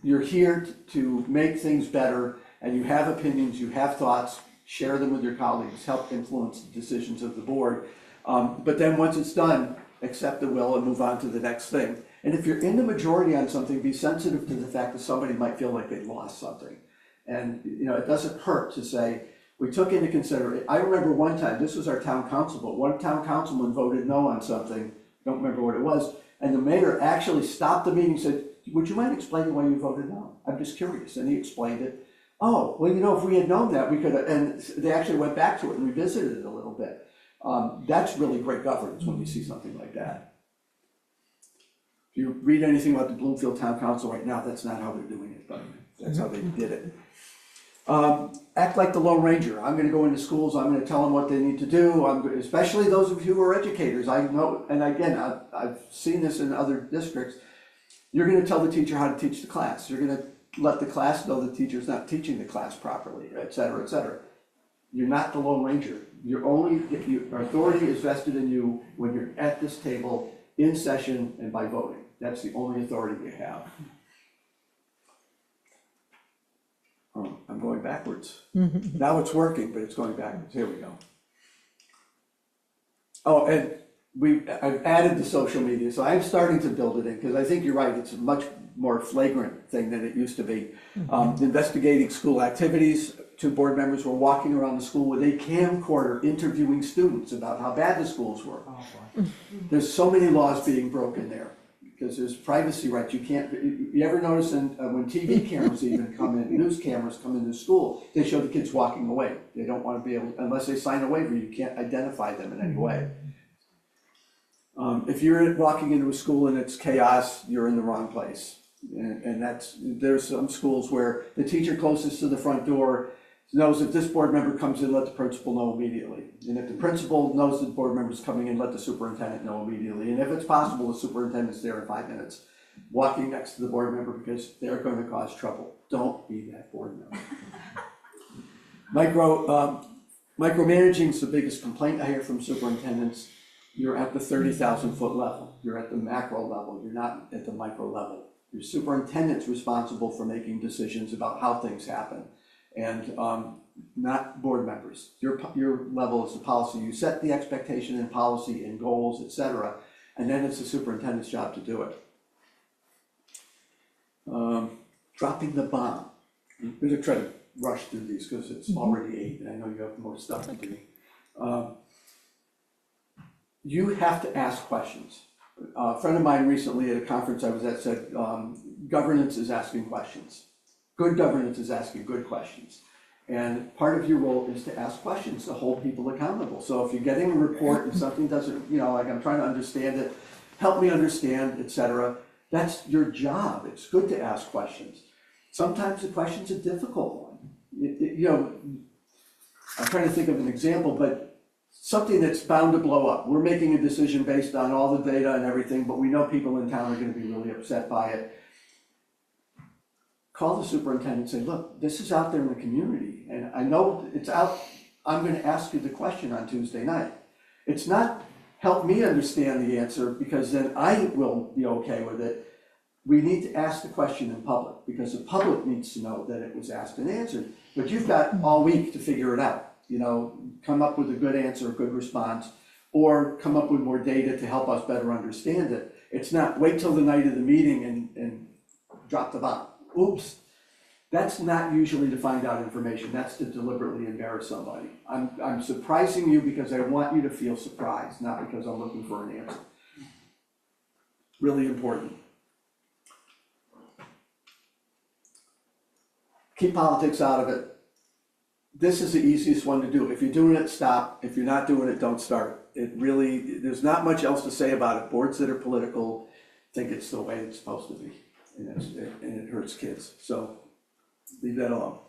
you're here to make things better, and you have opinions, you have thoughts, share them with your colleagues, help influence the decisions of the board. But then once it's done, accept the will and move on to the next thing. And if you're in the majority on something, be sensitive to the fact that somebody might feel like they lost something. And, you know, it doesn't hurt to say, we took into consideration. I remember one time, this was our town council, but one town councilman voted no on something, don't remember what it was, and the mayor actually stopped the meeting and said, would you mind explaining why you voted no? I'm just curious. And he explained it. Oh, well, you know, if we had known that, we could have, and they actually went back to it and revisited it a little bit. That's really great governance when you see something like that. If you read anything about the Bloomfield Town Council right now, that's not how they're doing it, but that's how they did it. Act like the Lone Ranger. I'm going to go into schools, I'm going to tell them what they need to do, especially those of you who are educators. I know, and again, I've seen this in other districts. You're going to tell the teacher how to teach the class. You're going to let the class know the teacher's not teaching the class properly, et cetera, et cetera. You're not the Lone Ranger. Your authority is vested in you when you're at this table, in session, and by voting. That's the only authority you have. Oh, I'm going backwards. Now it's working, but it's going backwards. Here we go. Oh, and I've added the social media, so I'm starting to build it in, because I think you're right, it's a much more flagrant thing than it used to be. Investigating school activities. 2 board members were walking around the school with a camcorder interviewing students about how bad the schools were. There's so many laws being broken there, because there's privacy rights. You ever notice when TV cameras even come in, news cameras come into school, they show the kids walking away. They don't want to be able, unless they sign a waiver, you can't identify them in any way. If you're walking into a school and it's chaos, you're in the wrong place. And there's some schools where the teacher closest to the front door knows if this board member comes in, let the principal know immediately. And if the principal knows the board member's coming in, let the superintendent know immediately. And if it's possible, the superintendent's there in 5 minutes, walking next to the board member, because they're going to cause trouble. Don't be that board member. Micromanaging is the biggest complaint I hear from superintendents. You're at the 30,000 foot level. You're at the macro level. You're not at the micro level. Your superintendent's responsible for making decisions about how things happen, and not board members. Your level is the policy. You set the expectation in policy and goals, etc., and then it's the superintendent's job to do it. Dropping the bomb. I'm going to try to rush through these because it's already 8, and I know you have more stuff to do. You have to ask questions. A friend of mine recently at a conference I was at said, governance is asking questions. Good governance is asking good questions. And part of your role is to ask questions, to hold people accountable. So if you're getting a report and something doesn't, like I'm trying to understand it, help me understand, etc., that's your job. It's good to ask questions. Sometimes the question's a difficult one. I'm trying to think of an example, but something that's bound to blow up. We're making a decision based on all the data and everything, but we know people in town are going to be really upset by it. Call the superintendent and say, look, this is out there in the community, and I know it's out. I'm going to ask you the question on Tuesday night. It's not help me understand the answer, because then I will be okay with it. We need to ask the question in public, because the public needs to know that it was asked and answered. But you've got all week to figure it out. Come up with a good answer, a good response, or come up with more data to help us better understand it. It's not wait till the night of the meeting and drop the bomb. Oops. That's not usually to find out information. That's to deliberately embarrass somebody. I'm surprising you because I want you to feel surprised, not because I'm looking for an answer. Really important. Keep politics out of it. this is the easiest one to do. If you're doing it, stop. If you're not doing it, don't start. It really, there's not much else to say about it. Boards that are political think it's the way it's supposed to be, and it hurts kids. So leave that alone.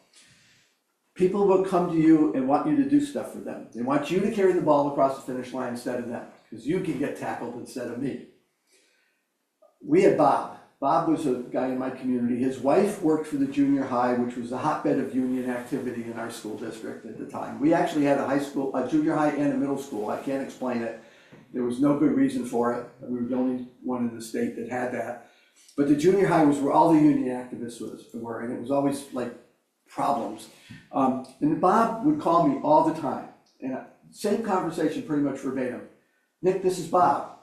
People will come to you and want you to do stuff for them. They want you to carry the ball across the finish line instead of them, because you can get tackled instead of me. We had Bob. Bob was a guy in my community. His wife worked for the junior high, which was a hotbed of union activity in our school district at the time. We actually had a junior high and a middle school. I can't explain it. There was no good reason for it. We were the only one in the state that had that. But the junior high was where all the union activists were, and it was always like problems. And Bob would call me all the time, and same conversation pretty much verbatim. Nick, this is Bob.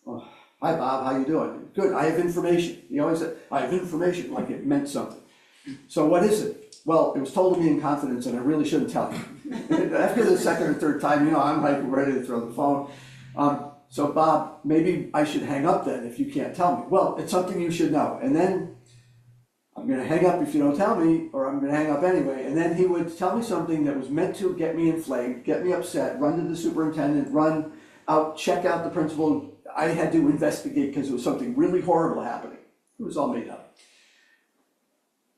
Oh, hi Bob, how you doing? Good, I have information. He always said, I have information, like it meant something. So what is it? Well, it was told to me in confidence and I really shouldn't tell you. After the second or third time, I'm like ready to throw the phone. So Bob, maybe I should hang up then if you can't tell me. Well, it's something you should know. And then I'm gonna hang up if you don't tell me, or I'm gonna hang up anyway. And then he would tell me something that was meant to get me inflamed, get me upset, run to the superintendent, run out, check out the principal. I had to investigate because there was something really horrible happening. It was all made up.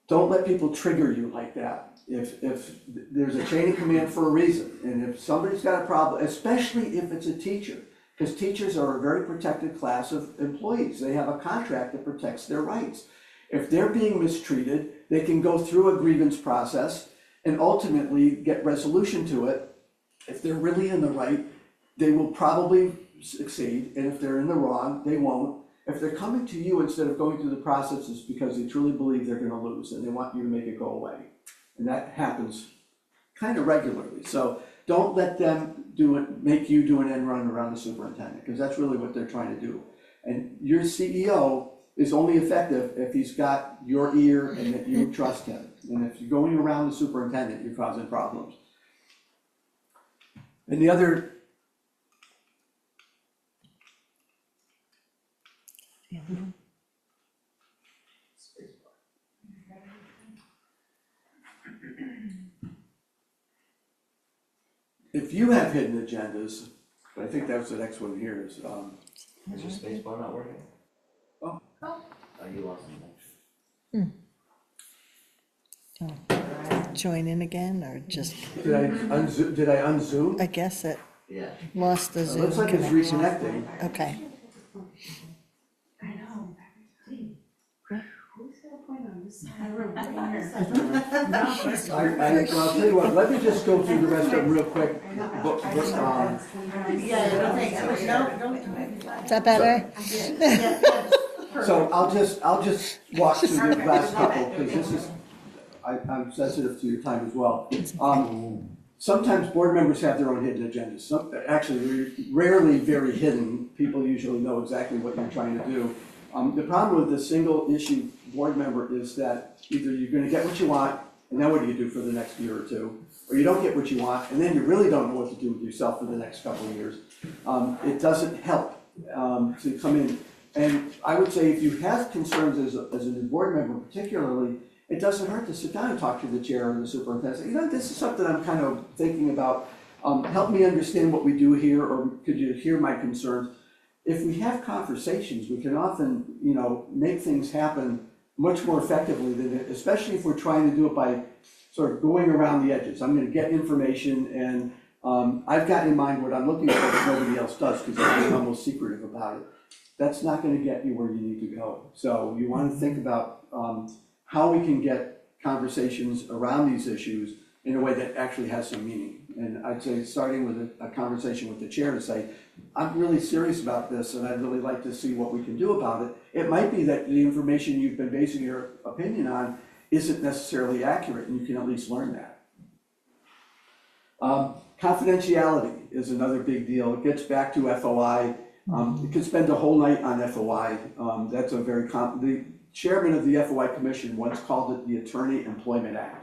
Don't let people trigger you like that. If there's a chain of command for a reason, and if somebody's got a problem, especially if it's a teacher, because teachers are a very protected class of employees. They have a contract that protects their rights. If they're being mistreated, they can go through a grievance process and ultimately get resolution to it. If they're really in the right, they will probably succeed, and if they're in the wrong, they won't. If they're coming to you instead of going through the process, it's because they truly believe they're gonna lose and they want you to make it go away. And that happens kind of regularly. So don't let them make you do an end run around the superintendent, because that's really what they're trying to do. And your CEO is only effective if he's got your ear and that you trust him. And if you're going around the superintendent, you're causing problems. And the other if you have hidden agendas, I think that's the next one here is, Is your space bar not working? Oh. Oh, you lost something. Join in again, or just, did I unzoom? I guess it Yeah. lost the It Zoom looks like it's connection. reconnecting. Okay. I know. Who's got a point on this side? Well, I'll tell you what, let me just go through the rest of them real quick. Is that better? So I'll just walk through the last couple, because this is, I'm sensitive to your time as well. Sometimes board members have their own hidden agendas. Actually, rarely very hidden. People usually know exactly what you're trying to do. The problem with the single issue board member is that either you're gonna get what you want, and then what do you do for the next year or two? Or you don't get what you want, and then you really don't know what to do with yourself for the next couple of years. It doesn't help to come in. And I would say if you have concerns as a new board member particularly, it doesn't hurt to sit down and talk to the chair or the superintendent. Say, this is something I'm kind of thinking about. Help me understand what we do here, or could you hear my concerns? If we have conversations, we can often, make things happen much more effectively than it, especially if we're trying to do it by sort of going around the edges. I'm gonna get information and I've got in mind what I'm looking for that nobody else does, because I'm almost secretive about it. That's not gonna get you where you need to go. So you wanna think about how we can get conversations around these issues in a way that actually has some meaning. And I'd say starting with a conversation with the chair to say, I'm really serious about this and I'd really like to see what we can do about it. It might be that the information you've been basing your opinion on isn't necessarily accurate, and you can at least learn that. Confidentiality is another big deal. It gets back to FOI. You could spend a whole night on FOI. That's a very the chairman of the FOI commission once called it the Attorney Employment Act.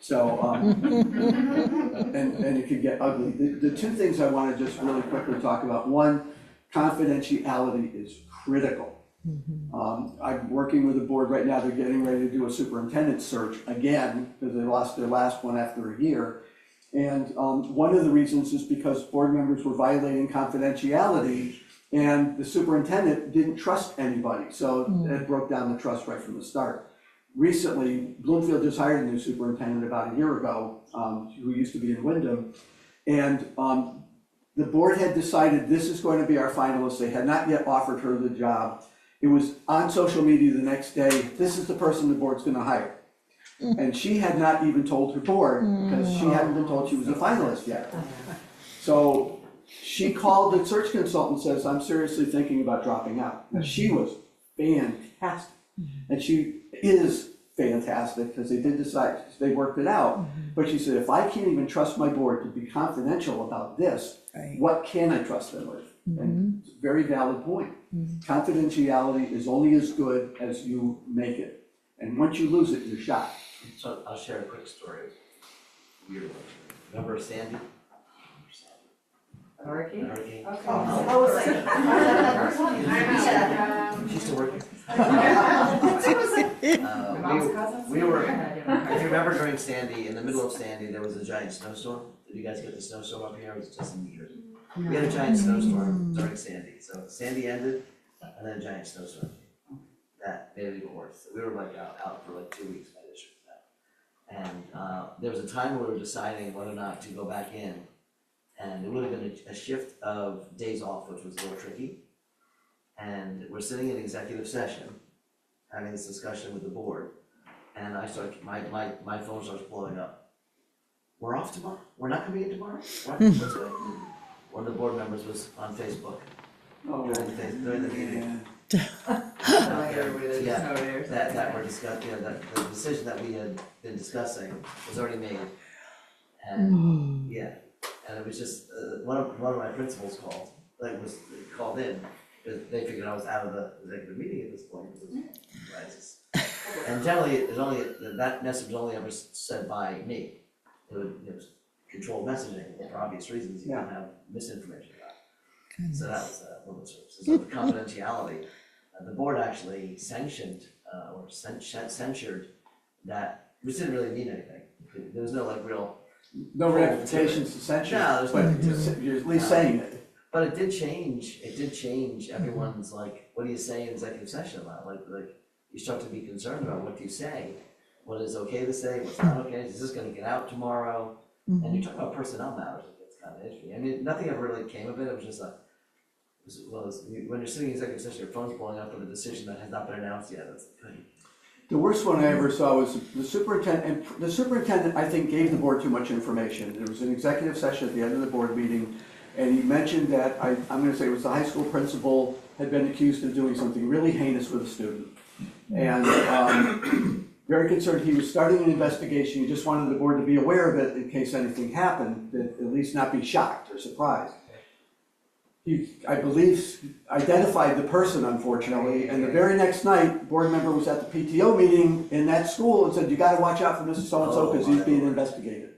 So, and it could get ugly. The two things I want to just really quickly talk about. One, confidentiality is critical. I'm working with the board right now. They're getting ready to do a superintendent search again because they lost their last one after a year. And one of the reasons is because board members were violating confidentiality and the superintendent didn't trust anybody, so it broke down the trust right from the start. Recently, Bloomfield just hired a new superintendent about a year ago, who used to be in Wyndham, and the board had decided this is going to be our finalist. They had not yet offered her the job. It was on social media the next day, this is the person the board's gonna hire. And she had not even told her board, because she hadn't been told she was a finalist yet. So she called the search consultant and says, I'm seriously thinking about dropping out. Now, she was fantastic, and she is fantastic, because they did decide, they worked it out. But she said, if I can't even trust my board to be confidential about this, what can I trust them with? And it's a very valid point. Confidentiality is only as good as you make it. And once you lose it, you're shot. So I'll share a quick story. Weird one. Remember Sandy? Hurricane? Hurricane? She's still working. We were, if you remember during Sandy, in the middle of Sandy, there was a giant snowstorm. Did you guys get the snowstorm up here, or was it just in New Jersey? We had a giant snowstorm during Sandy, so Sandy ended, and then a giant snowstorm. That made it even worse. We were like out for like 2 weeks by district. And there was a time where we were deciding whether or not to go back in, and it would have been a shift of days off, which was a little tricky. And we're sitting in executive session, having this discussion with the board, and I start, my phone starts blowing up. We're off tomorrow? We're not coming in tomorrow? What? What's going on? One of the board members was on Facebook during the meeting. That we're discussing, that the decision that we had been discussing was already made. And, and it was just, one of my principals called in, because they figured I was out of the executive meeting at this point. And generally, that message was only ever said by me. It was controlled messaging for obvious reasons. You can't have misinformation about it. So that was one of the sources. So the confidentiality, the board actually sanctioned or censured that, which didn't really mean anything. There was no real. No ramifications to censure, no, but you're at least saying it. But it did change everyone's what do you say in executive session about? Like you start to be concerned about what do you say, what is okay to say, what's not okay, is this gonna get out tomorrow? And you're talking about personnel matters, it's kind of interesting. I mean, nothing ever really came of it, it was just when you're sitting in executive session, your phone's blowing up with a decision that has not been announced yet, that's good. The worst one I ever saw was the superintendent, and the superintendent, I think, gave the board too much information. There was an executive session at the end of the board meeting, and he mentioned that, I'm gonna say it was the high school principal had been accused of doing something really heinous with a student. And very concerned, he was starting an investigation, he just wanted the board to be aware of it in case anything happened, that at least not be shocked or surprised. He, I believe, identified the person, unfortunately, and the very next night, board member was at the PTO meeting in that school and said, you gotta watch out for Mr. So-and-so because he's being investigated.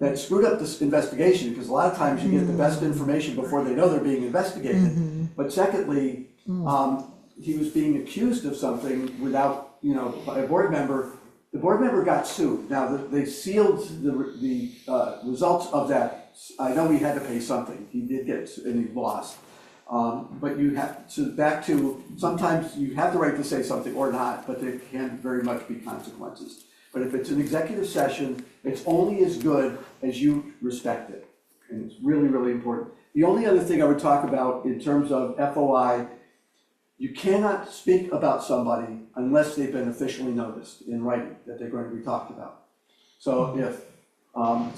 That screwed up this investigation, because a lot of times you get the best information before they know they're being investigated. But secondly, he was being accused of something without, by a board member. The board member got sued. Now, they sealed the results of that. I know he had to pay something. He did get, and he lost. But you have to, back to, sometimes you have the right to say something or not, but there can very much be consequences. But if it's an executive session, it's only as good as you respect it. And it's really, really important. The only other thing I would talk about in terms of FOI, you cannot speak about somebody unless they've been officially noticed in writing that they're going to be talked about. So if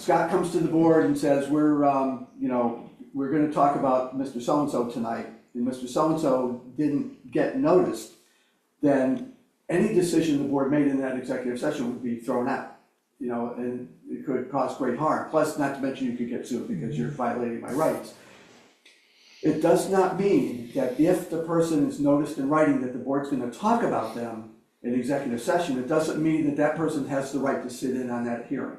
Scott comes to the board and says, we're going to talk about Mr. So-and-so tonight, and Mr. So-and-so didn't get noticed, then any decision the board made in that executive session would be thrown out, and it could cause great harm. Plus, not to mention you could get sued because you're violating my rights. It does not mean that if the person is noticed in writing that the board's going to talk about them in executive session, it doesn't mean that that person has the right to sit in on that hearing.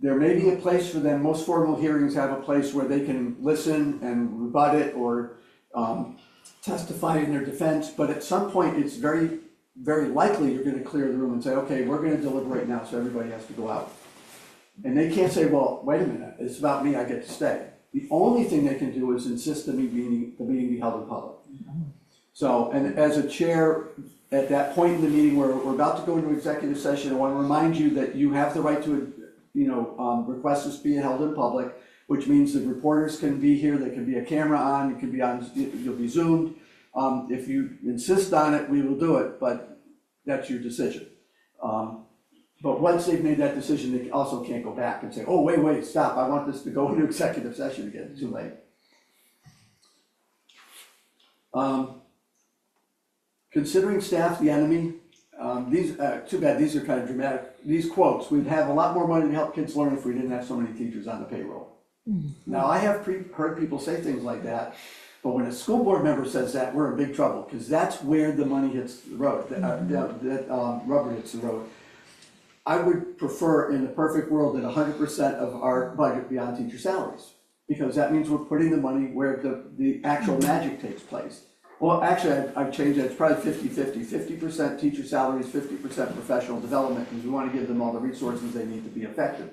There may be a place for them. Most formal hearings have a place where they can listen and rebut it or testify in their defense, but at some point it's very, very likely you're going to clear the room and say, okay, we're going to deliberate now, so everybody has to go out. And they can't say, well, wait a minute, it's about me, I get to stay. The only thing they can do is insist the meeting be held in public. So, and as a chair, at that point in the meeting where we're about to go into executive session, I want to remind you that you have the right to, request this be held in public, which means the reporters can be here, there can be a camera on, you can be on, you'll be zoomed. If you insist on it, we will do it, but that's your decision. But once they've made that decision, they also can't go back and say, oh, wait, stop, I want this to go into executive session again, it's too late. Considering staff the enemy, too bad, these are kind of dramatic. These quotes, we'd have a lot more money to help kids learn if we didn't have so many teachers on the payroll. Now, I have heard people say things like that, but when a school board member says that, we're in big trouble, because that's where the money hits the road, that rubber hits the road. I would prefer, in the perfect world, that 100% of our budget be on teacher salaries, because that means we're putting the money where the actual magic takes place. Well, actually, I've changed it, it's probably 50-50, 50% teacher salaries, 50% professional development, because we want to give them all the resources they need to be effective.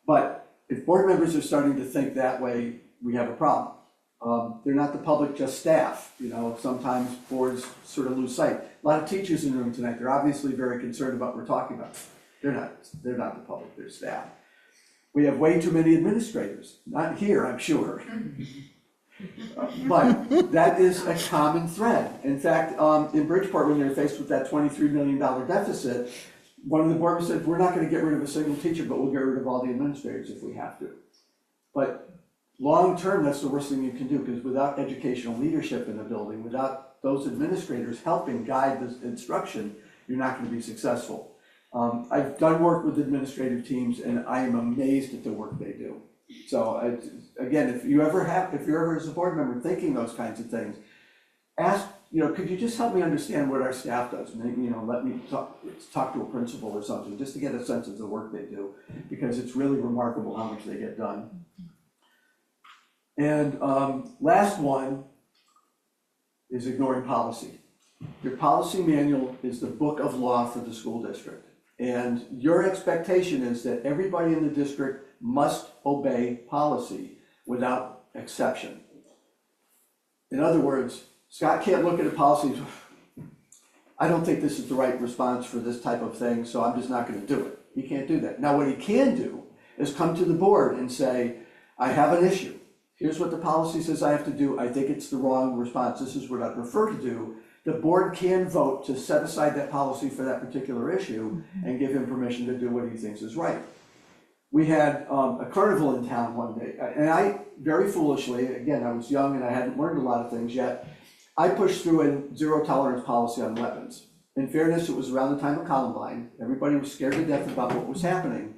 But if board members are starting to think that way, we have a problem. They're not the public, just staff. Sometimes boards sort of lose sight. A lot of teachers in the room tonight, they're obviously very concerned about what we're talking about. They're not the public, they're staff. We have way too many administrators, not here, I'm sure. But that is a common thread. In fact, in Bridgeport, when they were faced with that $23 million deficit, one of the board members said, we're not going to get rid of a single teacher, but we'll get rid of all the administrators if we have to. But long term, that's the worst thing you can do, because without educational leadership in the building, without those administrators helping guide the instruction, you're not going to be successful. I've done work with administrative teams, and I am amazed at the work they do. So again, if you're ever as a board member thinking those kinds of things, ask, could you just help me understand what our staff does? Maybe, let me talk to a principal or something, just to get a sense of the work they do, because it's really remarkable how much they get done. And last one is ignoring policy. Your policy manual is the book of law for the school district. And your expectation is that everybody in the district must obey policy without exception. In other words, Scott can't look at a policy, I don't think this is the right response for this type of thing, so I'm just not going to do it. He can't do that. Now, what he can do is come to the board and say, I have an issue. Here's what the policy says I have to do. I think it's the wrong response. This is what I prefer to do. The board can vote to set aside that policy for that particular issue and give him permission to do what he thinks is right. We had a carnival in town one day, and I, very foolishly, again, I was young and I hadn't learned a lot of things yet, I pushed through a zero tolerance policy on weapons. In fairness, it was around the time of Columbine. Everybody was scared to death about what was happening.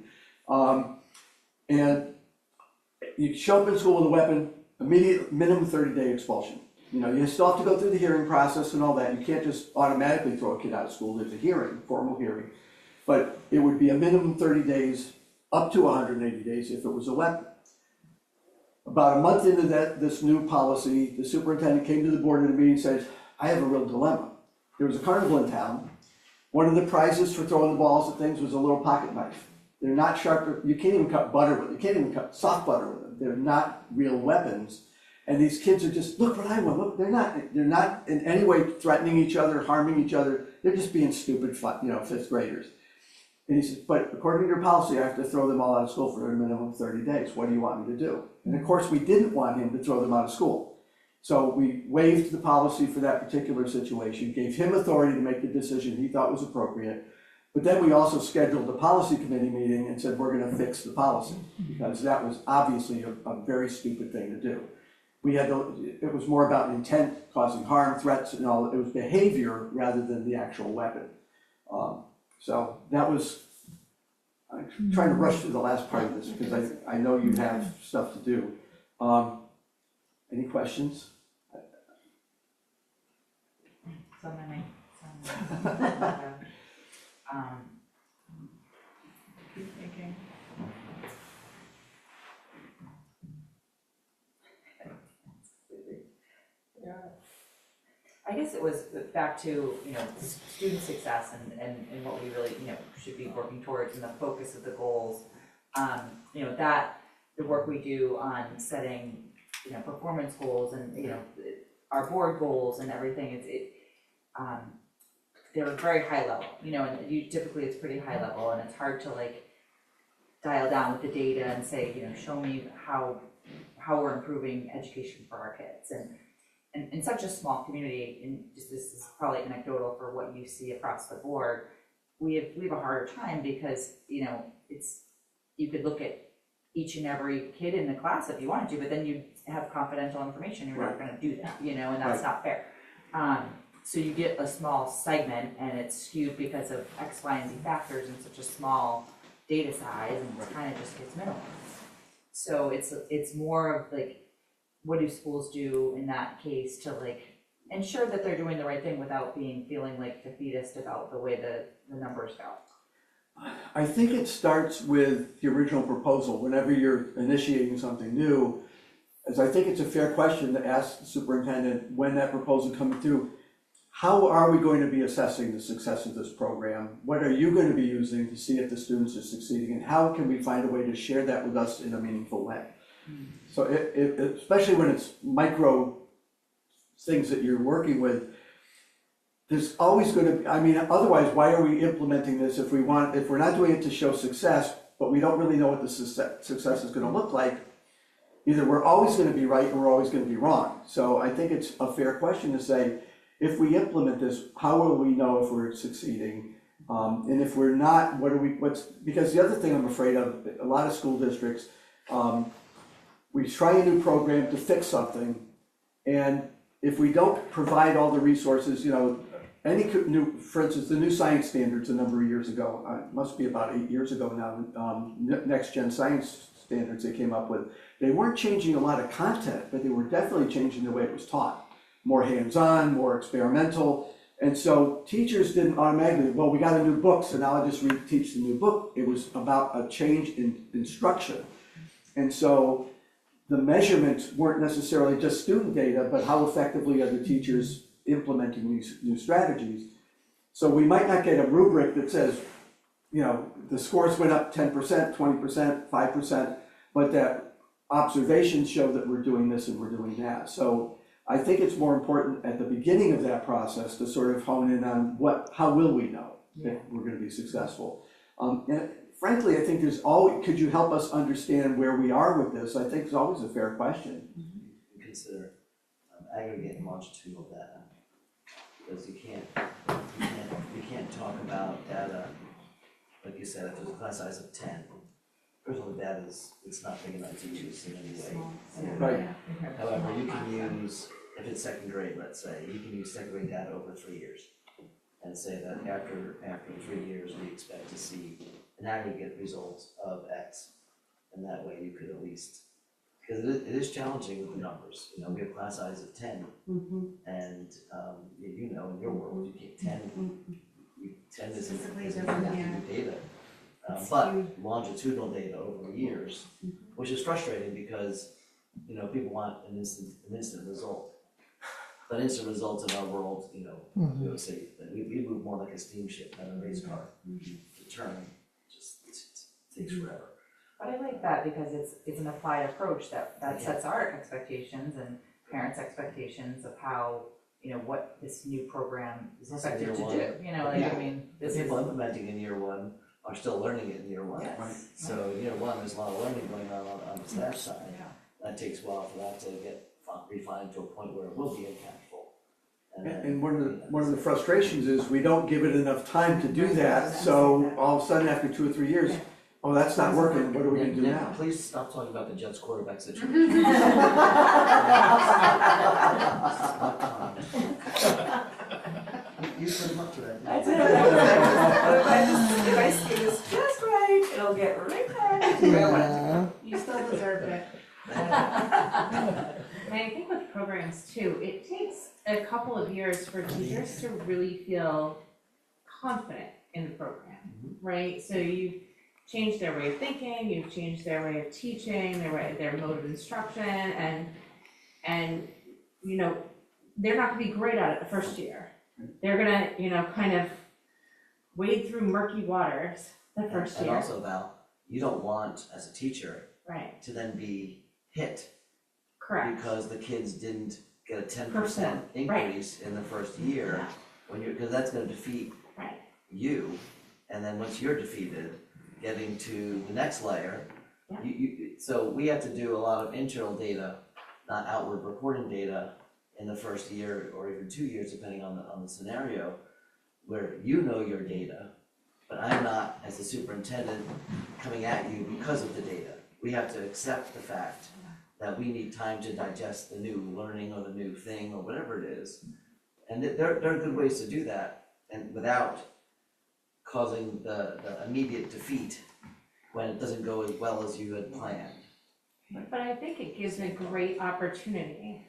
And you show up in school with a weapon, immediate minimum 30-day expulsion. You still have to go through the hearing process and all that. You can't just automatically throw a kid out of school. There's a hearing, formal hearing. But it would be a minimum 30 days, up to 180 days if it was a weapon. About a month into this new policy, the superintendent came to the board at a meeting and said, I have a real dilemma. There was a carnival in town. One of the prizes for throwing the balls at things was a little pocket knife. They're not sharp, you can't even cut butter with them. You can't even cut soft butter with them. They're not real weapons. And these kids are just, look what I want, look, they're not in any way threatening each other, harming each other. They're just being stupid, fifth graders. And he says, but according to your policy, I have to throw them all out of school for a minimum of 30 days. What do you want me to do? And of course, we didn't want him to throw them out of school. So we waived the policy for that particular situation, gave him authority to make the decision he thought was appropriate. But then we also scheduled a policy committee meeting and said, we're gonna fix the policy, because that was obviously a very stupid thing to do. It was more about intent, causing harm, threats, and all. It was behavior rather than the actual weapon. So that was, I'm trying to rush through the last part of this because I know you have stuff to do. Any questions? So many. Keep thinking. Yeah. I guess guess it was back to, you know, student success and what we really, you know, should be working towards and the focus of the goals. You know, that, the work we do on setting, you know, performance goals and, you know, our board goals and everything, they're very high level, you know, and typically it's pretty high level, and it's hard to like dial down with the data and say, you know, show me how we're improving education for our kids. And in such a small community, and just this is probably anecdotal for what you see across the board, we have a harder time because, you know, you could look at each and every kid in the class if you wanted to, but then you have confidential information, you're not gonna do that, you know, and that's not fair. So you get a small segment and it's skewed because of X, Y, and Z factors in such a small data size, and it kind of just gets minimalized. So it's more of like, what do schools do in that case to like ensure that they're doing the right thing without feeling like defeatist about the way the numbers go? I think it starts with the original proposal. Whenever you're initiating something new, as I think it's a fair question to ask the superintendent when that proposal comes through, how are we going to be assessing the success of this program? What are you going to be using to see if the students are succeeding? And how can we find a way to share that with us in a meaningful way? So especially when it's micro things that you're working with, there's always going to be, I mean, otherwise, why are we implementing this if we're not doing it to show success, but we don't really know what the success is going to look like? Either we're always going to be right or we're always going to be wrong. So I think it's a fair question to say, if we implement this, how will we know if we're succeeding? And if we're not, because the other thing I'm afraid of, a lot of school districts, we try a new program to fix something, and if we don't provide all the resources, you know, for instance, the new science standards a number of years ago, it must be about 8 years ago now, next gen science standards they came up with, they weren't changing a lot of content, but they were definitely changing the way it was taught. More hands-on, more experimental, and so teachers didn't automatically, well, we got a new book, so now I just teach the new book. It was about a change in instruction. And so the measurements weren't necessarily just student data, but how effectively are the teachers implementing these new strategies. So we might not get a rubric that says, you know, the scores went up 10%, 20%, 5%, but that observations show that we're doing this and we're doing that. So I think it's more important at the beginning of that process to sort of hone in on how will we know if we're going to be successful. And frankly, I think there's always, could you help us understand where we are with this? I think it's always a fair question. Consider aggregate and longitudinal data, because you can't talk about data, like you said, if there's a class size of 10. First of all, the data it's not big enough to use in any way. Right. However, you can use, if it's second grade, let's say, you can use second grade data over 3 years. And say that after 3 years, we expect to see an aggregate result of X. And that way you could at least, because it is challenging with the numbers. You know, we have class size of 10, and you know, in your world, you get 10 isn't data. But longitudinal data over years, which is frustrating because, you know, people want an instant result. But instant results in our world, you know, we would say that we move more like a steamship than a race car. The turn just takes forever. But I like that because it's an applied approach that sets our expectations and parents' expectations of how, you know, what this new program is expected to do. You know, like, I mean, the people implementing in year one are still learning it in year one. Yes. Right. So in year one, there's a lot of learning going on the staff side. That takes a while for that to get refined to a point where it will be impactful. And one of the frustrations is we don't give it enough time to do that. So all of a sudden, after 2 or 3 years, oh, that's not working. What are we going to do now? Please stop talking about the Jets quarterback situation. You put him up to that. I did. If I say this just right, it'll get right back. Yeah. You still deserve it. And I think with programs too, it takes a couple of years for teachers to really feel confident in the program, right? So you've changed their way of thinking, you've changed their way of teaching, their mode of instruction, and you know, they're not gonna be great at it the first year. They're gonna, you know, kind of wade through murky waters the first And year. also, Val, you don't want, as a teacher, Right, to then be hit correct. because the kids didn't get a 10% Percent, right. increase in the first year. Yeah. When you're, because that's gonna defeat Right. you, and then once you're defeated, getting to the next layer. Yeah. So we have to do a lot of internal data, not outward reporting data in the first year or even 2 years, depending on the scenario, where you know your data, but I'm not, as the superintendent, coming at you because of the data. We have to accept the fact that we need time to digest the new learning or the new thing or whatever it is. And there are good ways to do that, and without causing the immediate defeat when it doesn't go as well as you had planned. But I think it gives a great opportunity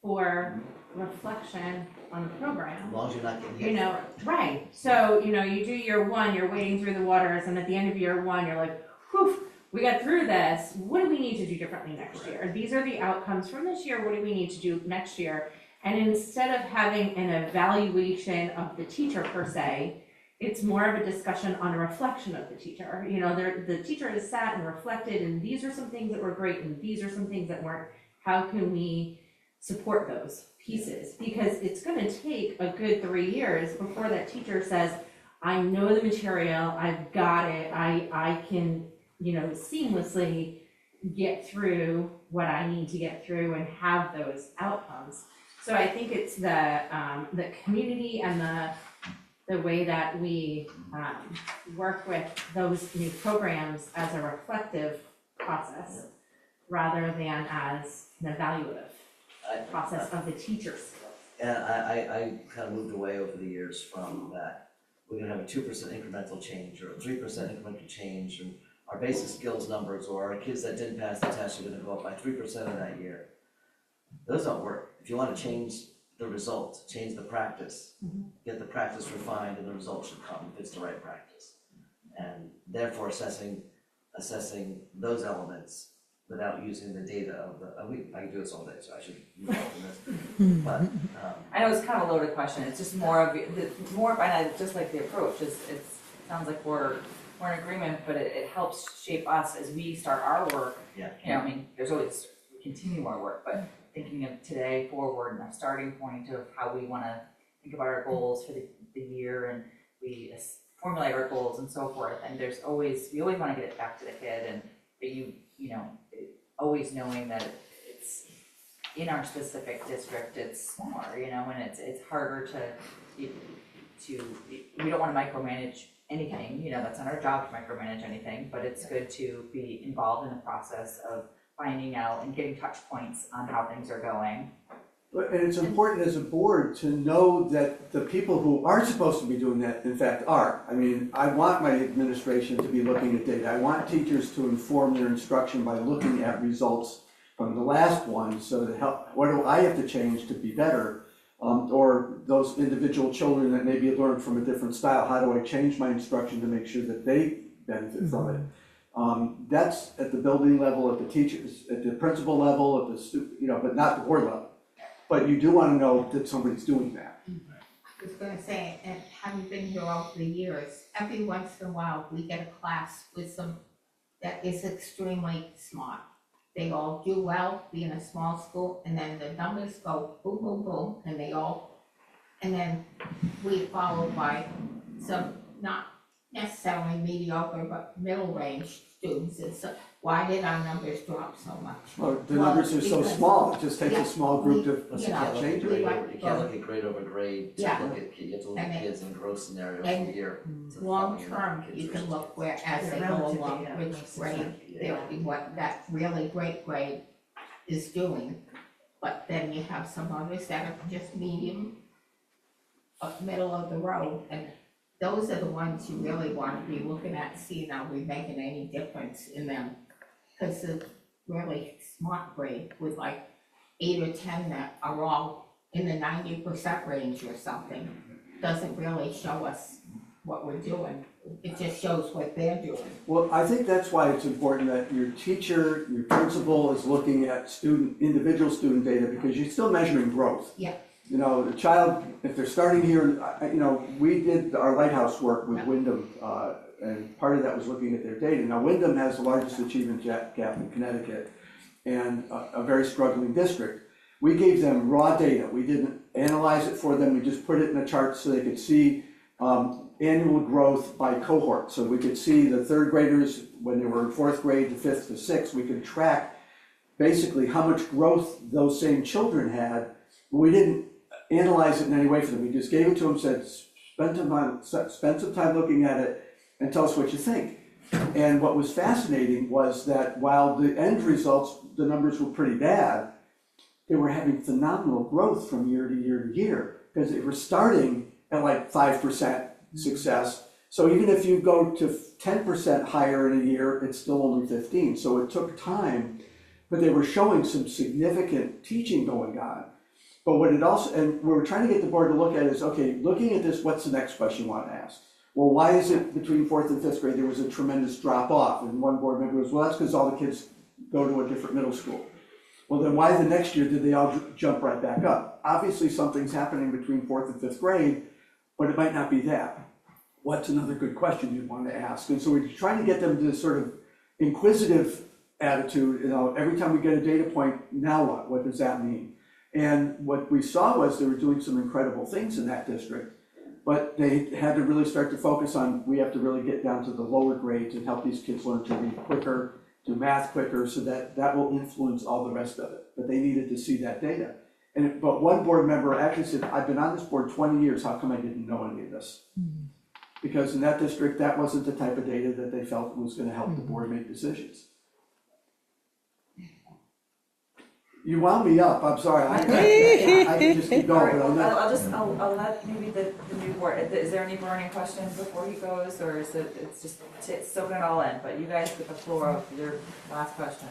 for reflection on the program. As long as you're not getting hit. You know, right, so, you know, you do year one, you're wading through the waters, and at the end of year one, you're like, whew, we got through this, what do we need to do differently next year? These are the outcomes from this year, what do we need to do next year? And instead of having an evaluation of the teacher per se, it's more of a discussion on a reflection of the teacher. You know, the teacher has sat and reflected, and these are some things that were great, and these are some things that weren't. How can we support those pieces? Because it's gonna take a good 3 years before that teacher says, I know the material, I've got it, I can, you know, seamlessly get through what I need to get through and have those outcomes. So I think it's the community and the way that we work with those new programs as a reflective process rather than as an evaluative process of the teacher's skills. And I kind of moved away over the years from that. We're gonna have a 2% incremental change or a 3% incremental change, and our basic skills numbers or our kids that didn't pass the test are gonna go up by 3% in that year. Those don't work. If you wanna change the result, change the practice, get the practice refined, and the result should come if it's the right practice. And therefore assessing those elements without using the data of the, I can do this all day, so I should move on from this. But, I know it's kind of a loaded question, it's just more of, and I just like the approach, it sounds like we're in agreement, but it helps shape us as we start our work. Yeah. You know, I mean, there's always, we continue our work, but thinking of today forward and a starting point of how we wanna think about our goals for the year, and we formulate our goals and so forth, and we always wanna get it back to the kid, and that you know, always knowing that it's in our specific district, it's smaller, you know, and it's harder to we don't wanna micromanage anything, you know, that's not our job to micromanage anything, but it's good to be involved in the process of finding out and getting touch points on how things are going. And it's important as a board to know that the people who are supposed to be doing that, in fact, are. I mean, I want my administration to be looking at data. I want teachers to inform their instruction by looking at results from the last one, so to help, what do I have to change to be better? Or those individual children that maybe learn from a different style, how do I change my instruction to make sure that they benefit from it? That's at the building level, at the teachers, at the principal level, at the you know, but not the board level. But you do want to know that somebody's doing that. I was gonna say, and having been here over the years, every once in a while, we get a class with some that is extremely smart. They all do well, being a small school, and then the numbers go boom, boom, boom, and then we followed by some not necessarily mediocre, but middle range students, and so, why did our numbers drop so much? Well, the numbers are so small, it just takes yeah, a small group to Plus you You know, can't look at change grade it. over, you can't look at grade over grade, Yeah. to look at, you have to look at And kids in growth scenarios and from year to the Long following year. term, Kids you are can just- look where, as they Yeah, go relative along, data which versus grade, yeah. what that really great grade is doing. But then you have some others that are just medium, middle of the road, and those are the ones you really want to be looking at, seeing are we making any difference in them? Because the really smart grade with like 8 or 10 that are all in the 90% range or something, doesn't really show us what we're doing. It just shows what they're doing. Well, I think that's why it's important that your teacher, your principal is looking at individual student data, because you're still measuring growth. Yeah. you know, the child, if they're starting here, you know, we did our lighthouse work with Wyndham, and part of that was looking at their data. Now, Wyndham has the largest achievement gap in Connecticut and a very struggling district. We gave them raw data. We didn't analyze it for them. We just put it in a chart so they could see annual growth by cohort. So we could see the third graders when they were in fourth grade, the fifth to sixth. We could track basically how much growth those same children had. We didn't analyze it in any way for them. We just gave it to them, said, spend some time looking at it and tell us what you think. And what was fascinating was that while the end results, the numbers were pretty bad, they were having phenomenal growth from year to year to year, because they were starting at like 5% success. So even if you go to 10% higher in a year, it's still only 15. So it took time, but they were showing some significant teaching going on. But what it also, and we were trying to get the board to look at is, okay, looking at this, what's the next question you want to ask? Well, why is it between fourth and fifth grade there was a tremendous drop off? And one board member goes, well, that's because all the kids go to a different middle school. Well, then why the next year did they all jump right back up? Obviously something's happening between fourth and fifth grade, but it might not be that. What's another good question you'd want to ask? And so we're trying to get them to sort of inquisitive attitude, you know, every time we get a data point, now what? What does that mean? And what we saw was they were doing some incredible things in that district, but they had to really start to focus on, we have to really get down to the lower grades and help these kids learn to read quicker, do math quicker, so that will influence all the rest of it. But they needed to see that data. But one board member actually said, I've been on this board 20 years, how come I didn't know any of this? Because in that district, that wasn't the type of data that they felt was gonna help the board make decisions. You wound me up, I'm sorry, I can just keep going, but I'm not. I'll let maybe the new board, is there any burning questions before he goes, or is it, it's just soaking it all in, but you guys get the floor for your last question.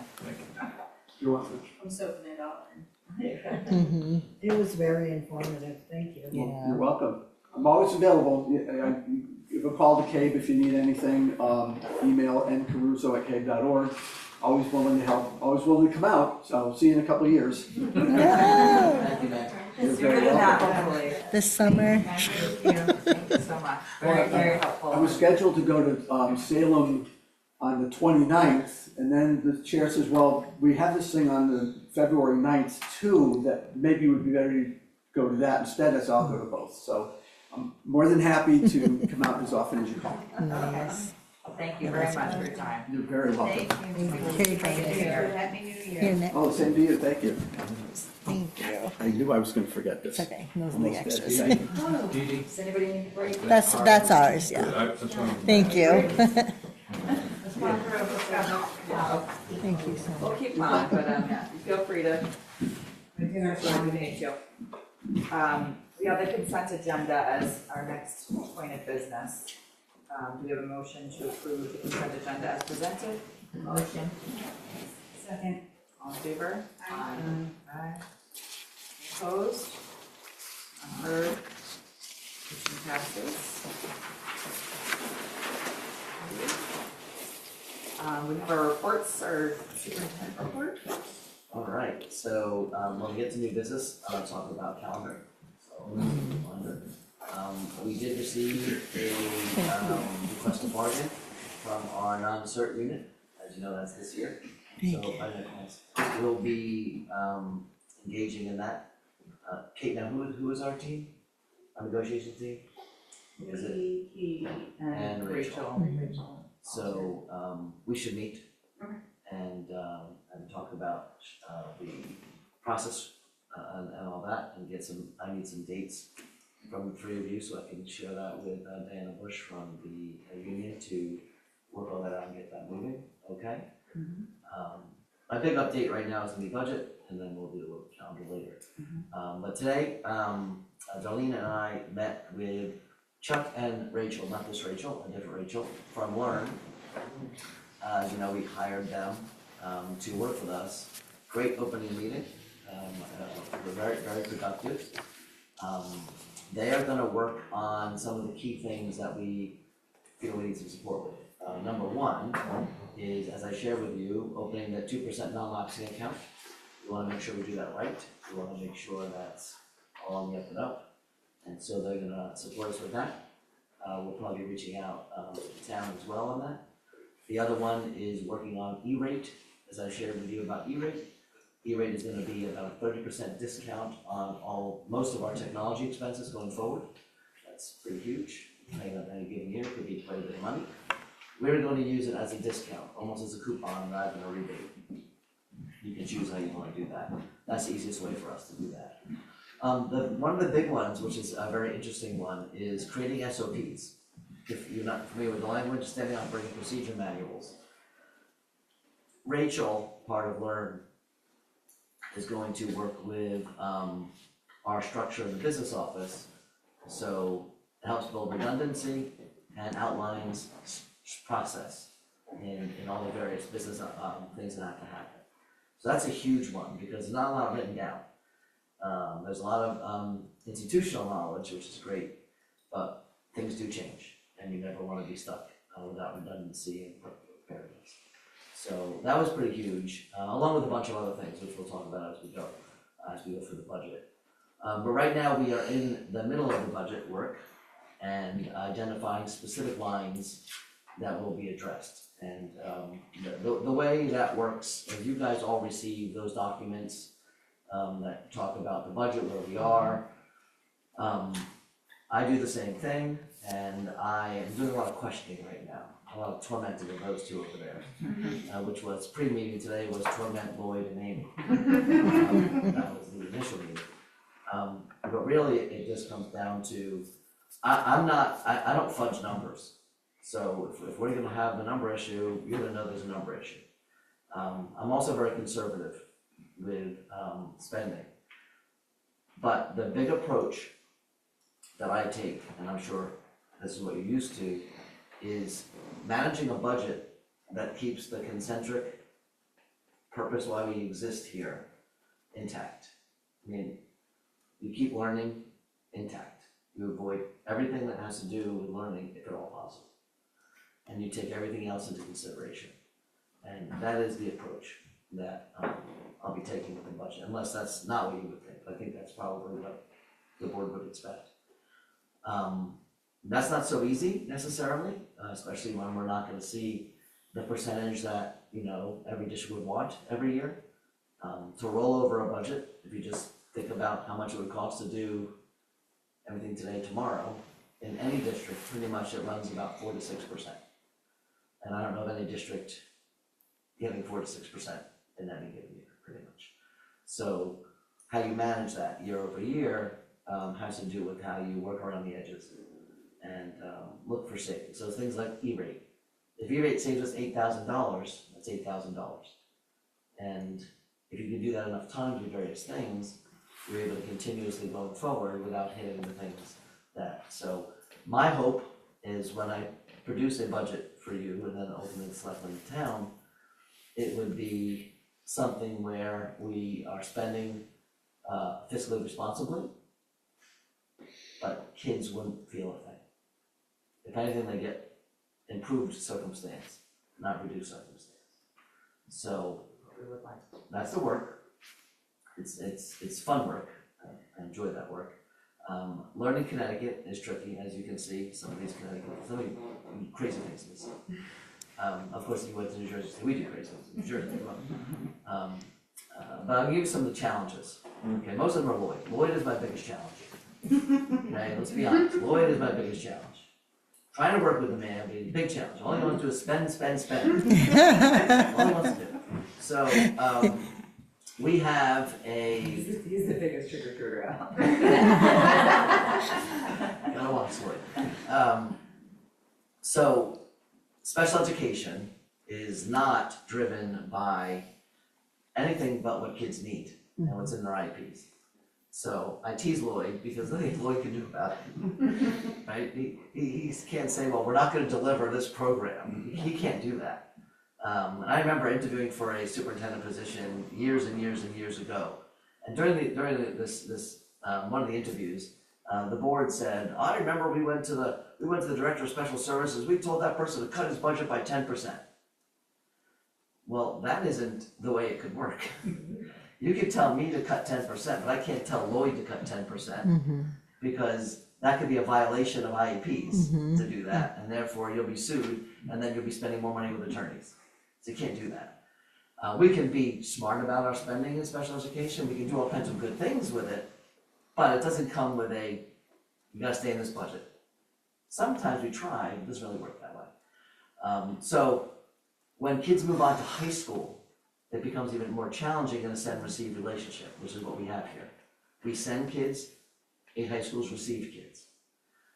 You're welcome. I'm soaking it all in. It was very informative, thank you. Yeah. You're welcome. I'm always available. Give a call to CABE if you need anything. Email ncaruso@cabe.org. Always willing to help, always willing to come out, so see you in a couple of years. Thank you, Matt. You're Sooner very than that, welcome. hopefully. This summer. Thank you so much. Very, very helpful. I was scheduled to go to Salem on the 29th, and then the chair says, well, we have this thing on the February 9th too, that maybe it would be better to go to that instead. I said, I'll go to both. So I'm more than happy to come out as often as you call. Nice. Thank you very much for your time. You're very welcome. Happy New Year. Here, Nick. Oh, same to you, thank you. Thank you. I knew I was gonna forget this. It's okay, those are the Almost did. extras. Thank you. Dee Dee? Does anybody need a break? That's ours, yeah. That's what I'm- Thank you. Let's go through. Thank you so much. We'll keep on, but feel free to. We need to. We have the consent agenda as our next point of business. Do we have a motion to approve the consent agenda as presented? Motion. Second. All in favor? Aye. Aye. Opposed? Unheard? Motion passes. We have our reports, our superintendent report. All right, so when we get to new business, I'll talk about calendar. So, calendar. We did receive a request to bargain from our non-cert unit, as you know, that's this year. So we'll be engaging in that. Kate, now who is our team, our negotiation team? Is it? He and Rachel. So we should meet and talk about the process and all that, and get some, I need some dates from the three of you, so I can share that with Diana Bush from the union to work all that out and get that moving, okay? My big update right now is gonna be budget, and then we'll do a little calendar later. But today, Darlene and I met with Chuck and Rachel, not this Rachel, a different Rachel, from Learn. As you know, we hired them to work with us. Great opening meeting, we're very, very productive. They are gonna work on some of the key things that we feel we need some support with. Number one is, as I shared with you, opening the 2% non-lapsing account. We wanna make sure we do that right. We wanna make sure that's all on the up and up. And so they're gonna support us with that. We'll probably be reaching out to the town as well on that. The other one is working on E-rate, as I shared with you about E-rate. E-rate is gonna be about a 30% discount on most of our technology expenses going forward. That's pretty huge, depending on any given year, could be quite a bit of money. We're going to use it as a discount, almost as a coupon rather than a rebate. You can choose how you wanna do that. That's the easiest way for us to do that. One of the big ones, which is a very interesting one, is creating SOPs. If you're not familiar with the language, standard operating procedure manuals. Rachel, part of Learn, is going to work with our structure in the business office. So it helps build redundancy and outlines process in all the various business things that have to happen. So that's a huge one because there's not a lot written down. There's a lot of institutional knowledge, which is great, but things do change and you never want to be stuck without redundancy and preparedness. So that was pretty huge, along with a bunch of other things, which we'll talk about as we go through the budget. But right now we are in the middle of the budget work and identifying specific lines that will be addressed. And the way that works, if you guys all receive those documents that talk about the budget, where we are, I do the same thing, and I am doing a lot of questioning right now, a lot of tormenting of those two over there, which was pre-meeting today was torment Lloyd and Amy. That was the initial meeting. But really, it just comes down to, I don't fudge numbers. So if we're gonna have the number issue, you're gonna know there's a number issue. I'm also very conservative with spending. But the big approach that I take, and I'm sure this is what you're used to, is managing a budget that keeps the concentric purpose why we exist here intact. I mean, you keep learning intact. You avoid everything that has to do with learning if at all possible. And you take everything else into consideration. And that is the approach that I'll be taking with the budget, unless that's not what you would think. I think that's probably what the board would expect. That's not so easy necessarily, especially when we're not gonna see the percentage that, every district would want every year. To roll over a budget, if you just think about how much it would cost to do everything today, tomorrow, in any district, pretty much it runs about 4 to 6%. And I don't know of any district getting 4 to 6% in any given year, pretty much. So how you manage that year over year has to do with how you work around the edges and look for savings. So things like E-rate. If E-rate saves us $8,000, that's $8,000. And if you can do that enough times with various things, you're able to continuously go forward without hitting the things that. So my hope is when I produce a budget for you and then ultimately select in the town, it would be something where we are spending fiscally responsibly, but kids wouldn't feel a thing. If anything, they get improved circumstance, not reduced circumstance. So that's the work. It's fun work. I enjoy that work. Learning Connecticut is tricky, as you can see. Some of these crazy things. Of course, if you went to New Jersey, we do crazy things in New Jersey. But I'll give you some of the challenges. Okay, most of them are Lloyd. Lloyd is my biggest challenge. Okay, let's be honest. Lloyd is my biggest challenge. Trying to work with the man is a big challenge. All he wants to do is spend. All he wants to do. So we have a. He's the biggest trick-or-treater out. I want Lloyd. So special education is not driven by anything but what kids need and what's in their IEPs. So I tease Lloyd because I think Lloyd can do about it, right? He can't say, well, we're not gonna deliver this program. He can't do that. And I remember interviewing for a superintendent position years and years and years ago. And during this one of the interviews, the board said, I remember we went to the director of special services, we told that person to cut his budget by 10%. Well, that isn't the way it could work. You could tell me to cut 10%, but I can't tell Lloyd to cut 10%. Because that could be a violation of IEPs to do that, and therefore you'll be sued, and then you'll be spending more money with attorneys. So you can't do that. We can be smart about our spending in special education, we can do all kinds of good things with it, but it doesn't come with you gotta stay in this budget. Sometimes we try, it doesn't really work that way. So when kids move on to high school, it becomes even more challenging in a send-receive relationship, which is what we have here. We send kids, high schools receive kids.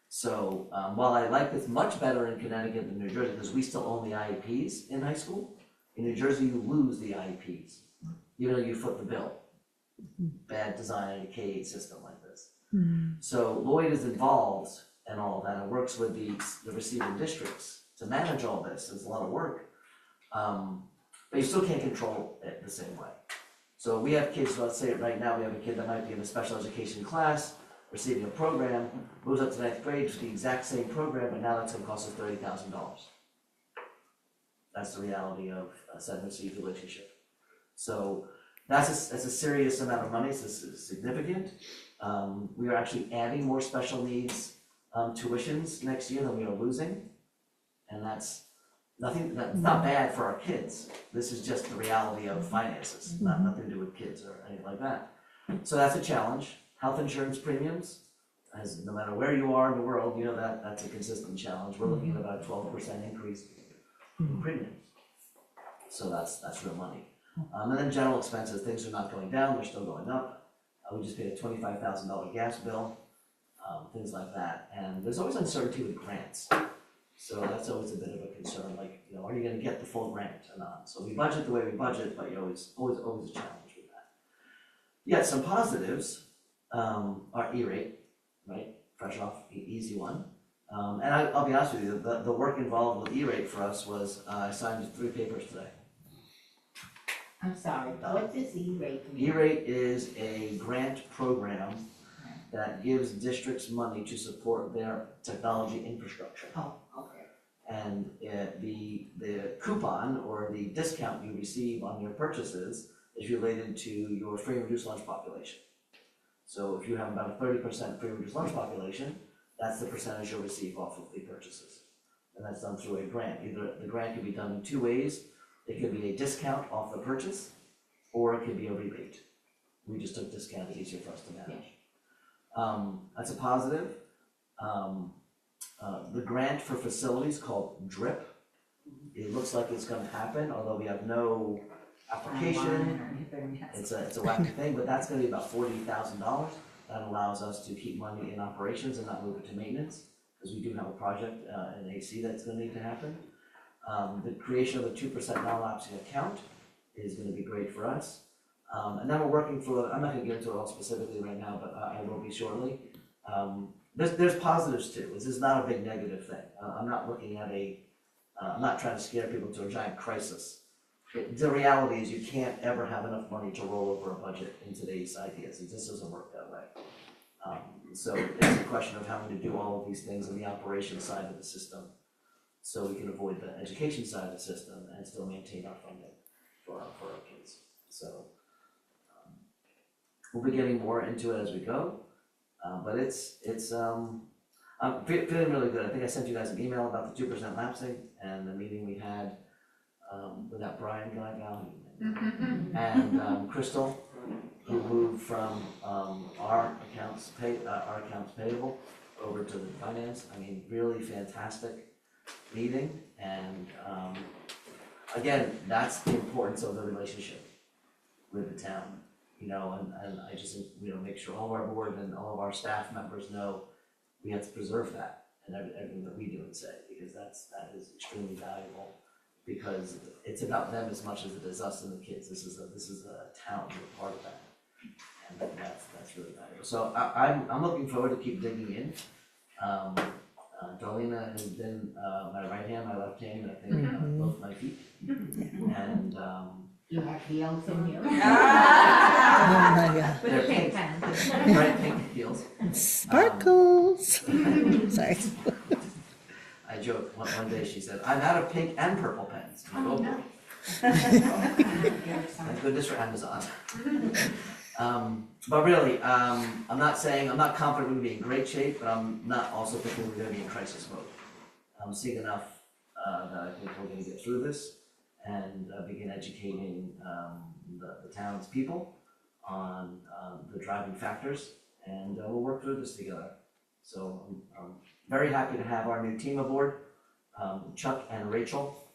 So while I like this much better in Connecticut than New Jersey, because we still own the IEPs in high school, in New Jersey you lose the IEPs, even though you foot the bill. Bad design in a K-8 system like this. So Lloyd is involved in all of that and works with the receiving districts to manage all this. It's a lot of work, but you still can't control it the same way. So we have kids, so let's say right now we have a kid that might be in a special education class, receiving a program, moves up to 9th grade, it's the exact same program, but now that's gonna cost us $30,000. That's the reality of a send-receive relationship. So that's a serious amount of money, so it's significant. We are actually adding more special needs tuitions next year than we are losing. And that's not bad for our kids. This is just the reality of finances, nothing to do with kids or anything like that. So that's a challenge. Health insurance premiums, as no matter where you are in the world, you know that's a consistent challenge. We're looking at about a 12% increase in premiums. So that's real money. And then general expenses, things are not going down, they're still going up. We just paid a $25,000 gas bill, things like that. And there's always uncertainty with grants. So that's always a bit of a concern, like, are you gonna get the full grant or not? So we budget the way we budget, but you're always a challenge with that. Yeah, some positives are E-rate, right? Fresh off, easy one. And I'll be honest with you, the work involved with E-rate for us was, I signed 3 papers today. I'm sorry, what does E-rate mean? E-rate is a grant program that gives districts money to support their technology infrastructure. Oh, okay. And the coupon or the discount you receive on your purchases is related to your free and reduced lunch population. So if you have about a 30% free and reduced lunch population, that's the percentage you'll receive off of the purchases. And that's done through a grant. Either the grant can be done in 2 ways. It could be a discount off the purchase, or it could be a rebate. We just took discount, it's easier for us to manage. That's a positive. The grant for facilities called DRIP, it looks like it's gonna happen, although we have no application. It's a wacky thing, but that's gonna be about $40,000. That allows us to keep money in operations and not move it to maintenance, because we do have a project in AC that's gonna need to happen. The creation of a 2% non-lapsing account is gonna be great for us. And then we're working through, I'm not gonna get into it all specifically right now, but I will be shortly. There's positives too. This is not a big negative thing. I'm not looking at I'm not trying to scare people to a giant crisis. The reality is you can't ever have enough money to roll over a budget in today's ideas. It just doesn't work that way. So it's a question of having to do all of these things on the operations side of the system, so we can avoid the education side of the system and still maintain our funding for our kids. So we'll be getting more into it as we go, but I'm feeling really good. I think I sent you guys an email about the 2% lapsing and the meeting we had with that Brian guy down and Crystal, who moved from our accounts payable over to the finance. I mean, really fantastic meeting, and again, that's the importance of the relationship with the town, and I just, make sure all of our board and all of our staff members know we have to preserve that and everything that we do and say, because that is extremely valuable, because it's about them as much as it is us and the kids. This is a town, we're part of that, and that's really valuable. So I'm looking forward to keep digging in. Darlena has been my right hand, my left hand, I think both my feet, and you have heels and heels. Oh my God. With a pink pen. Bright pink heels. Sparkles. Sorry. I joked one day, she said, I'm out of pink and purple pens. I'm like, Thank goodness for Amazon. But really, I'm not confident we're gonna be in great shape, but I'm not also thinking we're gonna be in crisis mode. I'm seeing enough that I think we're gonna get through this and begin educating the town's people on the driving factors, and we'll work through this together. So I'm very happy to have our new team aboard, Chuck and Rachel.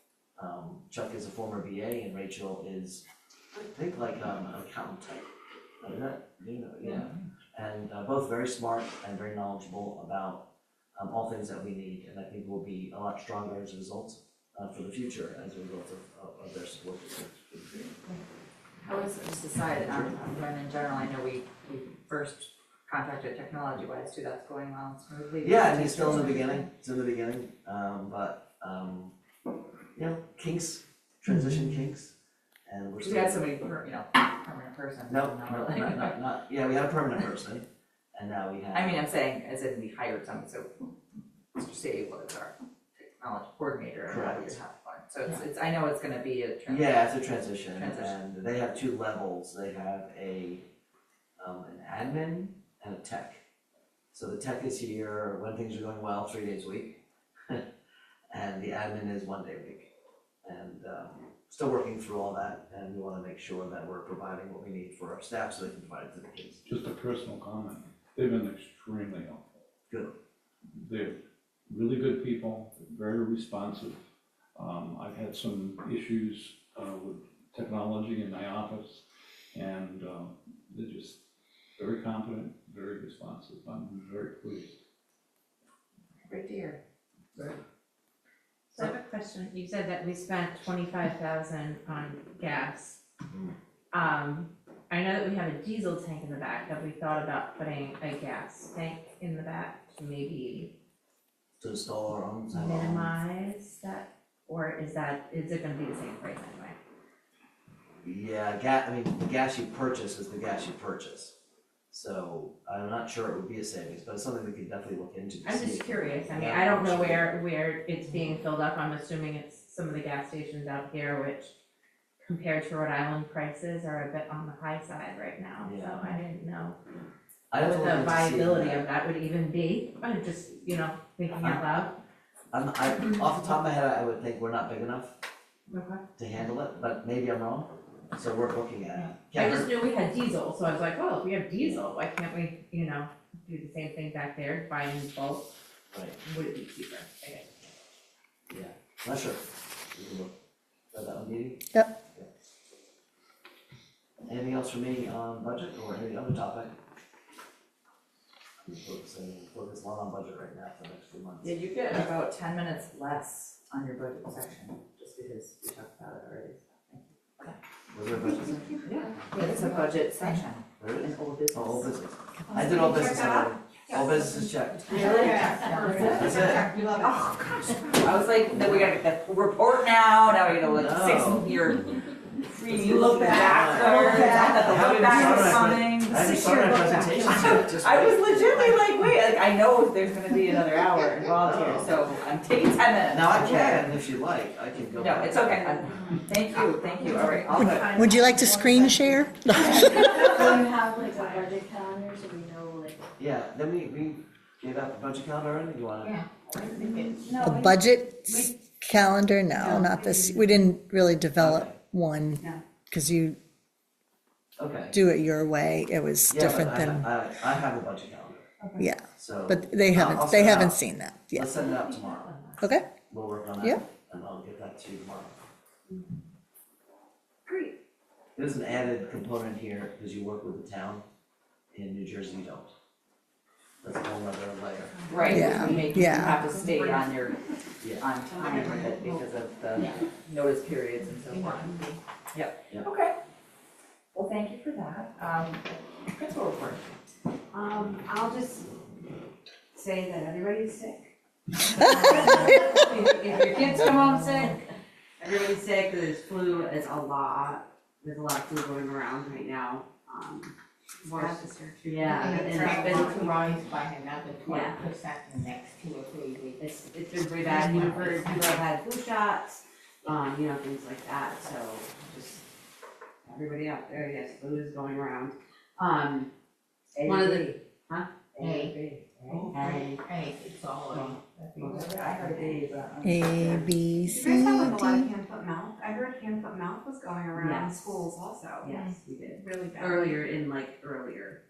Chuck is a former VA and Rachel is, I think, like an accountant type. Is that, yeah. And both very smart and very knowledgeable about all things that we need, and I think we'll be a lot stronger as a result for the future as a result of their support. How was it decided on when in general? I know we first contacted technology-wise too, that's going well smoothly. Yeah, and it's still in the beginning, but you know, kinks, transition kinks, and we're We still. had somebody, permanent person. No, not really. not, yeah, we had a permanent person, and now we have. I mean, I'm saying, as in we hired someone, so Mr. C was our technology coordinator, and now we just have one. So it's, I know it's gonna be a transition. Yeah, it's a transition, and they have two levels. They have an admin and a tech. So the tech is here when things are going well, 3 days a week, and the admin is 1 day a week. And still working through all that, and we want to make sure that we're providing what we need for our staff so they can provide it to the kids. Just a personal comment, they've been extremely helpful. Good. They're really good people, very responsive. I've had some issues with technology in my office, and they're just very competent, very responsive. I'm very pleased. Great to hear. So I have a question. You said that we spent 25,000 on gas. I know that we have a diesel tank in the back. Have we thought about putting a gas tank in the back to maybe To install our own. minimize that? Or is it gonna be the same price anyway? Yeah, I mean, the gas you purchase is the gas you purchase. So I'm not sure it would be a savings, but it's something we could definitely look into to I'm see. just curious. I mean, Yeah, I don't know sure. where it's being filled up. I'm assuming it's some of the gas stations out here, which compared to Rhode Island prices are a bit on the high side right now. So Yeah. I didn't know I have to what look the into seeing viability that. of that would even be. I'm just, thinking out loud. Off the top of my head, I would think we're not big enough Okay. to handle it, but maybe I'm wrong. So we're looking at it. I Can't just hurt. knew we had diesel, so I was like, well, if we have diesel, why can't we, do the same thing back there, buy in bulk? Right, Would it be cheaper? I guess. yeah, not sure. We can look at that one, Dee Dee? Yep. Anything else for me on budget or any other topic? I'm focus a lot on budget right now for the next few months. Yeah, you get about 10 minutes less on your budget section, just because we talked about it already. Was there a budget section? Yeah, it's a budget section There is? in old business. Oh, old business. I did old business already. All business is checked. Really? That's it. We love it. Oh, gosh. I was like, then we gotta get the report now we gotta look No. 6 year You look back. The look back is coming. I haven't started my presentations yet, just I was wait. legitimately like, wait, I know there's gonna be another hour involved here, so I'm taking 10 minutes. Now I can, if you like, I can go. No, it's okay. Thank you, all right, all good. Would you like to screen share? Do you have like a budget calendar so we know like? Yeah, then we gave out the budget calendar already, you wanna? A budget calendar? No, not this. We didn't really develop one because you Okay. do it your way. It was Yeah, different but than, I have a budget calendar, yeah. so. But they I'll haven't, send they it haven't out. seen that yet. Let's send it out tomorrow. Okay, We'll work on that. Yeah. And I'll get that to you tomorrow. Great. There's an added component here, because you work with the town. In New Jersey, you don't. That's a whole other layer. Right, Yeah, which would make you yeah. have to stay on your, Yeah. on time with it because of the notice periods and so forth. Yep, Yep. okay. Well, thank you for that. Principal report. I'll just say that everybody's sick. If your kids come home sick, everybody's sick, there's flu, there's a lot of flu going around right now. Yeah, and it's been, to rise by another 20% in the next 2 or 3 weeks. it's been pretty bad, we've heard people have had flu shots, things like that, so just everybody out there, yes, food is going around. One of the, huh? Hey. And Hey, it's all on. I heard a B, but. A, B, Do you C, guys have like a lot of D. hand, foot, mouth? I heard hand, foot, mouth was going around in Yes. schools also. yes, we did. Really bad. Earlier, like November,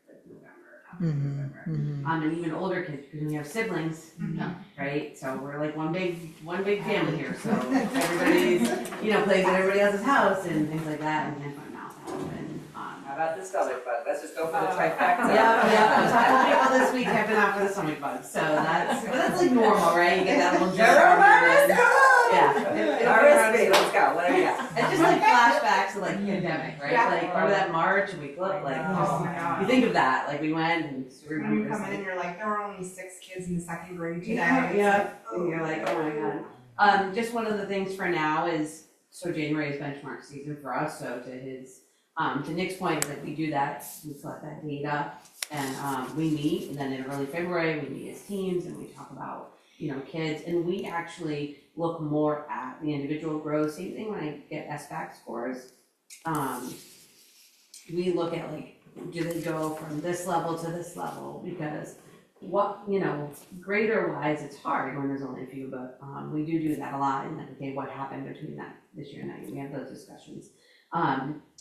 November. And even older kids, because we have siblings, right? So we're like one big family here, so everybody's, plays at everybody else's house and things like that, and hand, foot, mouth happen. How about the stomach bug? Let's just go for the trifecta. Yeah, so people this week have been out for the stomach bug, so that's like normal, right? You get that little RSV, let's go, what do we got? It's just like flashbacks to like pandemic, right? Yeah. Like remember that March and we looked like, Oh my God. you think of that, like we went and we When you come in and you're like, there were only 6 kids in the second grade today. It's Yeah, like, and you're like, oh my God. Just one of the things for now is, so January is benchmark season for us, so to Nick's point, is like we do that, we collect that data and we meet, and then in early February, we meet as teams and we talk about, kids, and we actually look more at the individual growth. Same thing when I get SBAC scores. We look at like, do they go from this level to this level? Because grader wise, it's hard when there's only a few, but we do that a lot, and like, okay, what happened between that this year and that year? We have those discussions.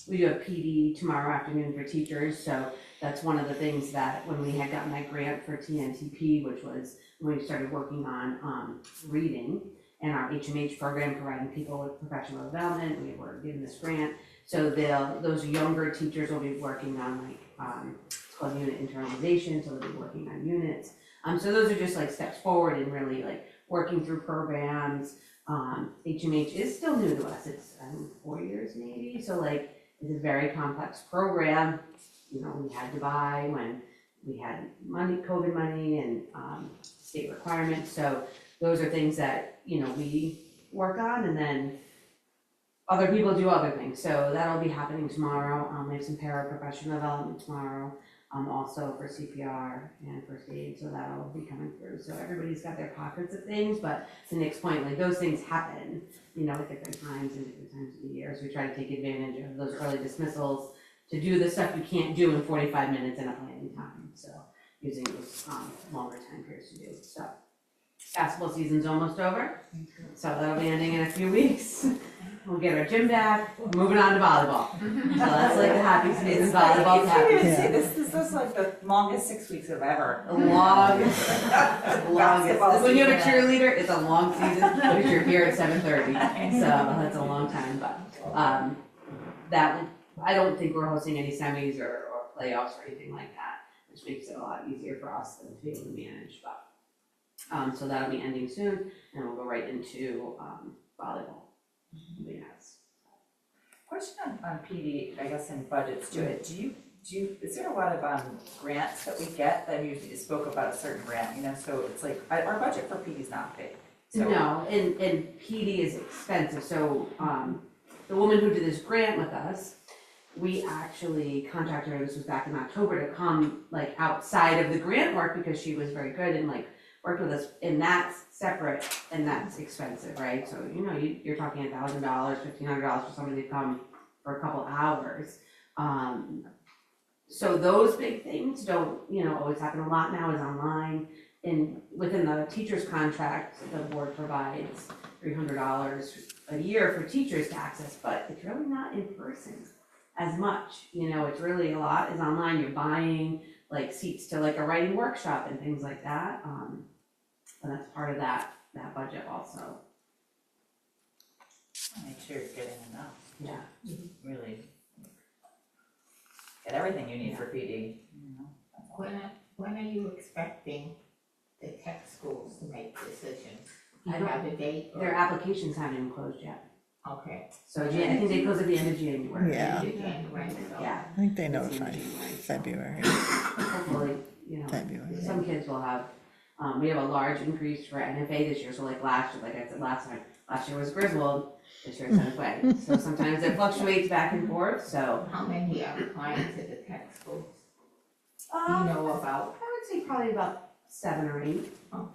We do have PD tomorrow afternoon for teachers, so that's one of the things that when we had gotten that grant for TNTP, which was when we started working on reading and our HMH program, providing people with professional development, we were given this grant. So those younger teachers will be working on it's called unit internalization, so they'll be working on units. So those are just like steps forward in really like working through programs. HMH is still new to us, it's 4 years maybe, so like it's a very complex program. We had to buy when we had money, COVID money and state requirements, so those are things that, we work on, and then other people do other things, so that'll be happening tomorrow. We have some paraprofessional development tomorrow, also for CPR and first aid, so that'll be coming through. So everybody's got their pockets of things, but to Nick's point, like those things happen, at different times and different times of the year. So we try to take advantage of those early dismissals to do the stuff you can't do in 45 minutes in a planning time. So using those longer time periods to do. So basketball season's almost over, so that'll be ending in a few weeks. We'll get our gym back, moving on to volleyball. So that's like the happy season, volleyball's happy. This is like the longest 6 weeks of ever. The longest. When you have a cheerleader, it's a long season, because you're here at 7:30, so that's a long time, but, I don't think we're hosting any semis or playoffs or anything like that, which makes it a lot easier for us to be able to manage, but, so that'll be ending soon, and we'll go right into, volleyball. Yes. Question on PD, I guess in budgets to it, is there a lot of grants that we get that you spoke about a certain grant, so it's like, our budget for PD is not big. So. No, and PD is expensive, so, the woman who did this grant with us, we actually contacted her, this was back in October, to come like outside of the grant work because she was very good and like worked with us, and that's separate and that's expensive, right? So, you're talking $1,000, $1,500 for somebody to come for a couple hours. So those big things don't, always happen. A lot now is online, and within the teacher's contract, the board provides $300 a year for teachers to access, but it's really not in person as much. It's really a lot is online. You're buying like seats to like a writing workshop and things like that. And that's part of that budget also. Make sure you're getting enough. Yeah. Really get everything you need for PD. When are you expecting the tech schools to make decisions? I have a date. Their applications haven't even closed yet. Okay. So I think they close at the end of January. Yeah. Yeah. I think they notify February. Hopefully, February. some kids will have, we have a large increase for NFA this year, so like last year, like I said last time, last year was Griswold, this year it's NFA. So sometimes it fluctuates back and forth, so. How many are applying to the tech schools? Do you know about? I would say probably about 7 or 8. Oh.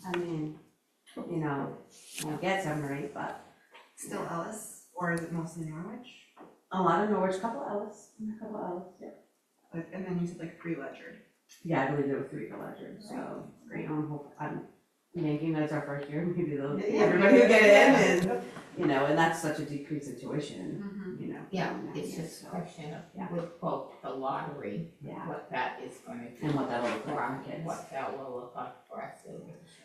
I mean, I get 7 or 8, but still Ellis, or is it mostly Norwich? A lot of Norwich, couple Ellis, yeah. Like, and then you said like 3 Ledger. Yeah, I believe there were 3 for Ledger, so, great, I'm making that's our first year, maybe they'll, everybody will get in, and, you know, and that's such a decrease in tuition, you know. Yeah, from that it's year, just a so, question yeah. of with both the lottery, Yeah. what that is going to. And what that will look like for kids. What that will look like for us.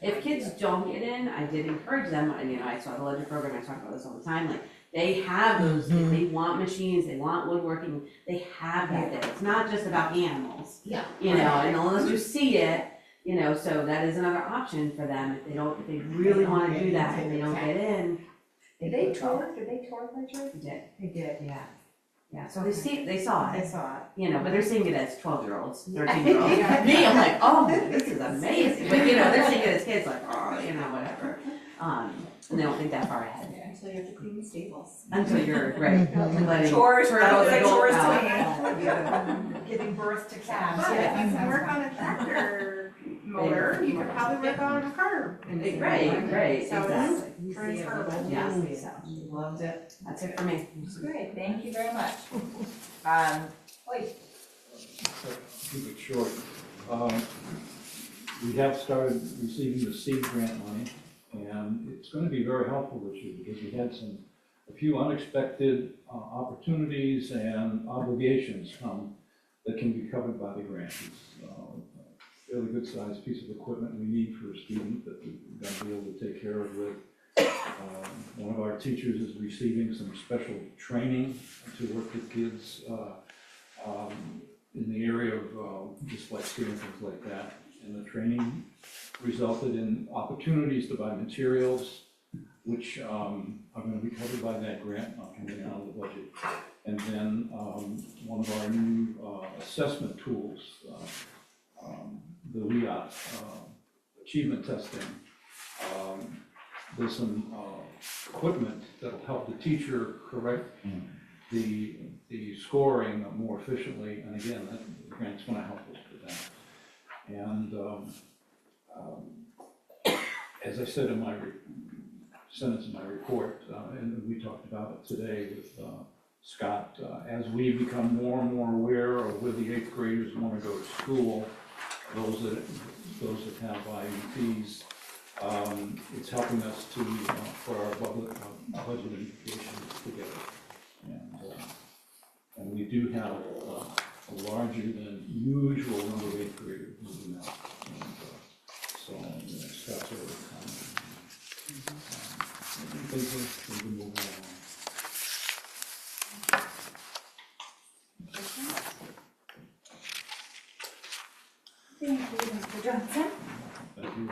If kids don't get in, I did encourage them, and you know, I saw the Ledger program, I talk about this all the time, like, they have those, if they want machines, they want woodworking, they have that there. It's not just about animals, Yeah. you know, and unless you see it, you know, so that is another option for them, if they really wanna do that, and they don't get in. Did they tour Ledger? They did, They did. yeah, yeah, so they saw it, I saw it. you know, but they're seeing it as 12-year-olds, 13-year-olds. Me, I'm like, oh, this is amazing, but you know, they're seeing it as kids, like, oh, you know, whatever. And they don't think that far ahead. Until you have to clean the stables. Until you're, right, letting. Chores, that was like go chores out. to me. Giving birth to calves. But if you can work on a tractor motor, you could probably work on a car. Right, So exactly. transferable. Yeah. Loved it. That's it for me. Great, thank you very much. Wait, Keep it short. We have started receiving the seed grant money, and it's going to be very helpful this year because we had a few unexpected opportunities and obligations come that can be covered by the grant. It's a fairly good sized piece of equipment we need for a student that we're going to be able to take care of with. One of our teachers is receiving some special training to work with kids in the area of dyslexia and things like that. And the training resulted in opportunities to buy materials, which are going to be covered by that grant, not coming out of the budget. And then one of our new assessment tools, the WIAT, achievement testing. There's some equipment that'll help the teacher correct the scoring more efficiently, and again, that grant's going to help us with that. And as I said in my sentence in my report, and we talked about it today with Scott, as we become more and more aware of where the 8th graders want to go to school, those that have IEPs, it's helping us to put our budget implications together. And we do have a larger than usual number of 8th graders moving out. So Scott's already commented. Things are moving along. thank you, Mr. Johnson. Thank you.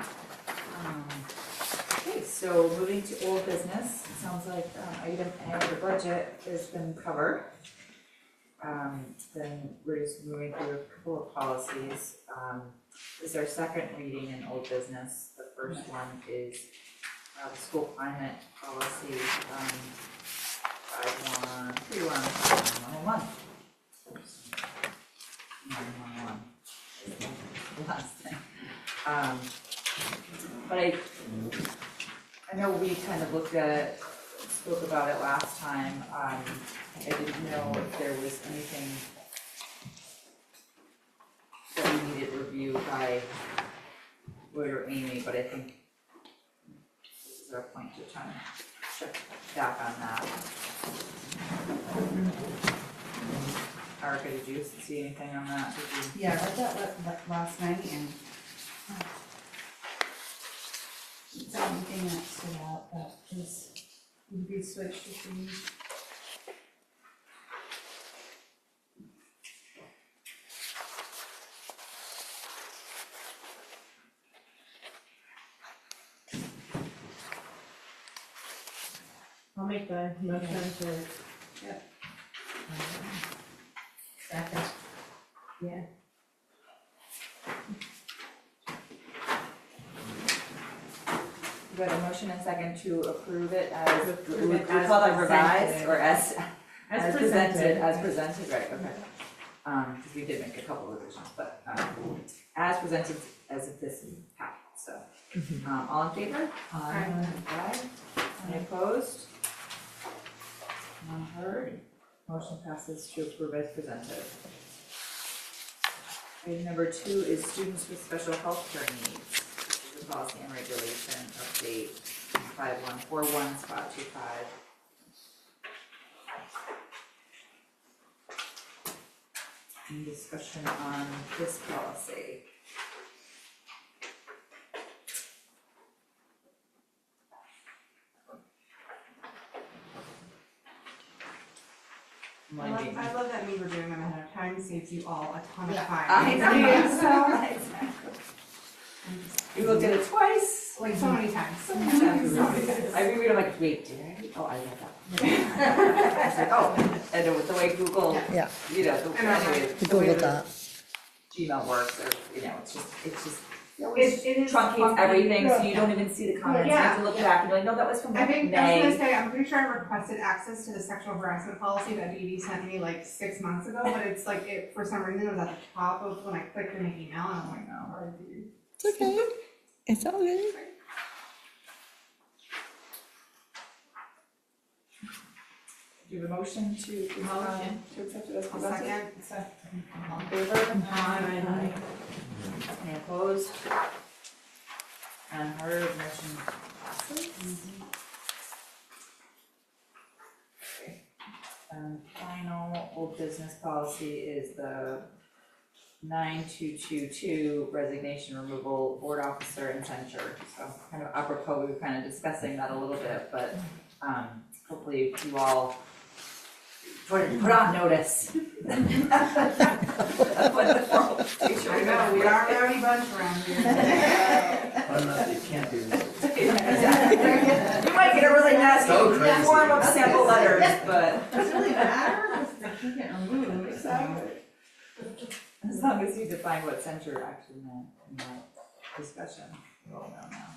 Okay, so moving to old business, it sounds like item A, the budget has been covered. Then we're just moving through a couple of policies. This is our second reading in old business. The first one is the school climate policy, 911. 911 is the last thing. But I know we kind of looked at it, spoke about it last time. I didn't know if there was anything that we needed review by Wood or Amy, but I think this is our point to try to check back on that. Erica, did you see anything on that? Did you? Yeah, I read that last night and is there anything that stood out that was, would be switched between? I'll make the motion to. Yep. Second. Yeah. We got a motion and second to approve it as, Approve we it as call it revised presented. or as presented. as presented, right, okay. Because we did make a couple of revisions, but, as presented as if this packet, so. All in favor? Aye. Aye. Any opposed? None heard. Motion passes to approve as presented. Item number 2 is students with special health care needs. This is a policy and regulation update 5141 spot 25. Any discussion on this policy? I love that we were doing them ahead of time, saves you all a ton of time. I know. Exactly. You looked at it twice. Like so many times. I reread it like, wait, did I? Oh, I read that. I was like, oh, and with the way Google, Yeah, you know, anyway, the the way Google the Doc. Gmail works, or, you know, it's just, It is truncates funky. everything, so you don't even see the comments, you have to look back and be like, no, that was from I think, I was gonna May. say, I'm pretty sure I requested access to the sexual harassment policy that Dee Dee sent me like 6 months ago, but it's like, it, for some reason, it was at the top of when I clicked in the email, and I'm like, oh, where did you? It's okay. It's all good. Do you have a motion to accept it as I'll presented? second. All in favor? Aye. Any opposed? Unheard, motion passes. Okay. Final old business policy is the 9222 resignation, removal, board officer and censure. So kind of apropos, we were kind of discussing that a little bit, but hopefully you all put on notice. Of what the formal procedure I is. know, we are a rowdy bunch around here. It can't be removed. Exactly. You might get a really nasty So crazy. form of sample letters, but Does it really matter? Because they can't get removed, so. as long as you define what censure actually meant in that discussion, we'll know now.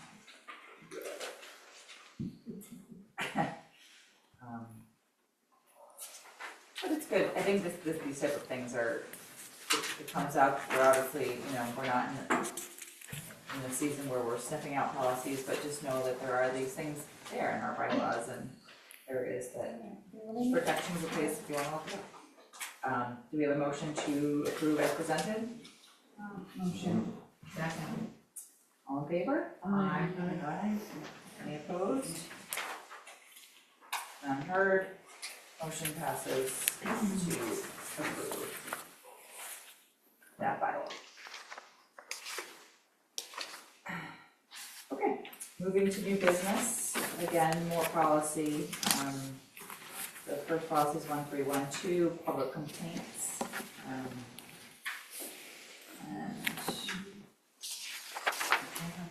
But it's good, I think these type of things are, it comes up, we're obviously, you know, we're not in the season where we're sniffing out policies, but just know that there are these things there in our bylaws and there is that protections in place if you want to look it up. Do we have a motion to approve as presented? Motion. Second. All in favor? Aye. Aye. Any opposed? None heard. Motion passes to approve that bylaw. Okay, moving to new business, again, more policy. The first policy is 1312, public complaints. And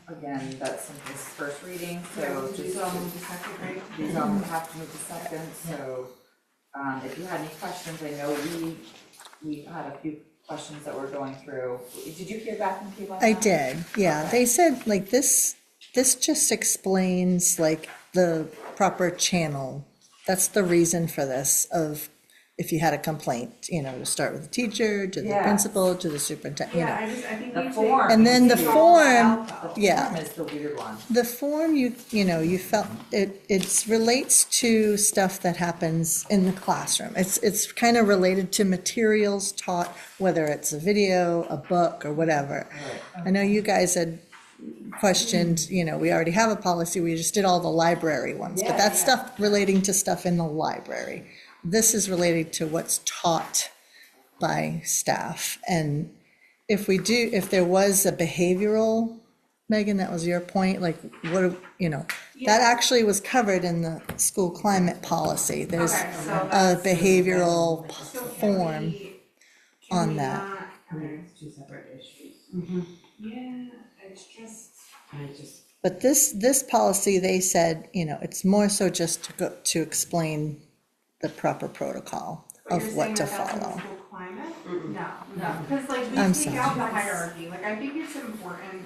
again, that's in this first reading, so just. These all move to second, right? These all have to move to second, so, if you had any questions, I know we had a few questions that we're going through. Did you hear back from people on I that? did, yeah. Okay. They said, like, this just explains, like, the proper channel. That's the reason for this, of if you had a complaint, you know, to start with the teacher, to the Yeah. principal, to the superintendent, you know. I think The you form. And then the take all form, that out, though. yeah. Form is the weird one. The form, you know, you felt, it relates to stuff that happens in the classroom. It's kind of related to materials taught, whether it's a video, a book, or whatever. I know you guys had questioned, you know, we already have a policy, we just did all the library ones, but that's stuff relating to stuff in the library. This is related to what's taught by staff. And if there was a behavioral, Megan, that was your point, like, what, you know, that actually was covered in the school climate policy. There's Okay, so a that's- behavioral So can form we- on can we that. not- okay. It's two separate issues. Yeah, it's just. But this policy, they said, you know, it's more so just to explain the proper protocol But of you're what saying to that that's in the follow. school climate? No, because like we I'm take sorry. out the hierarchy, like I think it's important.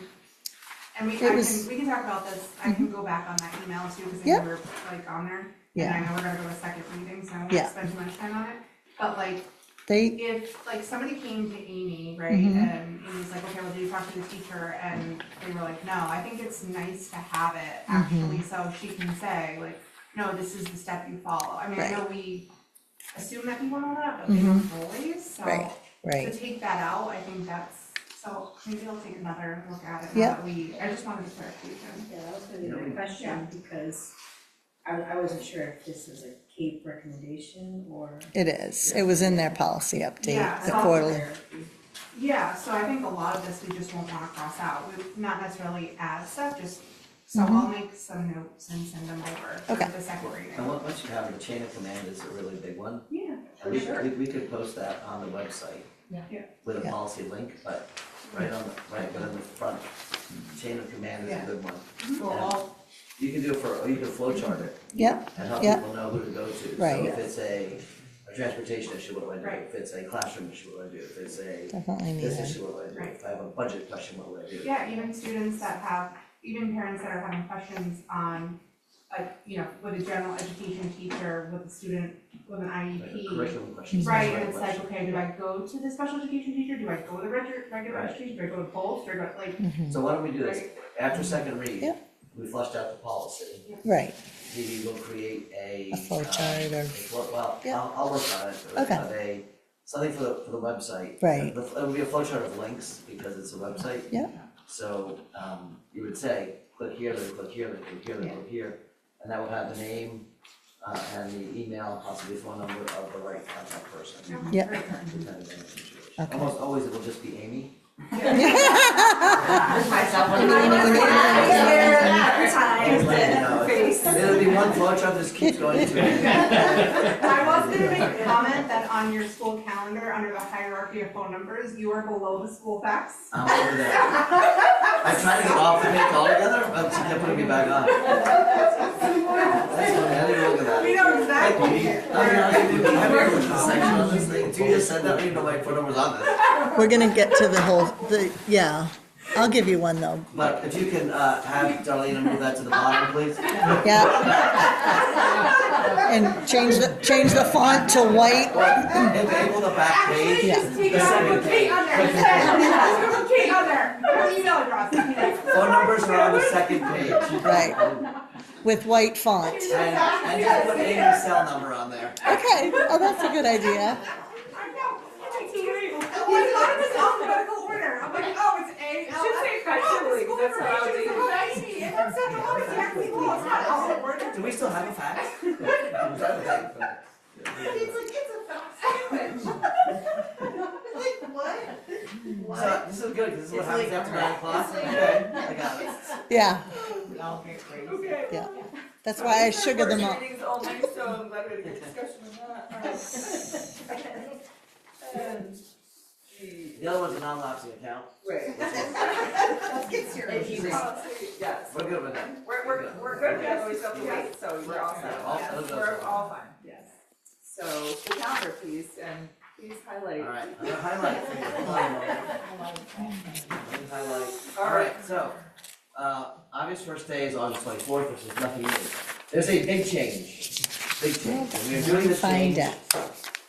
And we It was- can talk about this, I can go back on that email too, because I Yep. know we're like on there. Yeah. And I know we're gonna go to second reading, so I won't Yeah. spend too much time on it. But like, They, if like somebody came to Amy, right, Mhm. and Amy's like, okay, well, do you talk to the teacher? And they were like, no, I think it's nice to have it actually, so she can say like, no, this is the step you follow. I mean, I know we assume that people know that, but they Mhm. don't always, so. Right, right. To take that out, I think that's, so maybe I'll take another look at it Yeah. now that I just wanted a clarification. Yeah, that was gonna be my question, because I wasn't sure if this is a CAPE recommendation or. It is. It was in their policy update, Yeah, the so- quarterly. Yeah, so I think a lot of this we just won't wanna cross out, we not necessarily add stuff, just, so Mhm. I'll make some notes and send them over Okay. for the second reading. And once you have it, the chain of command is a really big one. Yeah, And we could post that on the website. Yeah. With a Yeah. policy link, but but in the front, chain of command is a Yeah. good one. So I'll, You can do it you can flow chart it Yep, and help Yep. people know who to go to. Right. So if it's a transportation issue, what do I do? Right. If it's a classroom issue, what do I do? If it's a definitely need this it. issue, what do I do? Right. If I have a budget question, what do I do? yeah, even students that have, even parents that are having questions on, like, you know, with a general education teacher, with a student with an Like IEP. curriculum questions. Right, that's and it's my like, question. okay, do I go to the special education teacher, do I go to the regular Right. education, do I go to both, do I go, like, Mhm. So why don't we do this? After second read, Yeah. we flushed out the policy. Right, Maybe we'll create a. A flow chart or- Well, Yeah. I'll work on it. Okay. But something for the website. Right. It'll be a flow chart of links because it's a website. Yeah. So, you would say, click here, then click here, then click here, then click here. And that will have the name, and the email, possibly phone number of the right contact person. Yeah. Depending on the situation. Okay. Almost always it will just be Amy. Just myself. It'll be one flow chart that just keeps going to it. I was gonna make a comment that on your school calendar, under the hierarchy of phone numbers, you are below the school fax. I'm over that. I tried to get off the page altogether, but she kept putting me back on. That's funny, I didn't look at that. We know exactly. I mean, I worked with the section on this thing, you just said that, I didn't even know my phone number was on this. We're gonna get to yeah, I'll give you one though. But if you can, have Darlene move that to the bottom, please. Yeah. And change the font to white. Enable the back page. Yeah. Just take it The out, second put Kate on there, page. instead. Put Kate on there, her email address. Phone numbers are on the second page. Right. With white font. And just put Amy's cell number on there. Okay, oh, that's a good idea. I know, it's great. Oh, I thought it was alphabetical order, I'm like, oh, it's A, L, Should say effectively, school that's how I would information do society, and that's such a lot of technical, it's not alphabetical. Do we still have a fax? It's like, it's a fax sandwich. Like, what? So, this is good, because this is what happens after 9 o'clock. Okay, I got it. Yeah, We all get crazy. Okay. yeah. That's why I sugar them up. Meetings only, so I'm glad we had a good discussion on that. The other one's a non-lapsing account. Right. Let's get serious. Yes. We're good with that. We're good, we have always got the weight, so we're all set. All- Yes, those we're are- all fine, yes. So, the calendar, please, and please highlight. All right, I'm gonna highlight for you. Hold on a moment. Let me highlight. All right, so, August first day is August 24th, which is nothing new. There's a big change, and we are doing this Find change it.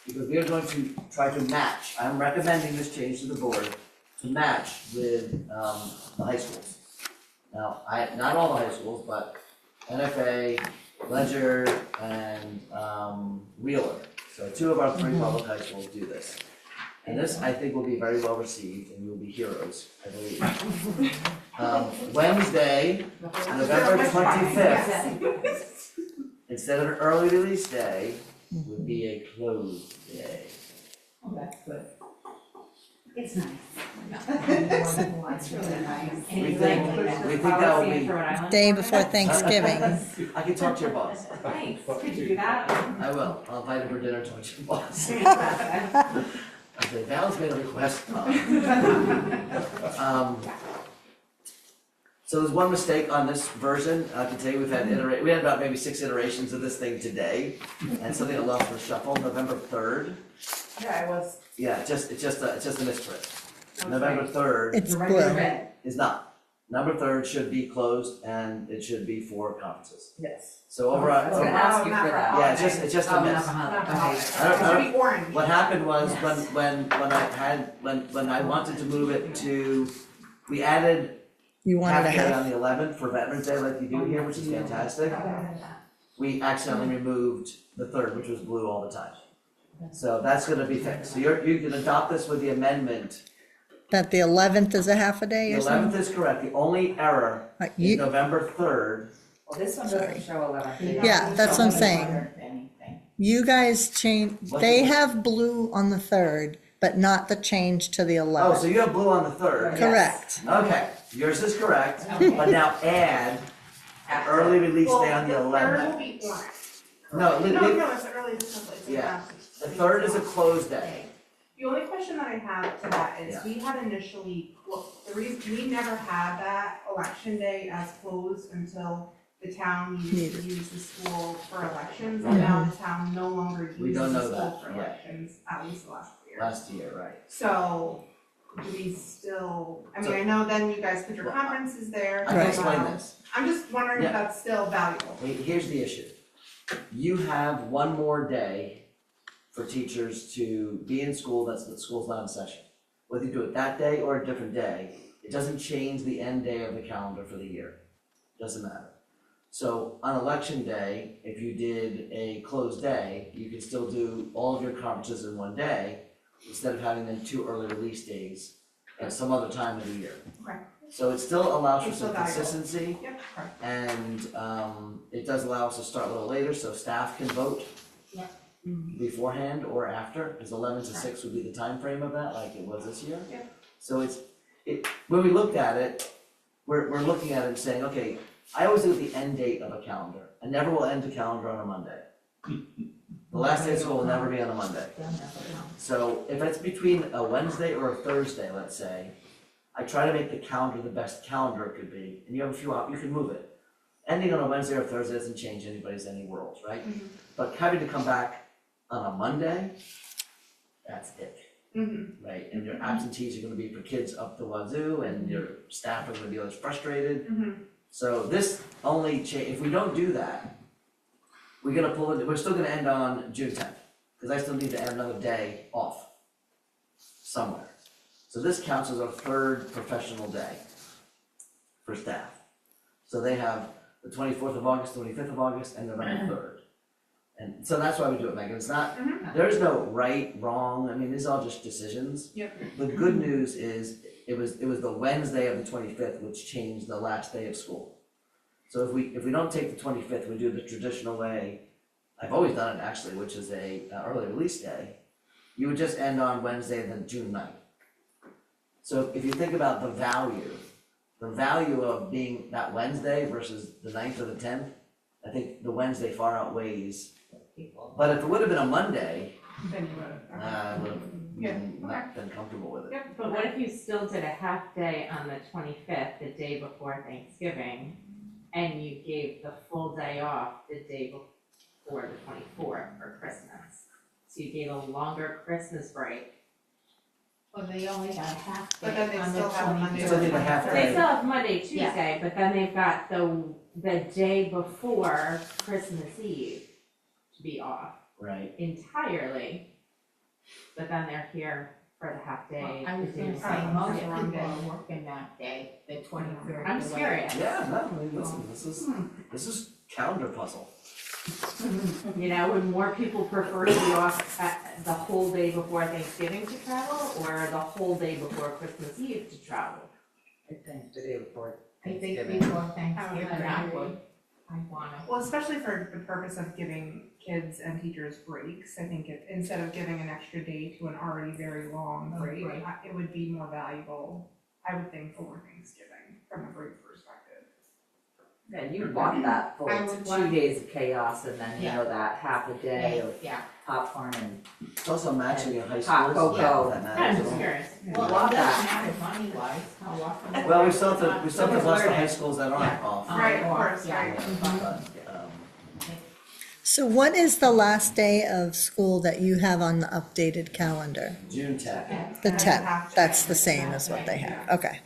because we are going to try to match, I'm recommending this change to the board, to match with, the high schools. Now, not all the high schools, but NFA, Ledger, and, Wheeler. So 2 of our 3 public high schools do this. And this, I think, will be very well received, and we will be heroes, I believe. Wednesday, November 25th, instead of an early release day, would be a closed day. Oh, that's good. It's nice. It's really nice. We think that will be, Day before Thanksgiving. I can talk to your boss. Thanks, could you do that? I will, I'll invite him for dinner, talk to your boss. I said, Val's made a request. So there's one mistake on this version, I can tell you, we had about maybe 6 iterations of this thing today, and something that lost in the shuffle, November 3rd. Yeah, it was. Yeah, it's just a misprint. November 3rd It's blue. is not. November 3rd should be closed, and it should be for conferences. Yes. So over, I was gonna ask you for that. yeah, it's just a Oh, miss. not for holiday. I It don't- should be orange. What happened was Yes. when I wanted to move it to, we added You wanted half a day half. on the 11th for Veterans Day like you do here, which is fantastic. we accidentally removed the third, which was blue all the time. So that's gonna be fixed. So you can adopt this with the amendment. That the 11th is a half a day The or something? 11th is correct. The only error is You, November 3rd. Well, this one doesn't show 11. Yeah, that's what I'm saying. You guys change, they have blue on the 3rd, but not the change to the 11th. Oh, so you have blue on the 3rd. Correct. Okay, yours is correct, but now add early release day on the Well, the third will 11th. be orange. No, No, it's the earliest template, it's Yeah. the The 3rd is a closed day. The only question that I have to that is, Yeah. we had initially, well, the reason, we never had that election day as closed until the town used to use the school for elections, and now the town no longer We uses don't the know school that for yet. elections, at least the last year. Last year, right. So, do we still, I mean, I know then you guys put your conferences there. I can explain this. I'm just wondering if Yeah. that's still valuable. Here's the issue. You have one more day for teachers to be in school, that's the school's not in session. Whether you do it that day or a different day, it doesn't change the end day of the calendar for the year. Doesn't matter. So on election day, if you did a closed day, you can still do all of your conferences in one day instead of having them 2 early release days at some other time of the year. Okay. So it still allows for It's some still valuable. consistency. Yep, correct. And it does allow us to start a little later, so staff can vote beforehand or after, because 11 to 6 would be the time frame of that, like it was this year. Yep. So when we looked at it, we're looking at it and saying, okay, I always look at the end date of a calendar. I never will end a calendar on a Monday. The last day of school will never be on a Monday. So if it's between a Wednesday or a Thursday, let's say, I try to make the calendar the best calendar it could be, and you have a few you can move it. Ending on a Wednesday or Thursday doesn't change anybody's any world, right? But having to come back on a Monday, that's it, right? And your absentees are gonna be for kids up the wazoo, and your staff are gonna be less frustrated. So this only if we don't do that, we're gonna pull it, we're still gonna end on June 10th, because I still need to add another day off somewhere. So this counts as our 3rd professional day for staff. So they have the 24th of August, 25th of August, and November 3rd. And so that's why we do it, Megan. It's not, there's no right, wrong, I mean, these are all just decisions. Yep. The good news is, it was the Wednesday of the 25th which changed the last day of school. So if we don't take the 25th, we do the traditional way, I've always done it actually, which is a early release day. You would just end on Wednesday, then June 9th. So if you think about the value of being that Wednesday versus the 9th or the 10th, I think the Wednesday far outweighs. But if it would have been a Monday, Then you would. I would have not been comfortable with it. But what if you still did a half day on the 25th, the day before Thanksgiving, and you gave the full day off the day before the 24th for Christmas? So you gave a longer Christmas break. Well, they only got a half But then day they on the still have Monday. 25th. Still need a half They day. still have Monday, Tuesday, but then they've got the day before Christmas Eve to be off Right. entirely. But then they're here for the half day. I was the day gonna before. say, most That's the wrong people day. are working that day, the 23rd. I'm just curious. Yeah, no, I mean, listen, this is calendar puzzle. You know, would more people prefer to be off at the whole day before Thanksgiving to travel, or the whole day before Christmas Eve to travel? I think the day before I think Thanksgiving. before Thanksgiving, I agree. would, I wanna. Well, especially for the purpose of giving kids and teachers breaks, I think instead of giving an extra day to an already very long break, Right. it would be more valuable, I would think, for Thanksgiving from a break perspective. Yeah, you want that full I would 2 want- days of chaos and then, you know, that half a day of Yeah. popcorn and It's also matching in high hot schools. cocoa. That I'm matters just as well. curious. Well, want it doesn't that. matter money wise, how often. Well, we still have to Someone's bust the learning. high schools that aren't off. Right, of course, Yeah. right. But, So what is the last day of school that you have on the updated calendar? June 10th. The And 10th, half that's day. the same as what they have, okay.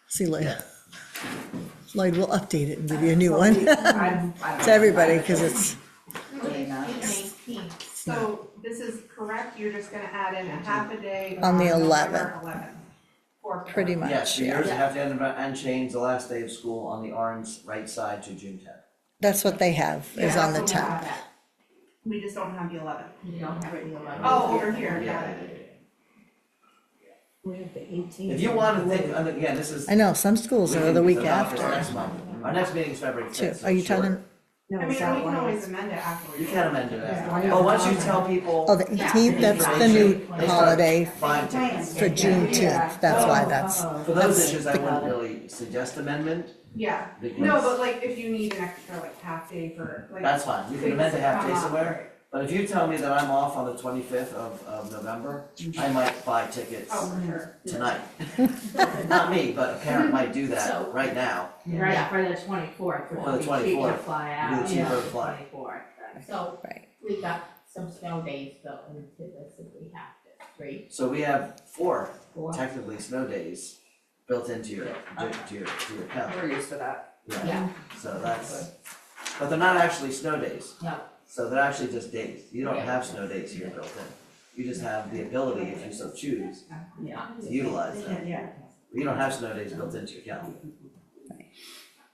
See, Lloyd, Lloyd will update it and give you a new one I'm to everybody, because it's, So this is correct, you're just gonna add in a half a day On the November 11th. 11th. For pretty much, Yes, yeah. yours have to end and change the last day of school on the orange right side to June 10th. That's what they have, is Yeah, on the that's what we 10th. have. We just don't have the 11th. You don't have the 11th. Oh, over here, got it. We have the 18th. If you want to think, and again, this is. I know, some schools we are can the week adopt this after. next month. Our next meeting is February Too. 5th, so Are you sure. talking, No, I mean, is we that can one? always amend it afterwards. You can amend it after. Yeah. Oh, once you tell people. oh, the 18th, that's the new holiday Buying tickets. for Juneteenth, that's why that's, For those issues, I wouldn't really suggest amendment, Yeah, because. no, but like if you need an extra like half day for like. That's fine, you can amend a half day Come up, somewhere, but if you tell me that I'm off on the 25th of November, I might buy tickets Oh, for sure. tonight. Not me, but a parent might do that So- right now. Right, for the 24th, For the which would be cheaper 24th. to fly It'd out. be cheaper to the fly. 24th, then. So right. we got some snow days built into this if we have to, right? So we have four Four. technically snow days built into your calendar. We're used to that. Yeah. So that's, but they're not actually snow days. No. So they're actually just days. You don't Yeah. have snow days here built in. You just have the ability, if you so choose, Yeah. to utilize them. Yeah. You don't have snow days built into your calendar.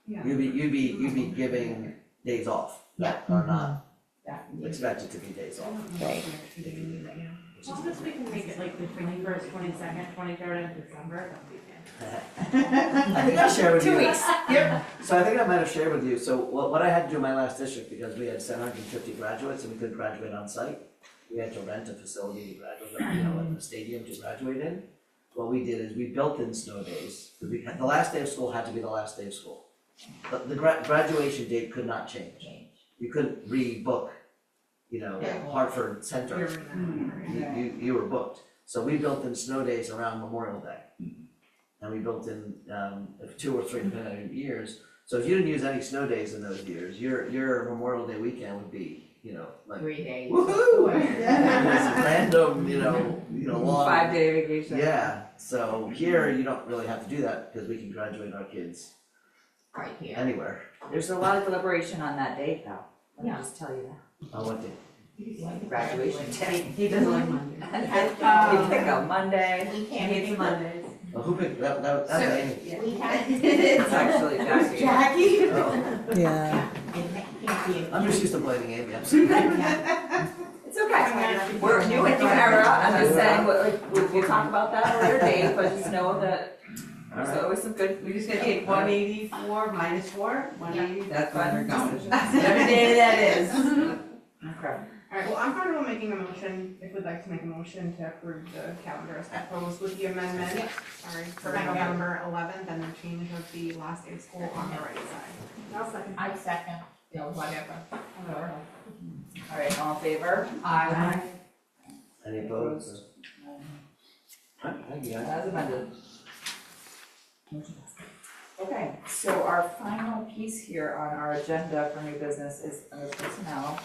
Yeah. You'd be giving days off that are not expected to be days off. Right. As long as we can make it like the 21st, 22nd, 23rd of December, that'd be I think I shared with you. 2 weeks. Yep. So I think I might have shared with you, so what I had to do in my last district, because we had 750 graduates and we couldn't graduate on site, we had to rent a facility to graduate, like a stadium to graduate in. What we did is we built in snow days, because we had, the last day of school had to be the last day of school. But the graduation date could not change. You couldn't rebook, Hartford Center. You were booked. So we built in snow days around Memorial Day. And we built in 2 or 3 depending on your years. So if you didn't use any snow days in those years, your Memorial Day weekend would be, like 3 days. woohoo! This random, long. 5-day vacation. Yeah. So here you don't really have to do that because we can graduate our kids Right here. anywhere. There's a lot of deliberation on that date though, let me Yeah. just tell you that. On what day? Graduation day. He doesn't like Monday. You pick a Monday. We He can't hates pick Mondays. Well, who picked that? That's Amy. We have. It's actually Jackie. Jackie. Oh, Yeah. It can't be. I'm just used to blaming Amy. I'm sorry. It's okay. We're new in new era. I'm just saying, we'll talk about that at a later date, but just know that there's always some good. We just gotta take 184 minus 4, 180. That's fine. Whatever day that is. Okay. Alright, well, I'm comfortable making a motion, if we'd like to make a motion to approve the calendar as proposed with the amendment, for November 11th and the change of the last day of school on the right side. I second, whatever. Alright, all in favor? Aye. Any opposed? Alright, thank you guys. As amended. Okay, so our final piece here on our agenda for new business is under personnel.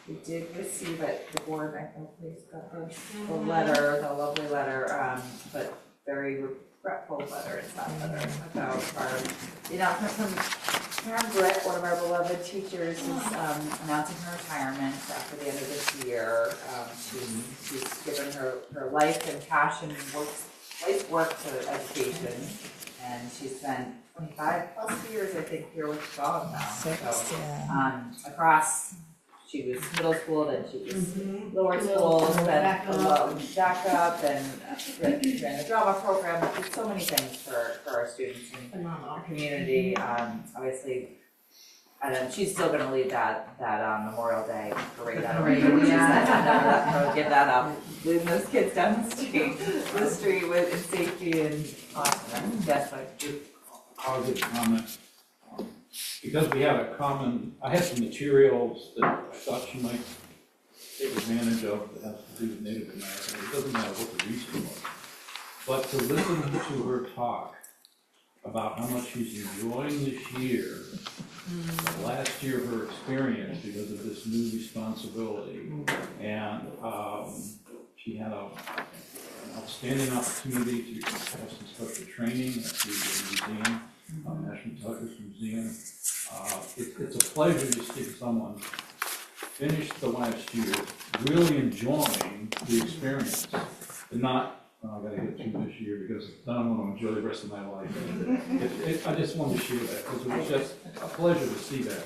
We did receive it, the board, I think, please got the letter, the lovely letter, but very regretful letter, it's not letter about our, the announcement from Karen Britt, one of our beloved teachers, is announcing her retirement after the end of this year. She's given her life and passion and life's work to education, and she spent 25+ years, I think, here with Bob now. 6, yeah. Across, she was middle school, then she was lower school, then back up, and ran the drama program, did so many things for our students and our community. Obviously, and then she's still gonna lead that Memorial Day parade. I don't know, which is never let her give that up, leading those kids down the street with in safety and awesome. Yes, like. I'll give a comment. Because we have a common, I had some materials that I thought she might take advantage of that has to do with Native American. It doesn't matter what the reason was. But to listen to her talk about how much she's enjoying this year, the last year of her experience because of this new responsibility. And she had an outstanding opportunity to have some special training at the museum, National Tuckers Museum. It's a pleasure to see someone finish the last year really enjoying the experience and not I gotta get through this year because then I'm gonna enjoy the rest of my life. I just wanted to share that, because it was just a pleasure to see that.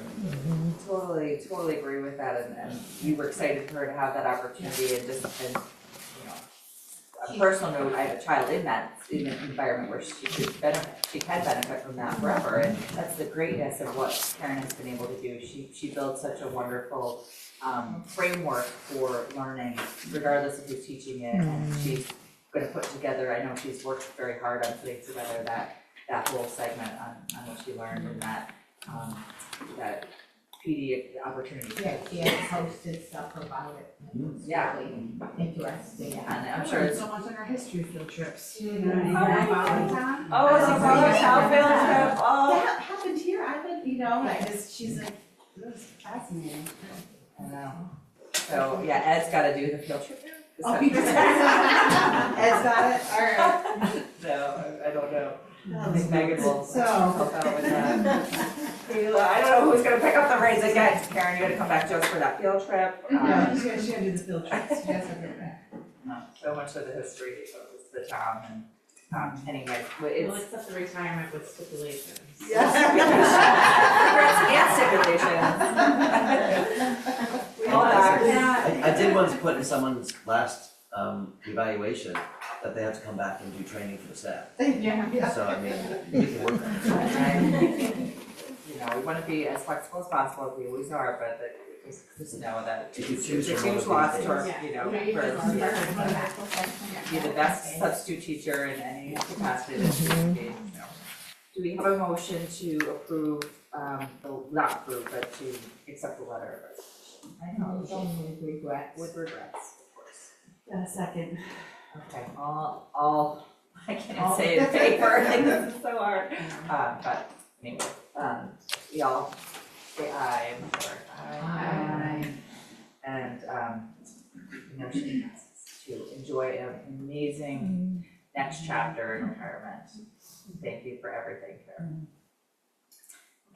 Totally agree with that, and we were excited for her to have that opportunity, and just, and, you know, a personal note, I have a child in that, in an environment where she can benefit from that forever, and that's the greatness of what Karen has been able to do. She built such a wonderful, framework for learning, regardless of who's teaching it, and she's gonna put together, I know she's worked very hard on putting together that whole segment on what she learned, and that PD opportunity. Yeah, she has posted stuff about it. Yeah. Really interesting. Yeah, and I'm I sure learned it's. so much on our history field trips. Oh, You know, Voluntown. Oh, it's a Voluntown field trip, oh. That happened here, I've been, you know, like, she's like, this is fascinating. I know. So, yeah, Ed's gotta do the field trip now. Oh, he does. Ed's got it, all right. So, I don't know. I think Megan will So- help out with that. I don't know who's gonna pick up the reins again. Karen, you gotta come back to us for that field trip. Yeah, she's gonna do the field trips, she has to do that. So much of the history of the town, and anyway, We'll it's. accept the retirement with stipulations. Stipulations. We all are. I did once put in someone's last evaluation that they have to come back and do training for the staff. Yeah. So I mean, we can work on it. You know, we wanna be as flexible as possible, we always are, but just know that You can it's choose a from one huge of loss these to our, things. you know, be the best substitute teacher in any capacity that you can be, so. Do we have a motion to approve, not approve, but to accept the letter of resignation? I know, With regrets. with regrets, of course. Got a second. Okay, all, I can't say it in paper, I think this is so hard. But anyway, we all say aye, I'm sure. Aye. And, you know, she to enjoy an amazing next chapter in retirement. Thank you for everything, Karen.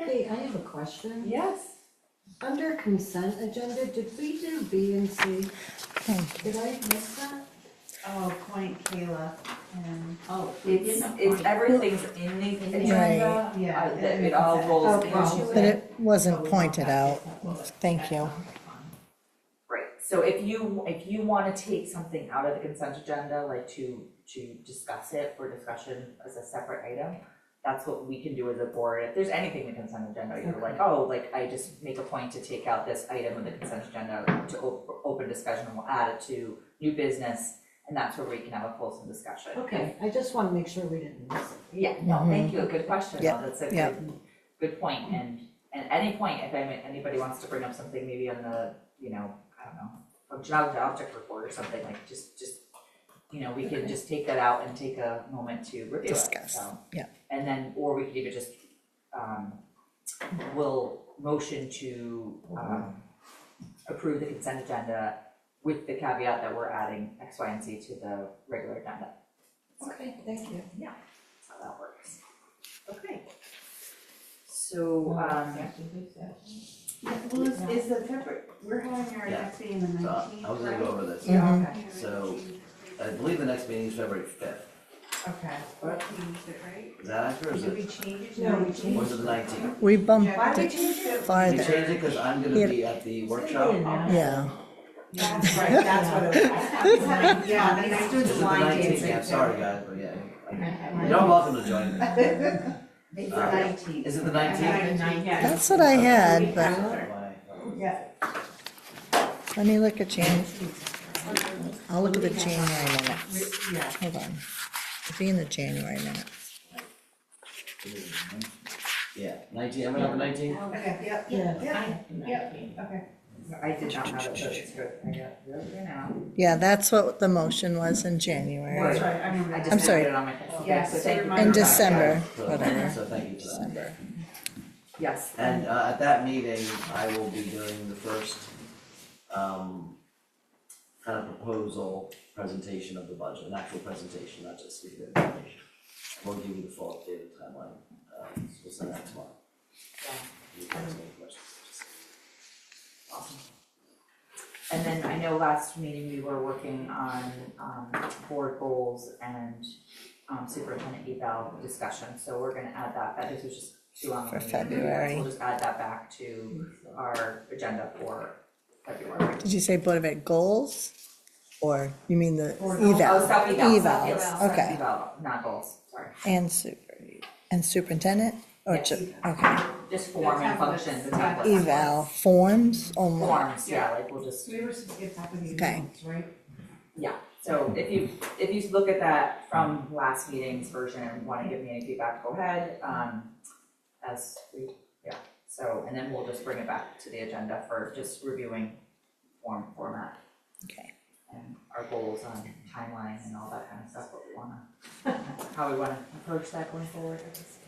Okay, I have a question. Yes. Under consent agenda, did we do B and C? Did I miss that? Oh, point Kayla, and, Oh. It's everything's in the agenda, yeah. that it all rolls into But it. it wasn't pointed out. Thank you. Right, so if you wanna take something out of the consent agenda, like to discuss it for discussion as a separate item, that's what we can do as a board. If there's anything in the consent agenda, you're like, oh, like I just make a point to take out this item of the consent agenda to open discussion, and we'll add it to new business, and that's where we can have a fulsome discussion. Okay, I just want to make sure we didn't miss it. Yeah, no, thank you, good question, Yeah, no, that's a yeah. good point, and at any point, if anybody wants to bring up something maybe on the, you know, I don't know, functionality object report or something, like just, you know, we can just take that out and take a moment to review it, Discuss, so. yeah. And then, or we could even just, we'll motion to, approve the consent agenda with the caveat that we're adding X, Y, and Z to the regular agenda. Okay, thank you. Yeah, that's how that works. Okay. So, Well, is the February, we're having our Yeah. next meeting the So 19th, I was gonna go over this. Yeah, okay. So I believe the next meeting is February 5th. Okay. What? Changed it, right? Is that accurate or is Did we it, change it? No, we or changed is it the 19th? We bumped Why did we it change it? We farther. changed it because I'm gonna be at the workshop. Yeah. That's right, that's what it was. Yeah, the next Is one's it the line 19th? dancing. Yeah, I'm sorry guys, but yeah. You're all welcome to join me. It's the 19th. Is it the 19th? That's what I had, but Why? Yeah. let me look at I'll look at the January minutes. Yeah. Hold on. It'll be in the January minutes. Yeah, 19th, I'm gonna have the 19th. Okay, yep, Yeah. yep, okay. I did not have it, but it's good, I got it here now. Yeah, that's what the motion was in January. That's right, I remember I that. just I'm didn't sorry. put it on my. Yes, so thank you. In December, So- whatever. So thank you for that. December. Yes. And at that meeting, I will be doing the first kind of proposal presentation of the budget, an actual presentation, not just speaking information. We'll give you the full updated timeline, so we'll send that tomorrow. You guys have any questions? Awesome. And then I know last meeting we were working on, board goals and, superintendent eval discussion, so we're gonna add that, this was just too long. For February. We'll just add that back to our agenda for February. Did you say Board of Ed goals? Or you mean the Oh, eval? self-eval, Evals, self-eval, okay. self-eval, not goals, sorry. And superintendent? Or Yes. okay. Just form and function, the template. Eval forms only? Forms, yeah, like we'll just, We were supposed to get that with you, Okay. right? yeah, so if you look at that from last meeting's version and wanna give me any feedback, go ahead, so, and then we'll just bring it back to the agenda for just reviewing format. Okay. And our goals on timeline and all that kind of stuff, what we wanna, how we wanna approach that going forward, I guess.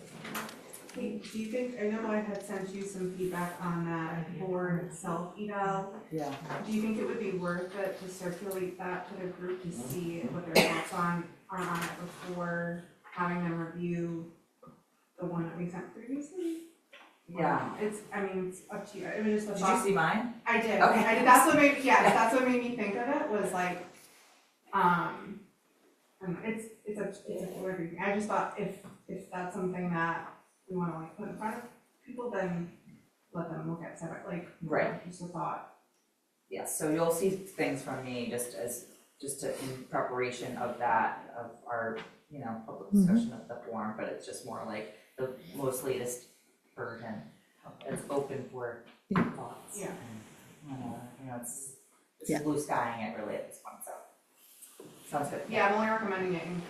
Hey, do you think, I know I had sent you some feedback on that board self-eval. Yeah. Do you think it would be worth it to circulate that to the group to see what their thoughts are on it before having them review the one that we sent previously? Yeah. It's up to you, I mean, it's the Did you thought. see mine? I did, Okay. I did, that's what made, that's what made me think of it, was like, I don't know, it's a whatever, I just thought if that's something that we wanna like put in front of people, then let them look at separate, like, Right. just a thought. Yes, so you'll see things from me in preparation of that, of our, public discussion of the form, but it's just more like the most latest version. It's open for thoughts. Yeah. And, it's blue skying it really at this point, so. Sounds good. Yeah, I'm only recommending it in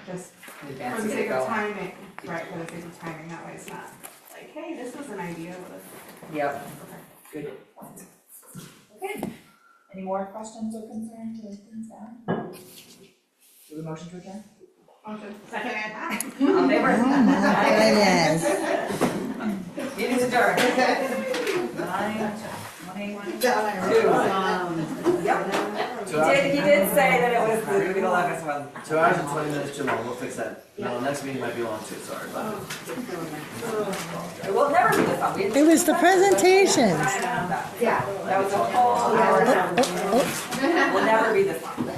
just In for advance the to get sake of going. timing, right, for the sake of timing, that way it's not like, hey, this was an idea, Yep, good point. Okay, any more questions or concerns or things down? Do we motion to adjourn? Second. All in favor? Yes. Meeting's adjourned. 9:22. Yep. He did say that it was going to be the longest one. 2 hours and 20 minutes too long, we'll fix that. No, next meeting might be long too, sorry, but. It will never be this long. It was the presentations. Yeah, that was a whole hour. Will never be this long.